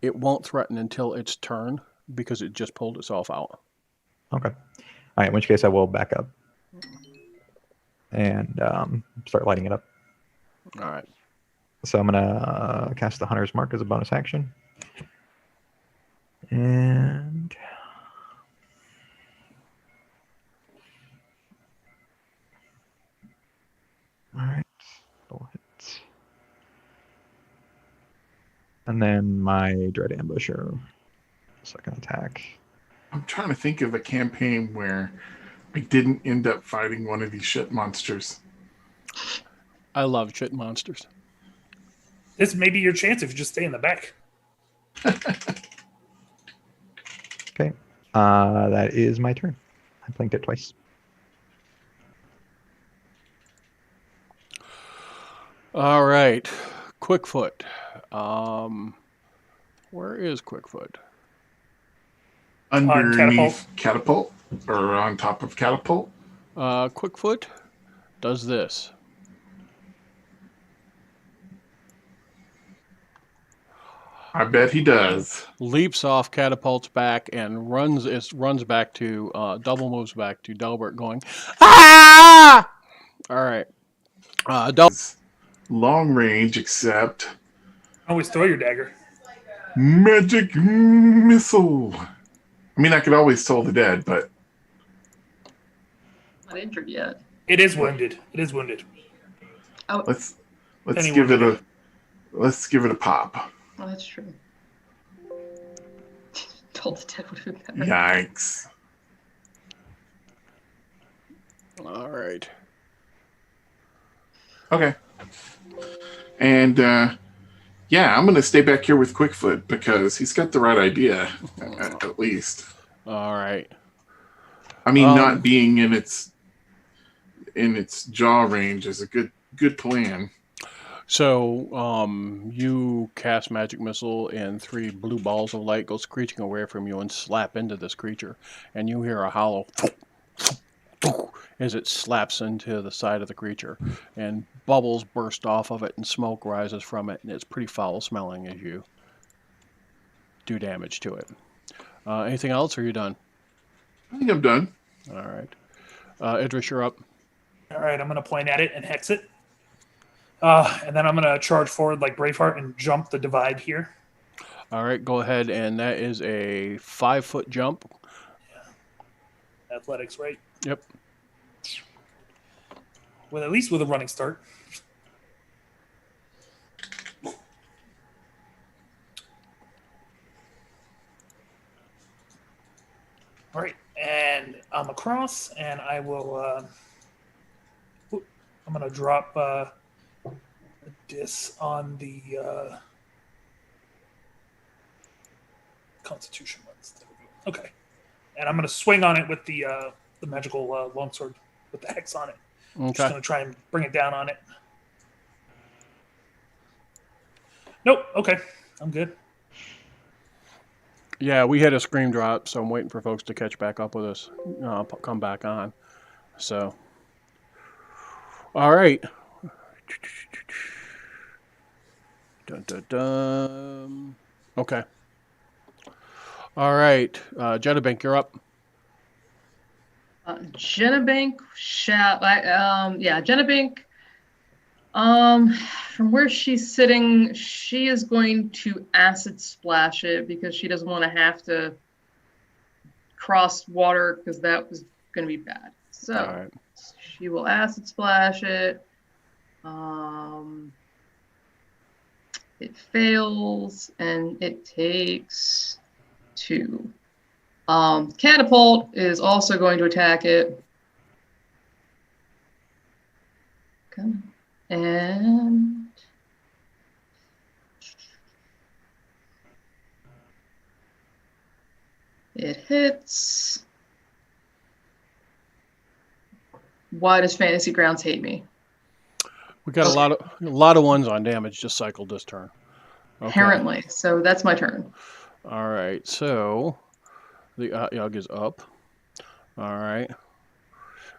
it won't threaten until its turn because it just pulled itself out. Okay. All right. In which case, I will back up and start lighting it up. All right. So I'm gonna cast the Hunter's Mark as a bonus action, and all right, full hits. And then my Dread Ambusher, second attack. I'm trying to think of a campaign where I didn't end up fighting one of these shit monsters. I love shit monsters. This may be your chance if you just stay in the back. Okay, that is my turn. I blinked it twice. All right. Quickfoot. Where is Quickfoot? Underneath catapult or on top of catapult. Quickfoot does this. I bet he does. Leaps off, catapults back, and runs back to double moves back to Delbert, going, ah! All right. Long range, except Always throw your dagger. magic missile. I mean, I could always toll the dead, but Not injured yet. It is wounded. It is wounded. Oh, let's Anyone give it can. a pop. oh that's true. Told the dead would have been better. Yikes! All right. Okay. And yeah, I'm gonna stay back here with Quickfoot because he's got the right idea, at least. All right. I mean, not being in its jaw range is a good plan. So, you cast Magic Missile, and 3 blue balls of light go screeching away from you and slap into this creature. And you hear a hollow as it slaps into the side of the creature. And bubbles burst off of it, and smoke rises from it, and it's pretty foul smelling as you do damage to it. Anything else, or are you done? I think I'm done. All right. Idris, you're up. All right, I'm going to point at it and hex it. And then I'm going to charge forward like Braveheart and jump the divide here. All right, go ahead, and that is a 5-foot jump. Athletics, right? Yep. At least with a running start. All right, and I'm across, and I will. I'm going to drop this on the Constitution ones. Okay, and I'm going to swing on it with the magical longsword with the hex on it. Okay. Just going to try and bring it down on it. Nope. Okay, I'm good. Yeah, we had a scream drop, so I'm waiting for folks to catch back up with us, come back on. So, all right. Dun, dun, dun. Okay. All right. Jetabank, you're up. Jennabank Jennabank. From where she's sitting, she is going to acid splash it because she doesn't want to have to cross water because that was going to be bad. So All right. she will acid splash it. It fails and it takes 2. Catapult is also going to attack it. Okay. And it hits. Why does Fantasy Grounds hate me? We got a lot of ones on damage just cycled this turn. Okay. Apparently. So that's my turn. All right. So the Yug is up. All right.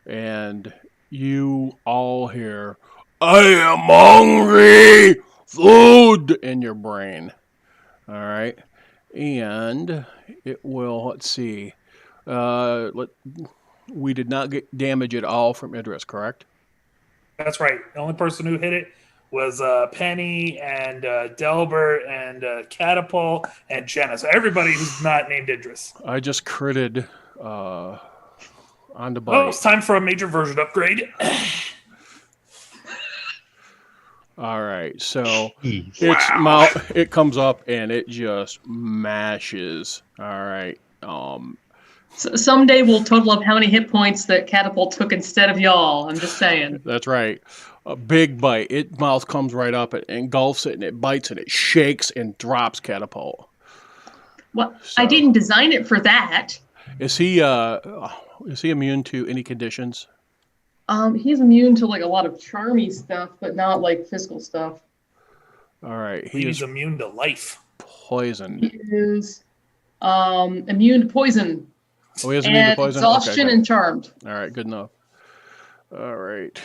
And you all hear, I am hungry, food in your brain. All right. and it will. Let's see. We did not get damage at all from Idris, correct? That's right. The only person who hit it was Penny and Delbert and Catapult and Jenna. So everybody who's not named Idris. I just critted on the Oh, bite. it's time for a major version upgrade. All right, so Jeez. it comes up and it just mashes. All right. So someday we'll total up how many hit points that Catapult took instead of y'all. I'm just saying. That's right. A big bite. It mouth comes right up, it engulfs it, and it bites and it shakes and drops Catapult. Well, So- I didn't design it for that. Is he immune to any conditions? He's immune to like a lot of charmy stuff, but not like physical stuff. All right. He He's is immune to life. poisoned. He is immune to poison Oh, he is immune to and poison? exhaustion Okay, and charmed. good. All right, good enough. All right.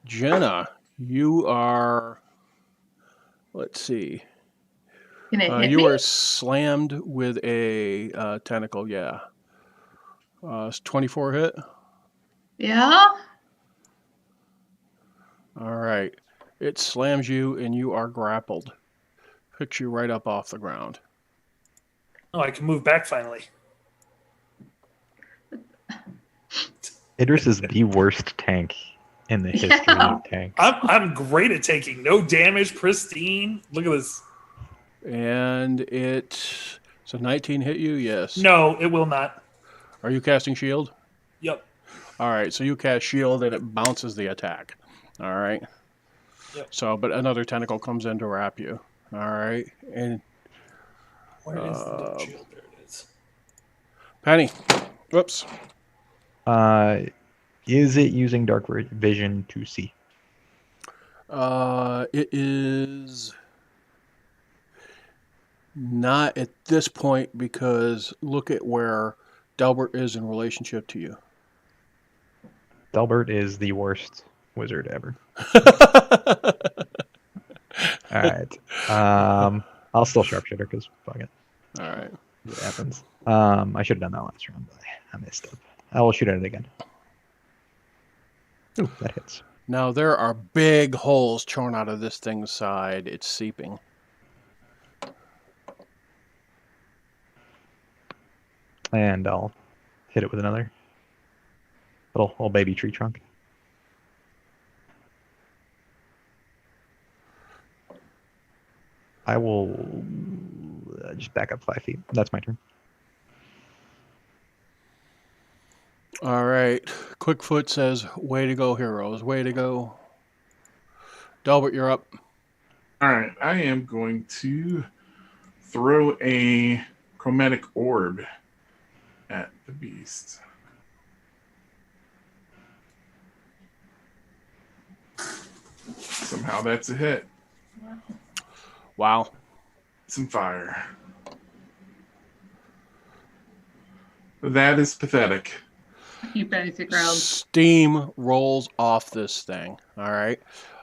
Jenna, you are, let's see. Can it hit You me? are slammed with a tentacle, yeah. It's 24 hit. Yeah. All right. It slams you and you are grappled. Picks you right up off the ground. Oh, I can move back finally. Idris is the worst tank in the history Yeah. of tanks. I'm great at taking no damage, pristine. Look at this. And so 19 hit you? Yes. No, it will not. Are you casting shield? Yep. All right, so you cast shield and it bounces the attack. All right. Yep. So, but another tentacle comes in to wrap you. All right. And Where is the double shield? There it is. Penny. Whoops. Is it using dark vision to see? It is not at this point because look at where Delbert is in relationship to you. Delbert is the worst wizard ever. All right. I'll still sharpshooter because fuck it. All right. It happens. I should have done that last round, but I messed up. I will shoot at it again. Ooh, that hits. Now there are big holes torn out of this thing's side. It's seeping. And I'll hit it with another little baby tree trunk. I will just back up 5 feet. That's my turn. All right. Quickfoot says, "Way to go, heroes! Way to go." Delbert, you're up. All right, I am going to throw a chromatic orb at the beast. Somehow that's a hit. Wow. Some fire. That is pathetic. You Penny to the ground. Steam rolls off this thing. All right.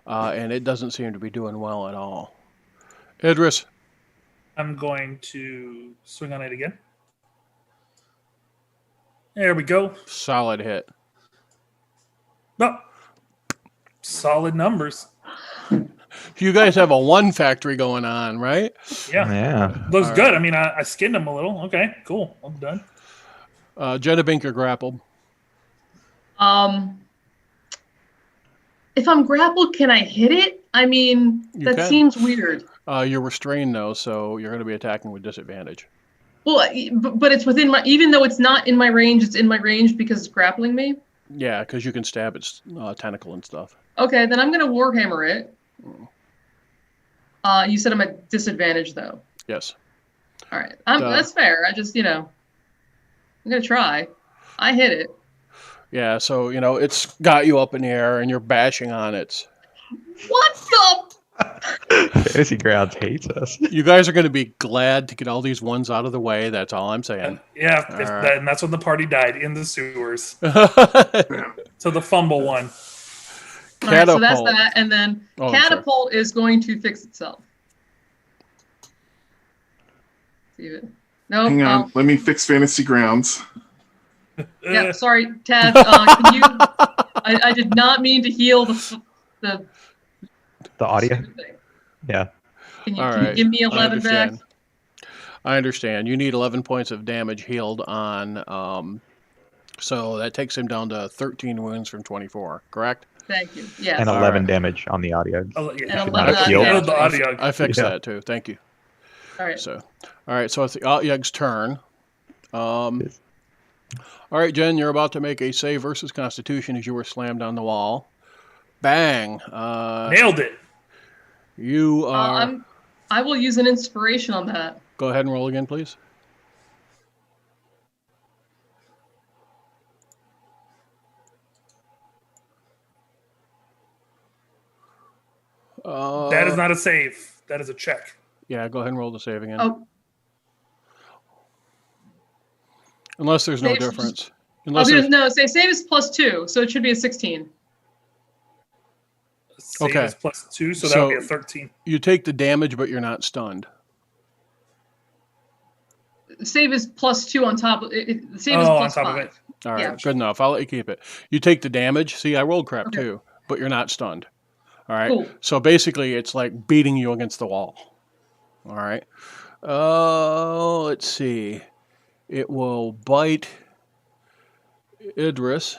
And it doesn't seem to be doing well at all. Idris. I'm going to swing on it again. There we go. Solid hit. No. Solid numbers. You guys have a one factory going on, right? Yeah. Yeah. Looks All good. right. I mean, I skinned him a little. Okay, cool. I'm done. Jenna Binker grappled. If I'm grappled, can I hit it? I mean, You that can. seems weird. You're restrained, though, so you're going to be attacking with disadvantage. Well, but it's within my, even though it's not in my range, it's in my range because it's grappling me. Yeah, because you can stab its tentacle and stuff. Okay, then I'm gonna Warhammer it. You said I'm at disadvantage though. Yes. All right, that's fair. I just, I'm gonna try. I hit it. Yeah, so, it's got you up in the air and you're bashing on it. What the? Fantasy Grounds hates us. You guys are going to be glad to get all these ones out of the way. That's all I'm saying. Yeah, All right. and that's when the party died in the sewers. Yeah. So the fumble one. All right, so that's Catapult. that, and then Oh, I'm sorry. catapult is going to fix itself. See it? Nope. Hang on. Let me fix Fantasy Grounds. Yeah, sorry, Tad. Can you? I did not mean to heal the audio. stupid thing. Yeah. Can you, All can you right, give me I 11 back? understand. I understand. You need 11 points of damage healed on. So that takes him down to 13 wounds from 24. Correct? Thank you. Yes. And All 11 right. damage on the audio. Oh, And yeah. 11 I healed. healed the audio. I fixed Yeah. that too. Thank you. All right. So, all right. So it's the Otyug's turn. Yes. All right, Jen, you're about to make a save versus Constitution as you were slammed on the wall. Bang! Nailed it. You are. I will use an inspiration on that. Go ahead and roll again, please. That is not a save. That is a check. Yeah, go ahead and roll the save again. Oh, Unless there's no Save- difference. I Unless was there's, gonna, no, say save is +2, so it should be a 16. Save Okay. is +2, so that So- would be a 13. you take the damage, but you're not stunned. Save is +2 on top. The save is Oh, on plus top of 5. it. All right, Yeah. good enough. I'll let you keep it. You take the damage. See, I rolled crap Okay. too, but you're not stunned. All right. Cool. So basically, it's like beating you against the wall. All right. Let's see. It will bite Idris.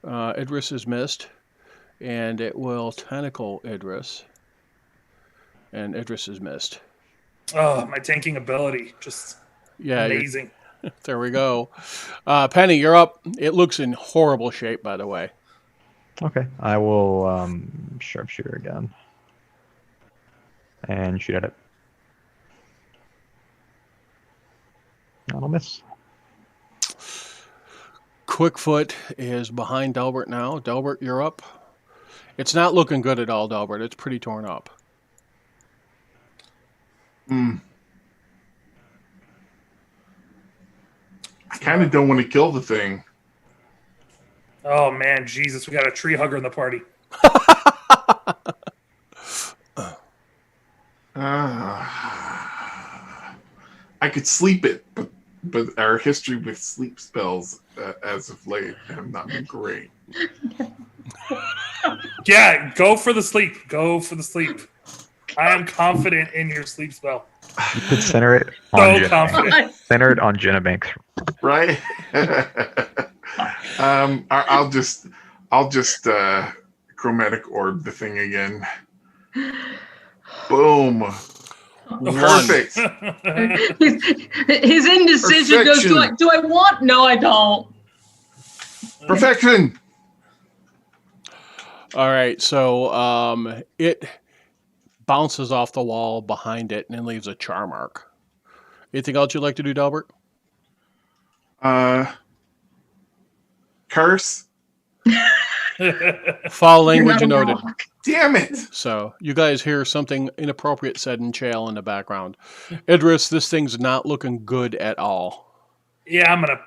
Idris is missed, and it will tentacle Idris, and Idris is missed. Oh, my tanking ability. Just Yeah, you're- amazing. there we go. Penny, you're up. It looks in horrible shape, by the way. Okay. I will sharpshooter again. And shoot at it. That'll miss. Quickfoot is behind Delbert now. Delbert, you're up. It's not looking good at all, Delbert. It's pretty torn up. I kind of don't want to kill the thing. Oh, man. Jesus. We got a tree hugger in the party. I could sleep it, but our history with sleep spells as of late have not been great. Yeah, go for the sleep. Go for the sleep. I am confident in your sleep spell. You could center it on So Jenna. confident. Center it on Jenna Banks. Right? I'll just chromatic orb the thing again. Boom. Perfect. His indecision goes, do I want? No, I don't. Perfection. All right, so it bounces off the wall behind it and then leaves a char mark. Anything else you'd like to do, Delbert? Curse. Foul You're language not a noted. rock. Damn it. So you guys hear something inappropriate said in Chael in the background. Idris, this thing's not looking good at all. Yeah, I'm going to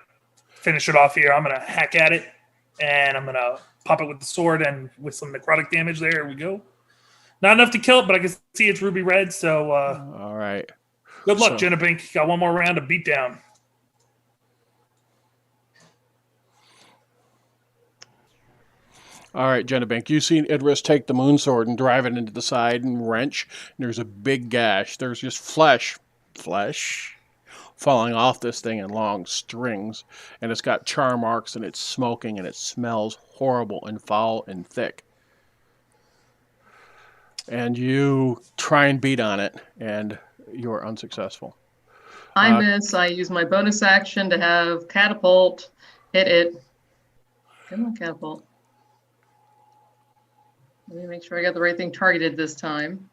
finish it off here. I'm going to hack at it, and I'm going to pop it with the sword and with some necrotic damage. There we go. Not enough to kill it, but I can see it's ruby red, so All right. good luck, So- Jenna Bink. Got one more round of beatdown. All right, Jennabank, you've seen Idris take the moon sword and drive it into the side and wrench. And there's a big gash. There's just flesh falling off this thing in long strings. And it's got char marks and it's smoking and it smells horrible and foul and thick. And you try and beat on it and you are unsuccessful. I miss. I use my bonus action to have catapult hit it. Come on, catapult. Let me make sure I got the right thing targeted this time.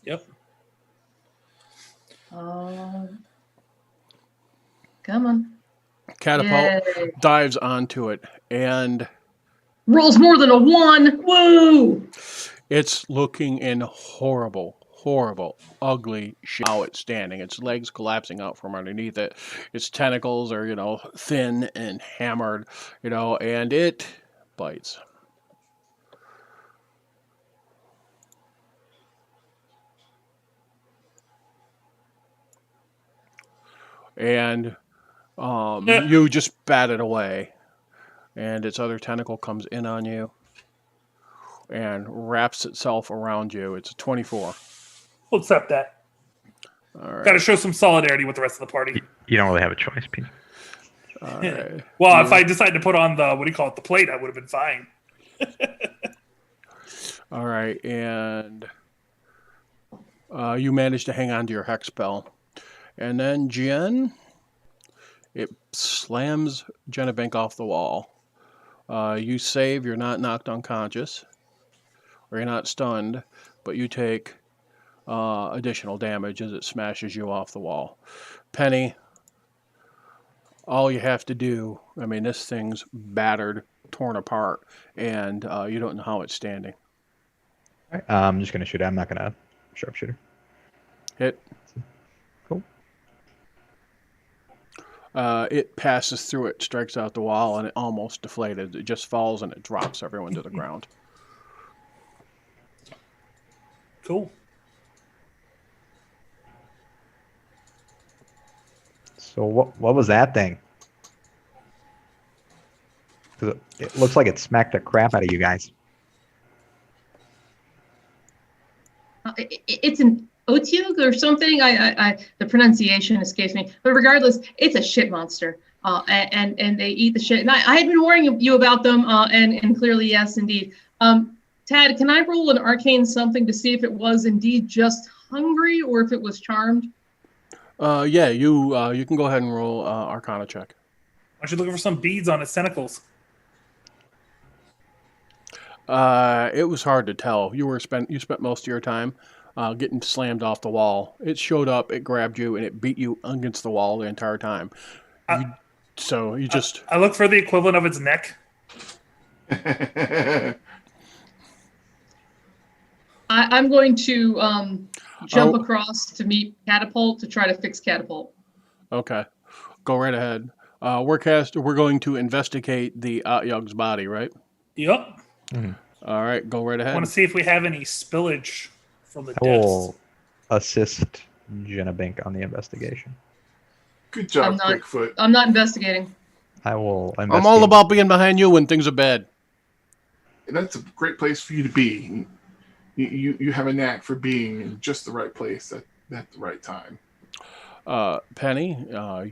Yep. Come on. Catapult Yay. dives onto it and Rolls more than a 1. Woo! it's looking in horrible, horrible, ugly shit. How it's standing, its legs collapsing out from underneath it, its tentacles are, thin and hammered, and it bites. And you just bat it away, and its other tentacle comes in on you and wraps itself around you. It's a 24. We'll accept that. All right. Got to show some solidarity with the rest of the party. You don't really have a choice, Pete. All right. Well, if I decided to put on the plate, I would have been fine. All right, and you managed to hang on to your hex spell. And then Jen, it slams Genebank off the wall. You save, you're not knocked unconscious, or you're not stunned, but you take additional damage as it smashes you off the wall. Penny, all you have to do, this thing's battered, torn apart, and you don't know how it's standing. All right, I'm just going to shoot it. I'm not going to sharpshooter. Hit. Cool. It passes through it, strikes out the wall, and it almost deflated. It just falls and it drops everyone to the ground. Cool. So what was that thing? 'Cause it looks like it smacked the crap out of you guys. It's an otiug or something. The pronunciation escapes me. But regardless, it's a shit monster. And they eat the shit. And I had been warning you about them. And clearly, yes, indeed. Tad, can I roll an arcane something to see if it was indeed just hungry or if it was charmed? Yeah, you can go ahead and roll Arcana check. Aren't you looking for some beads on its tentacles? It was hard to tell. You spent most of your time getting slammed off the wall. It showed up, it grabbed you, and it beat you against the wall the entire time. I look for the equivalent of its neck. I'm going to jump across to meet Catapult to try to fix Catapult. Okay, go right ahead. We're going to investigate the Atyug's body, right? Yep. Mm-hmm. All right, go right I ahead. want to see if we have any spillage from the I depths. will assist Genebank on the investigation. Good job, Quickfoot. I'm not investigating. I will I'm investigate. all about being behind you when things are bad. That's a great place for you to be. You have a knack for being in just the right place at the right time. Penny,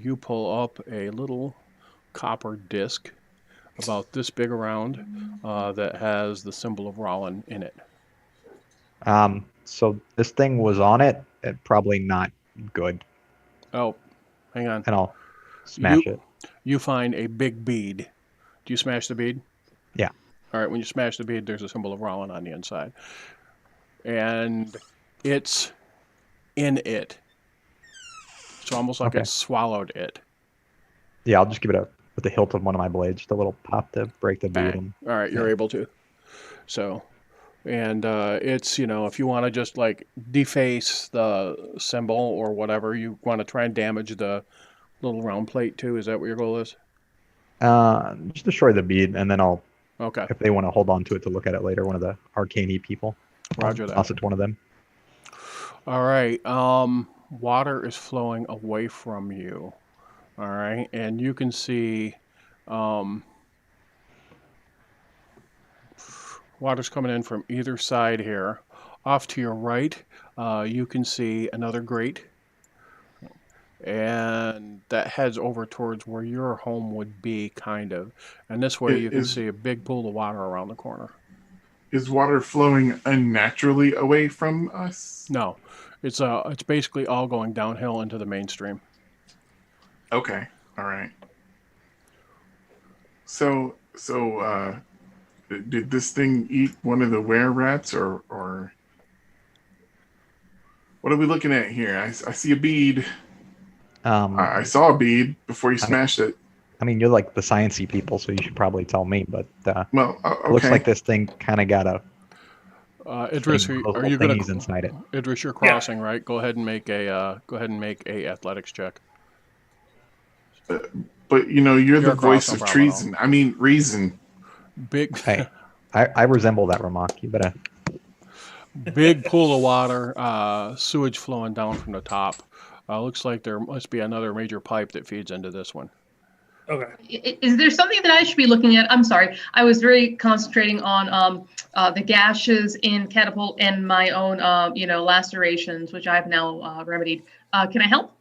you pull up a little copper disc about this big around that has the symbol of Rollin in it. So this thing was on it. Probably not good. Oh, hang on. And I'll smash it. You find a big bead. Do you smash the bead? Yeah. All right, when you smash the bead, there's a symbol of Rollin on the inside. And it's in it. It's almost like it swallowed it. Yeah, I'll just give it with the hilt of one of my blades, just a little pop to break the bead. Bang. All right, you're able to. So, and it's, if you want to just like deface the symbol or whatever, you want to try and damage the little round plate too. Is that what your goal is? Just destroy the bead, and then I'll, Okay. if they want to hold on to it to look at it later, one of the arcane people. Roger I'll that. toss it to one of them. All right. Water is flowing away from you. All right, and you can see water's coming in from either side here. Off to your right, you can see another grate, and that heads over towards where your home would be, kind of. And this way, you can see a big pool of water around the corner. Is water flowing unnaturally away from us? No, it's basically all going downhill into the mainstream. Okay, all right. So, did this thing eat one of the were-rats, or what are we looking at here? I see a bead. I saw a bead before you smashed it. I mean, you're like the sciencey people, so you should probably tell me. But Well, okay. looks like this thing kind of got Idris, thing, those are little you going thingies to? inside it. Idris, you're crossing, right? Go ahead and make a athletics check. But you're You're the across, voice no of problem at all. treason. I mean, reason. Big, Hey, I resemble that remark. You better. big pool of water, sewage flowing down from the top. Looks like there must be another major pipe that feeds into this one. Okay. Is there something that I should be looking at? I'm sorry. I was very concentrating on the gashes in Catapult and my own, lacerations, which I've now remedied. Can I help?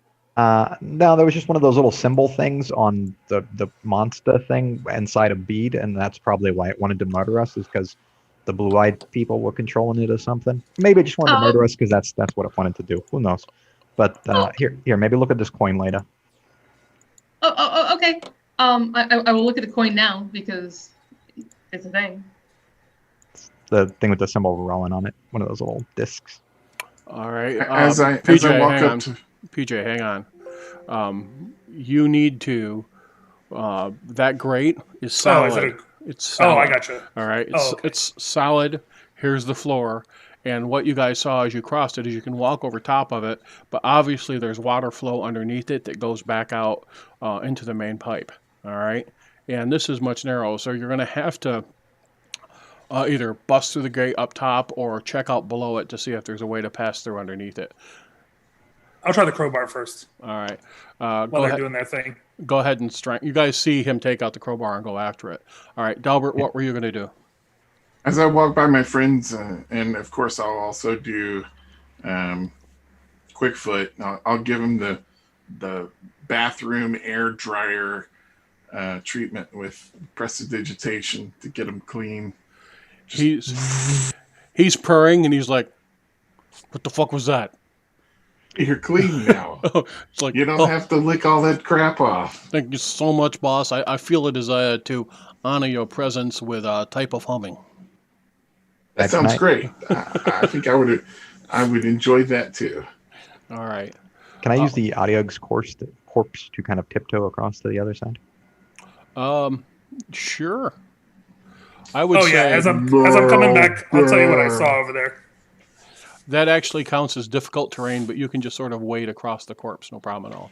No, there was just one of those little symbol things on the monster thing inside a bead, and that's probably why it wanted to murder us, is because the blue-eyed people were controlling it or something. Maybe it just wanted to murder us because that's what it wanted to do. Who knows? But here, maybe look at this coin later. Okay. I will look at the coin now because it's a thing. The thing with the symbol rolling on it, one of those little discs. All right. As I walk hang up on. to, PJ, hang on. You need to. That grate is solid. Oh, is it It's solid. Oh, I gotcha. All right. Oh, okay. It's solid. Here's the floor. And what you guys saw as you crossed it is you can walk over top of it, but obviously there's water flow underneath it that goes back out into the main pipe. All right. And this is much narrower, so you're going to have to either bust through the grate up top or check out below it to see if there's a way to pass through underneath it. I'll try the crowbar first All right. while Go they're ahead. doing their thing. Go ahead and strength. You guys see him take out the crowbar and go after it. All right, Delbert, what were you going to do? as I walk by my friends, and of course I'll also do quick foot. I'll give them the bathroom air dryer treatment with prestidigitation to get them clean. He's purring and he's like, "What the fuck was that?" You're clean now. It's like, You don't have to lick all that crap off. Thank you so much, boss. I feel a desire to honor your presence with a type of humming. That That's sounds nice. great. I think I would enjoy that too. All right. Can I use the Adiog's corpse to kind of tiptoe across to the other side? Sure. I would Oh say yeah, as I'm coming back, I'll tell you what I saw over there. that actually counts as difficult terrain, but you can just sort of wade across the corpse, no problem at all.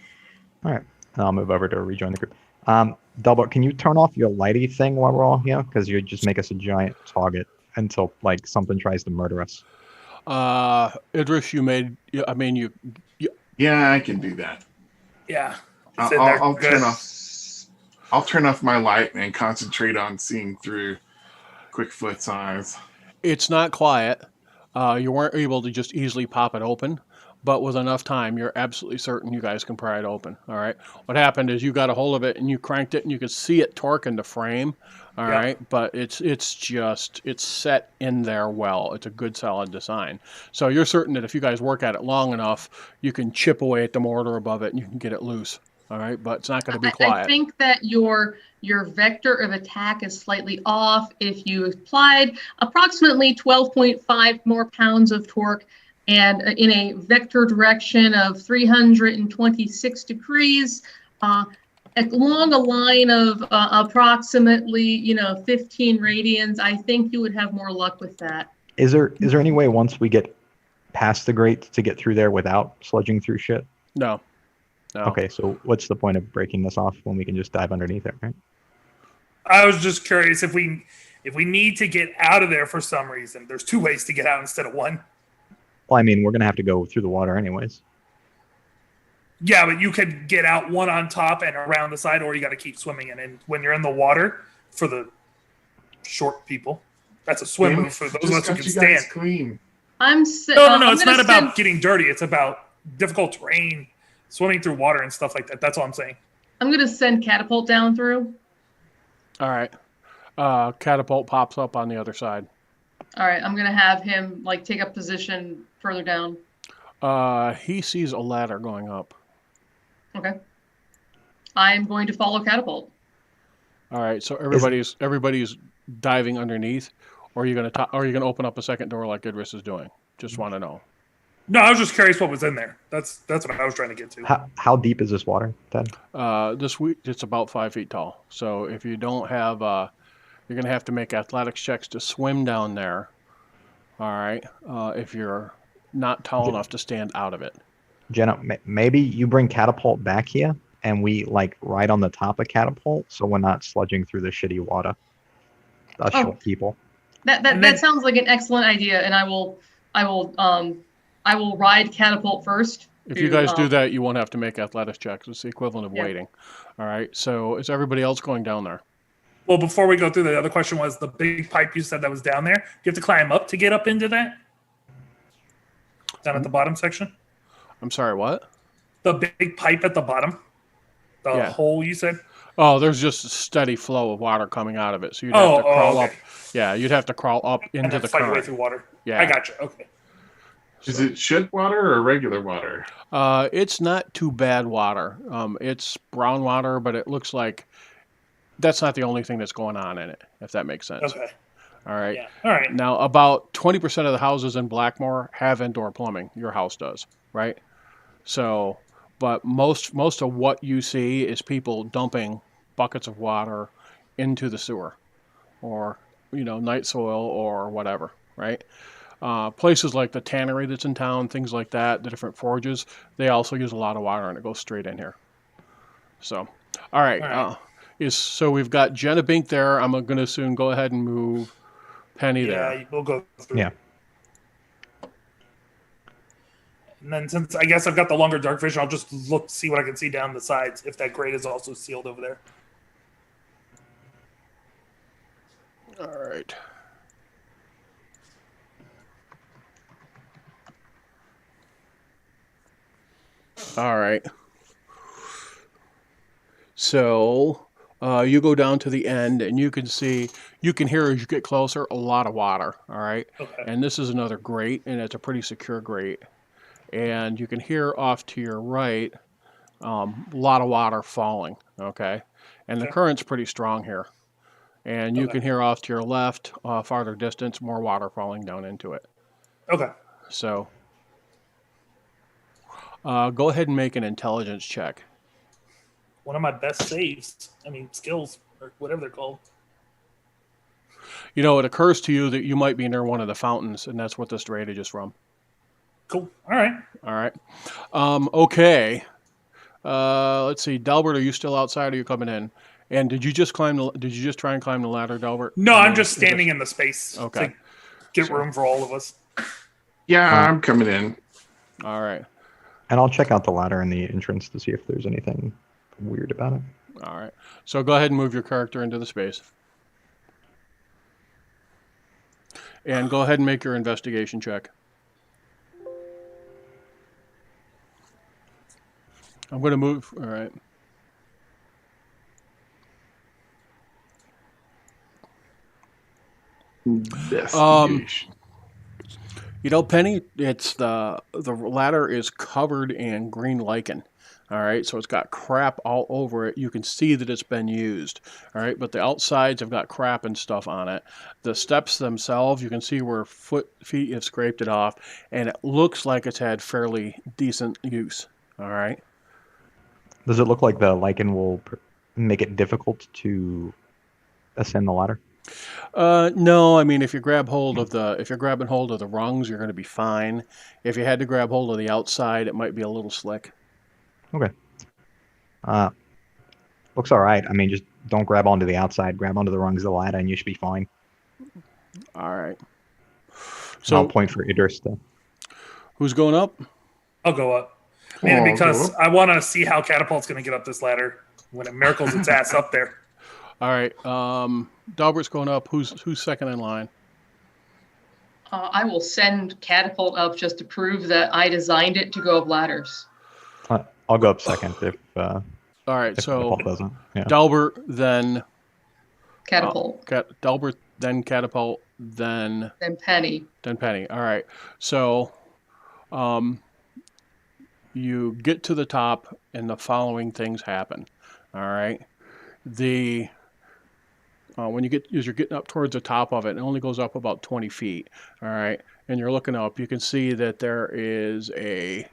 All right, I'll move over to rejoin the group. Delbert, can you turn off your lighty thing while we're all here? Because you just make us a giant target until like something tries to murder us. Idris, you Yeah, I can do that. Yeah. It's in there. I'll Good. turn off. I'll turn off my light and concentrate on seeing through Quickfoot's eyes. it's not quiet. You weren't able to just easily pop it open, but with enough time, you're absolutely certain you guys can pry it open. All right. What happened is you got a hold of it and you cranked it, and you could see it torque in the frame. All Yeah. right, but it's set in there well. It's a good solid design. So you're certain that if you guys work at it long enough, you can chip away at the mortar above it and you can get it loose. All right, but it's not going to be I quiet. think that your vector of attack is slightly off. If you applied approximately 12.5 more pounds of torque and in a vector direction of 326 degrees, along a line of approximately 15 radians, I think you would have more luck with that. Is there any way once we get past the grate to get through there without sludging through shit? No. Okay, so what's the point of breaking this off when we can just dive underneath it, right? I was just curious if we need to get out of there for some reason. There's two ways to get out instead of one. Well, I mean, we're gonna have to go through the water anyways. Yeah, but you could get out one on top and around the side, or you got to keep swimming in. And when you're in the water, for the short people, that's a swim Damn move it, for those just of us who got can you stand. guys clean. No, it's not about getting dirty. It's about difficult terrain, swimming through water and stuff like that. That's all I'm saying. I'm going to send Catapult down through. All right. Catapult pops up on the other side. All right, I'm going to have him take up position further down. He sees a ladder going up. Okay. I'm going to follow Catapult. All right, so everybody's diving underneath, or are you gonna open up a second door like Idris is doing? Just want to know. No, I was just curious what was in there. That's what I was trying to get to. How deep is this water, Ted? This week it's about 5 feet tall. So if you don't have, you're gonna have to make athletics checks to swim down there. All right. If you're not tall enough to stand out of it. Jenna, maybe you bring catapult back here, and we like ride on the top of catapult, so we're not sludging through the shitty water. Us Oh. short people. That sounds like an excellent idea, and I will ride catapult first. If you guys do that, you won't have to make athletics checks. It's the equivalent of waiting. All right. So is everybody else going down there? Well, before we go through, the other question was the big pipe you said that was down there. Do you have to climb up to get up into that? Down at the bottom section? I'm sorry, what? The big pipe at the bottom? The hole you said? Oh, there's just a steady flow of water coming out of it. So you'd have to crawl up. Yeah, you'd have to crawl up into the fight your way current. through water. Yeah. I got you. Okay. Is it shit water or regular water? It's not too bad water. It's brown water, but it looks like that's not the only thing that's going on in it, if that makes sense. Okay. All right. Yeah. All right. Now, about 20% of the houses in Blackmoor have indoor plumbing. Your house does, right? So, but most of what you see is people dumping buckets of water into the sewer, or night soil or whatever, right? Places like the tannery that's in town, things like that, the different forges, they also use a lot of water, and it goes straight in here. So, all right. So we've got Jenna Bink there. I'm going to soon go ahead and move Penny there. Yeah, we'll go through. Yeah. And then since I guess I've got the longer dark vision, I'll just see what I can see down the sides if that grate is also sealed over there. All right. All right. So you go down to the end, and you can hear as you get closer a lot of water. All right. Okay. And this is another grate, and it's a pretty secure grate. And you can hear off to your right a lot of water falling. Okay. And the current's pretty strong here. And you can hear off to your left, farther distance, more water falling down into it. Okay. So go ahead and make an intelligence check. One of my best skills, or whatever they're called. It occurs to you that you might be near one of the fountains, and that's what this drainage is from. Cool. All right. All right. Okay. Let's see. Delbert, are you still outside, or are you coming in? And did you just try and climb the ladder, Delbert? No, I'm just standing in the space. Okay. To get room for all of us. Yeah, I'm coming in. All right. And I'll check out the ladder in the entrance to see if there's anything weird about it. All right. So go ahead and move your character into the space. And go ahead and make your investigation check. I'm going to move. All right. Investigation. Penny, it's the ladder is covered in green lichen. All right, so it's got crap all over it. You can see that it's been used. All right, but the outsides have got crap and stuff on it. The steps themselves, you can see where feet have scraped it off, and it looks like it's had fairly decent use. All right. Does it look like the lichen will make it difficult to ascend the ladder? No, I mean if you're grabbing hold of the rungs, you're going to be fine. If you had to grab hold of the outside, it might be a little slick. Okay. Looks all right. I mean, just don't grab onto the outside. Grab onto the rungs of the ladder, and you should be fine. All right. So I'll point for Idris to. Who's going up? I'll go up. Mainly because I want to see how Catapult's going to get up this ladder when it miracles its ass up there. All right. Dalbert's going up. Who's second in line? I will send Catapult up just to prove that I designed it to go up ladders. I'll go up second if. All right. If So Catapult doesn't. Yeah. Dalbert, then Catapult. Dalbert, then Catapult, then Penny. Then Penny. All right. So, you get to the top, and the following things happen. All right. When as you're getting up towards the top of it, it only goes up about 20 feet. All right. And you're looking up, you can see that there is a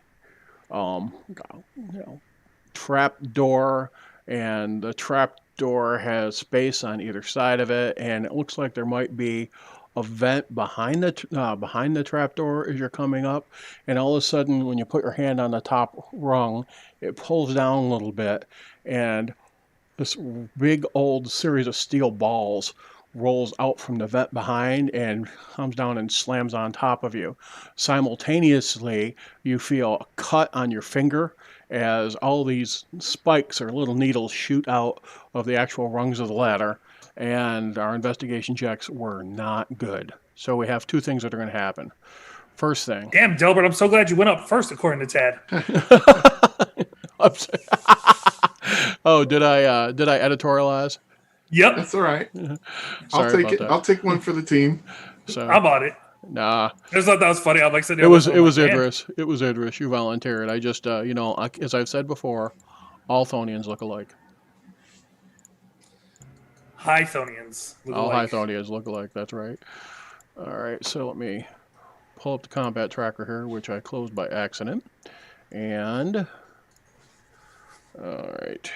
trap door, and the trap door has space on either side of it, and it looks like there might be a vent behind the trapdoor as you're coming up, and all of a sudden, when you put your hand on the top rung, it pulls down a little bit, and this big old series of steel balls rolls out from the vent behind and comes down and slams on top of you. Simultaneously, you feel a cut on your finger as all these spikes or little needles shoot out of the actual rungs of the ladder, and our investigation checks were not good. So we have two things that are going to happen. First thing. Damn, Delbert, I'm so glad you went up first, according to Tad. Oh, did I editorialize? Yep, That's all right. I'll Sorry take about it. that. I'll take one for the team. So I'm on it. nah, I just thought that was funny. I'm like sitting it there was listening, I'm like, man, Idris. It was Idris. You volunteered. I just as I've said before, all Thonians look alike. Hythonians look All alike. Hythonians look alike. That's right. All right. So let me pull up the combat tracker here, which I closed by accident. And all right.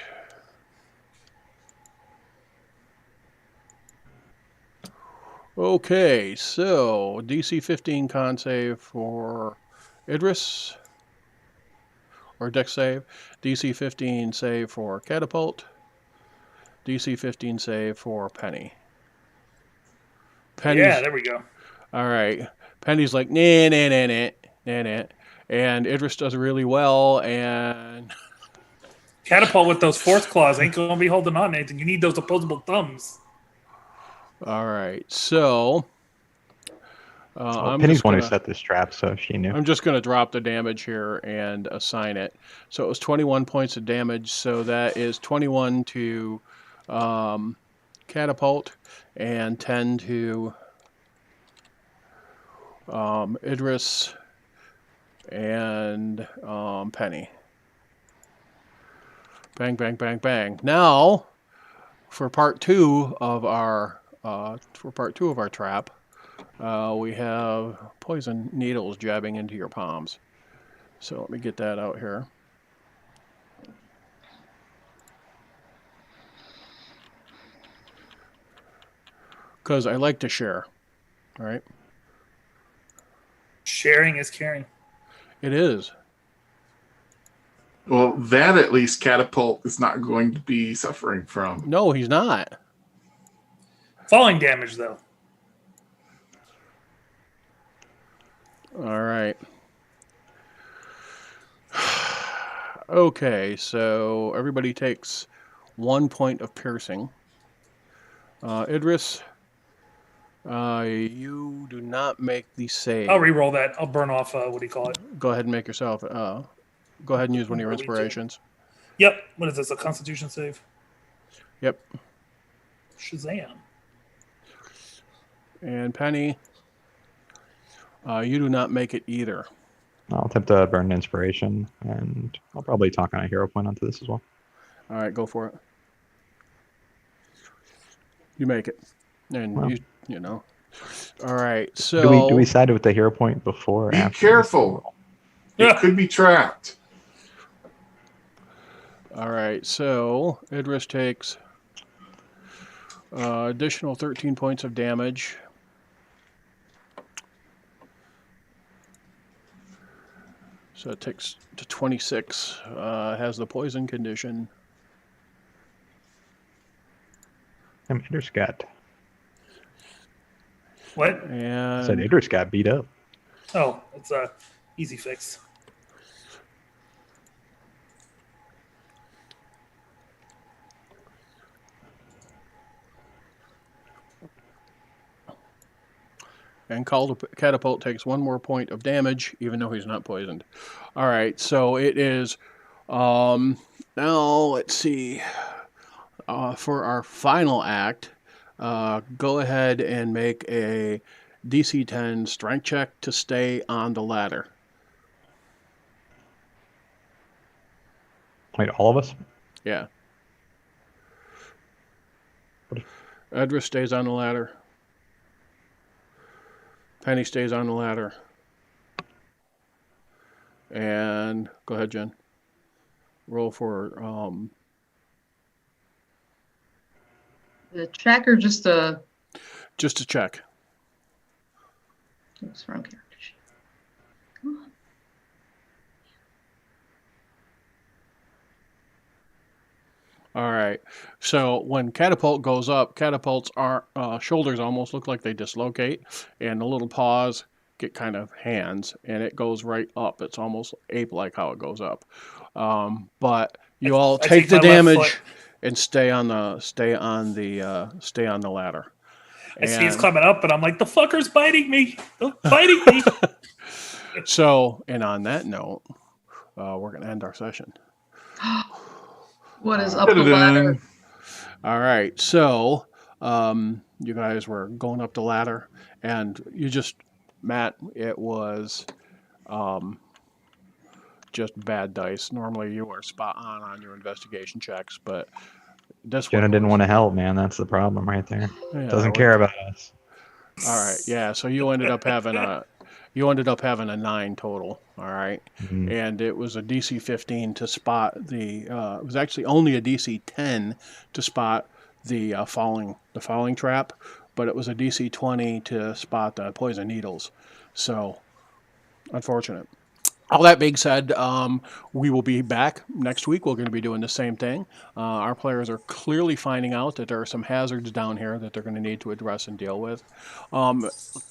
Okay, so DC 15 con save for Idris, or dex save. DC 15 save for Catapult. DC 15 save for Penny. Penny's, Yeah, there we go. all right. Penny's like, nah, nah, nah, nah, nah, nah. And Idris does really well, and Catapult with those force claws ain't going to be holding on to anything. You need those opposable thumbs. all right, so Well, I'm Penny's just one who gonna, set this trap, so she knew. I'm just going to drop the damage here and assign it. So it was 21 points of damage. So that is 21 to Catapult and 10 to Idris and Penny. Bang, bang, bang, bang. Now, for part two of our trap, we have poison needles jabbing into your palms. So let me get that out here. Because I like to share, right? Sharing is caring. It is. Well, that at least Catapult is not going to be suffering from. No, he's not. Falling damage, though. All right. Okay, so everybody takes 1 point of piercing. Idris, you do not make the save. I'll re-roll that. I'll burn off, what do you call it? Go ahead and make yourself. Go ahead and use one of your Really do. inspirations. Yep. What is this, a Constitution save? Yep. Shazam. And Penny, you do not make it either. I'll attempt to burn an inspiration, and I'll probably talk on a hero point onto this as well. All right, go for it. You make it, and Well. you know. All right, so Do we side with the hero point before or Be after? careful. Yeah. It could be trapped. All right, so Idris takes additional 13 points of damage. So it takes to 26. Has the poison condition. And Idris got What? said And Idris got beat up. Oh, it's a easy fix. Catapult takes 1 more point of damage, even though he's not poisoned. All right, so it is. Now let's see. For our final act, go ahead and make a DC 10 strength check to stay on the ladder. Wait, all of us? Yeah. Edris stays on the ladder. Penny stays on the ladder. And go ahead, Jen. Roll for The tracker just just to check. Oops, wrong character sheet. Come on. All right. So when catapult goes up, catapult's shoulders almost look like they dislocate, and the little paws get kind of hands, and it goes right up. It's almost ape-like how it goes up. But you all I take take the my left damage foot. and stay on the ladder. I see it's And climbing up, and I'm like, the fucker's biting me. They're biting me. so, and on that note, we're gonna end our session. What is up the ladder? Da-da-dun. All right, so you guys were going up the ladder, and Matt, it was just bad dice. Normally, you are spot on your investigation checks, but this one Jenna didn't was- want to help, man. That's the problem right there. Yeah, Doesn't care about us. All right, yeah. So you ended up having a 9 total. All right, Mhm. and it was a DC 15 to spot the. It was actually only a DC 10 to spot the falling trap, but it was a DC 20 to spot the poison needles. So unfortunate. All that being said, we will be back next week. We're going to be doing the same thing. Our players are clearly finding out that there are some hazards down here that they're going to need to address and deal with.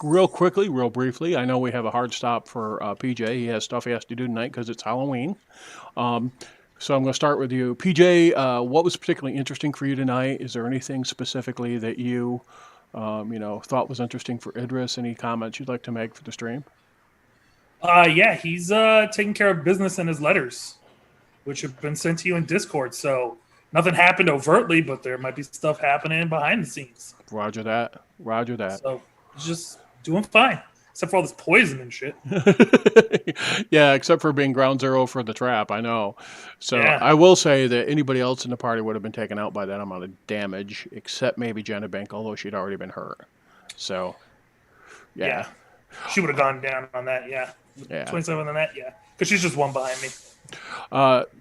Real quickly, real briefly, I know we have a hard stop for PJ. He has stuff he has to do tonight because it's Halloween. So I'm going to start with you. PJ, what was particularly interesting for you tonight? Is there anything specifically that you thought was interesting for Idris? Any comments you'd like to make for the stream? Yeah, he's taking care of business in his letters, which have been sent to you in Discord. So nothing happened overtly, but there might be stuff happening behind the scenes. Roger that. Roger that. So he's just doing fine, except for all this poison and shit. Yeah, except for being ground zero for the trap, I know. So Yeah. I will say that anybody else in the party would have been taken out by that amount of damage, except maybe Jenna Bank, although she'd already been hurt. So, yeah. She would have gone down on that, yeah. Yeah. 27 on that, yeah. Because she's just one behind me.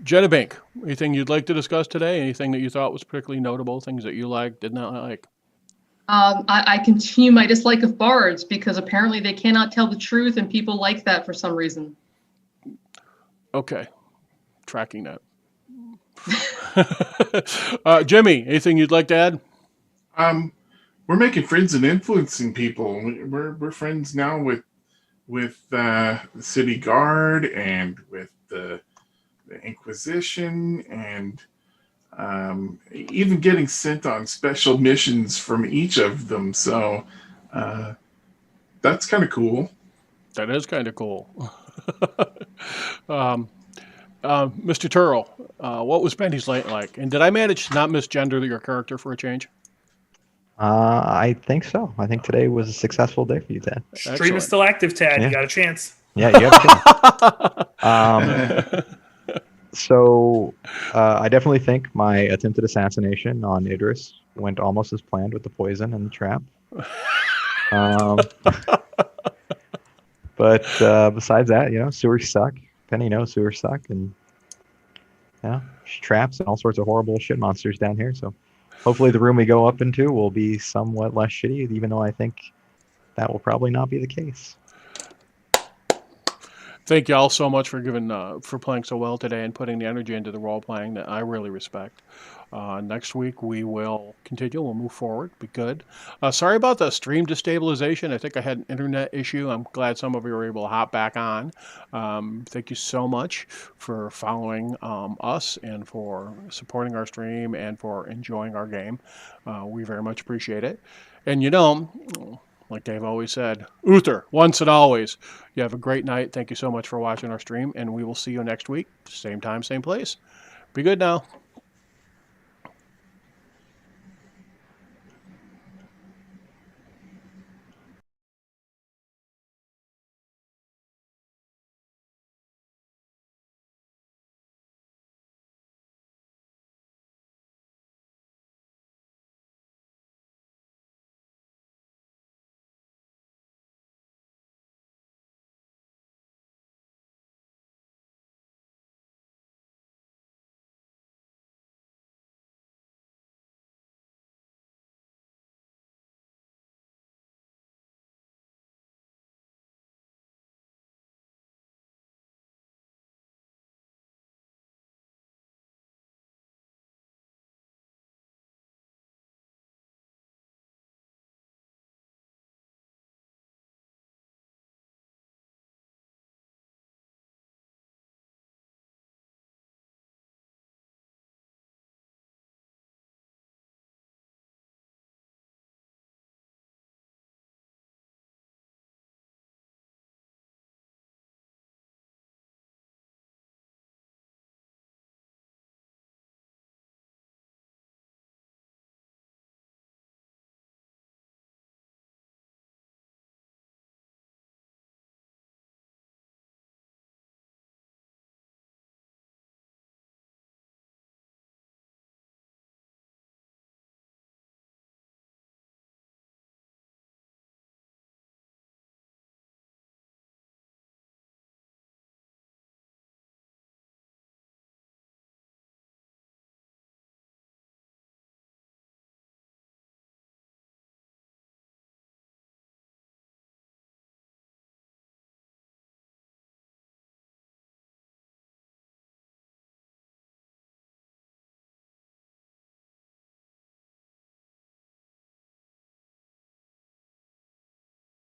Jenna Bank, anything you'd like to discuss today? Anything that you thought was particularly notable? Things that you liked, did not like? I continue my dislike of bards because apparently they cannot tell the truth and people like that for some reason. Okay. Tracking that. Jimmy, anything you'd like to add? We're making friends and influencing people. We're friends now with the city guard and with the Inquisition, and even getting sent on special missions from each of them. So that's kind of cool. That is kind of cool. Mr. Turrell, what was Bendy's night like? And did I manage to not misgender your character for a change? I think so. I think today was a successful day for you, Dad. Stream Excellent. is still active, Tad. Yeah. You got a chance. Yeah, you have to. So I definitely think my attempted assassination on Idris went almost as planned with the poison and the trap. But besides that, sewers suck. Penny knows sewers suck, and traps and all sorts of horrible shit monsters down here. So hopefully the room we go up into will be somewhat less shitty, even though I think that will probably not be the case. Thank you all so much for for playing so well today and putting the energy into the role playing that I really respect. Next week we will continue. We'll move forward. Be good. Sorry about the stream destabilization. I think I had an internet issue. I'm glad some of you were able to hop back on. Thank you so much for following us and for supporting our stream and for enjoying our game. We very much appreciate it. And like Dave always said, Uther, once and always. You have a great night. Thank you so much for watching our stream, and we will see you next week. Same time, same place. Be good now.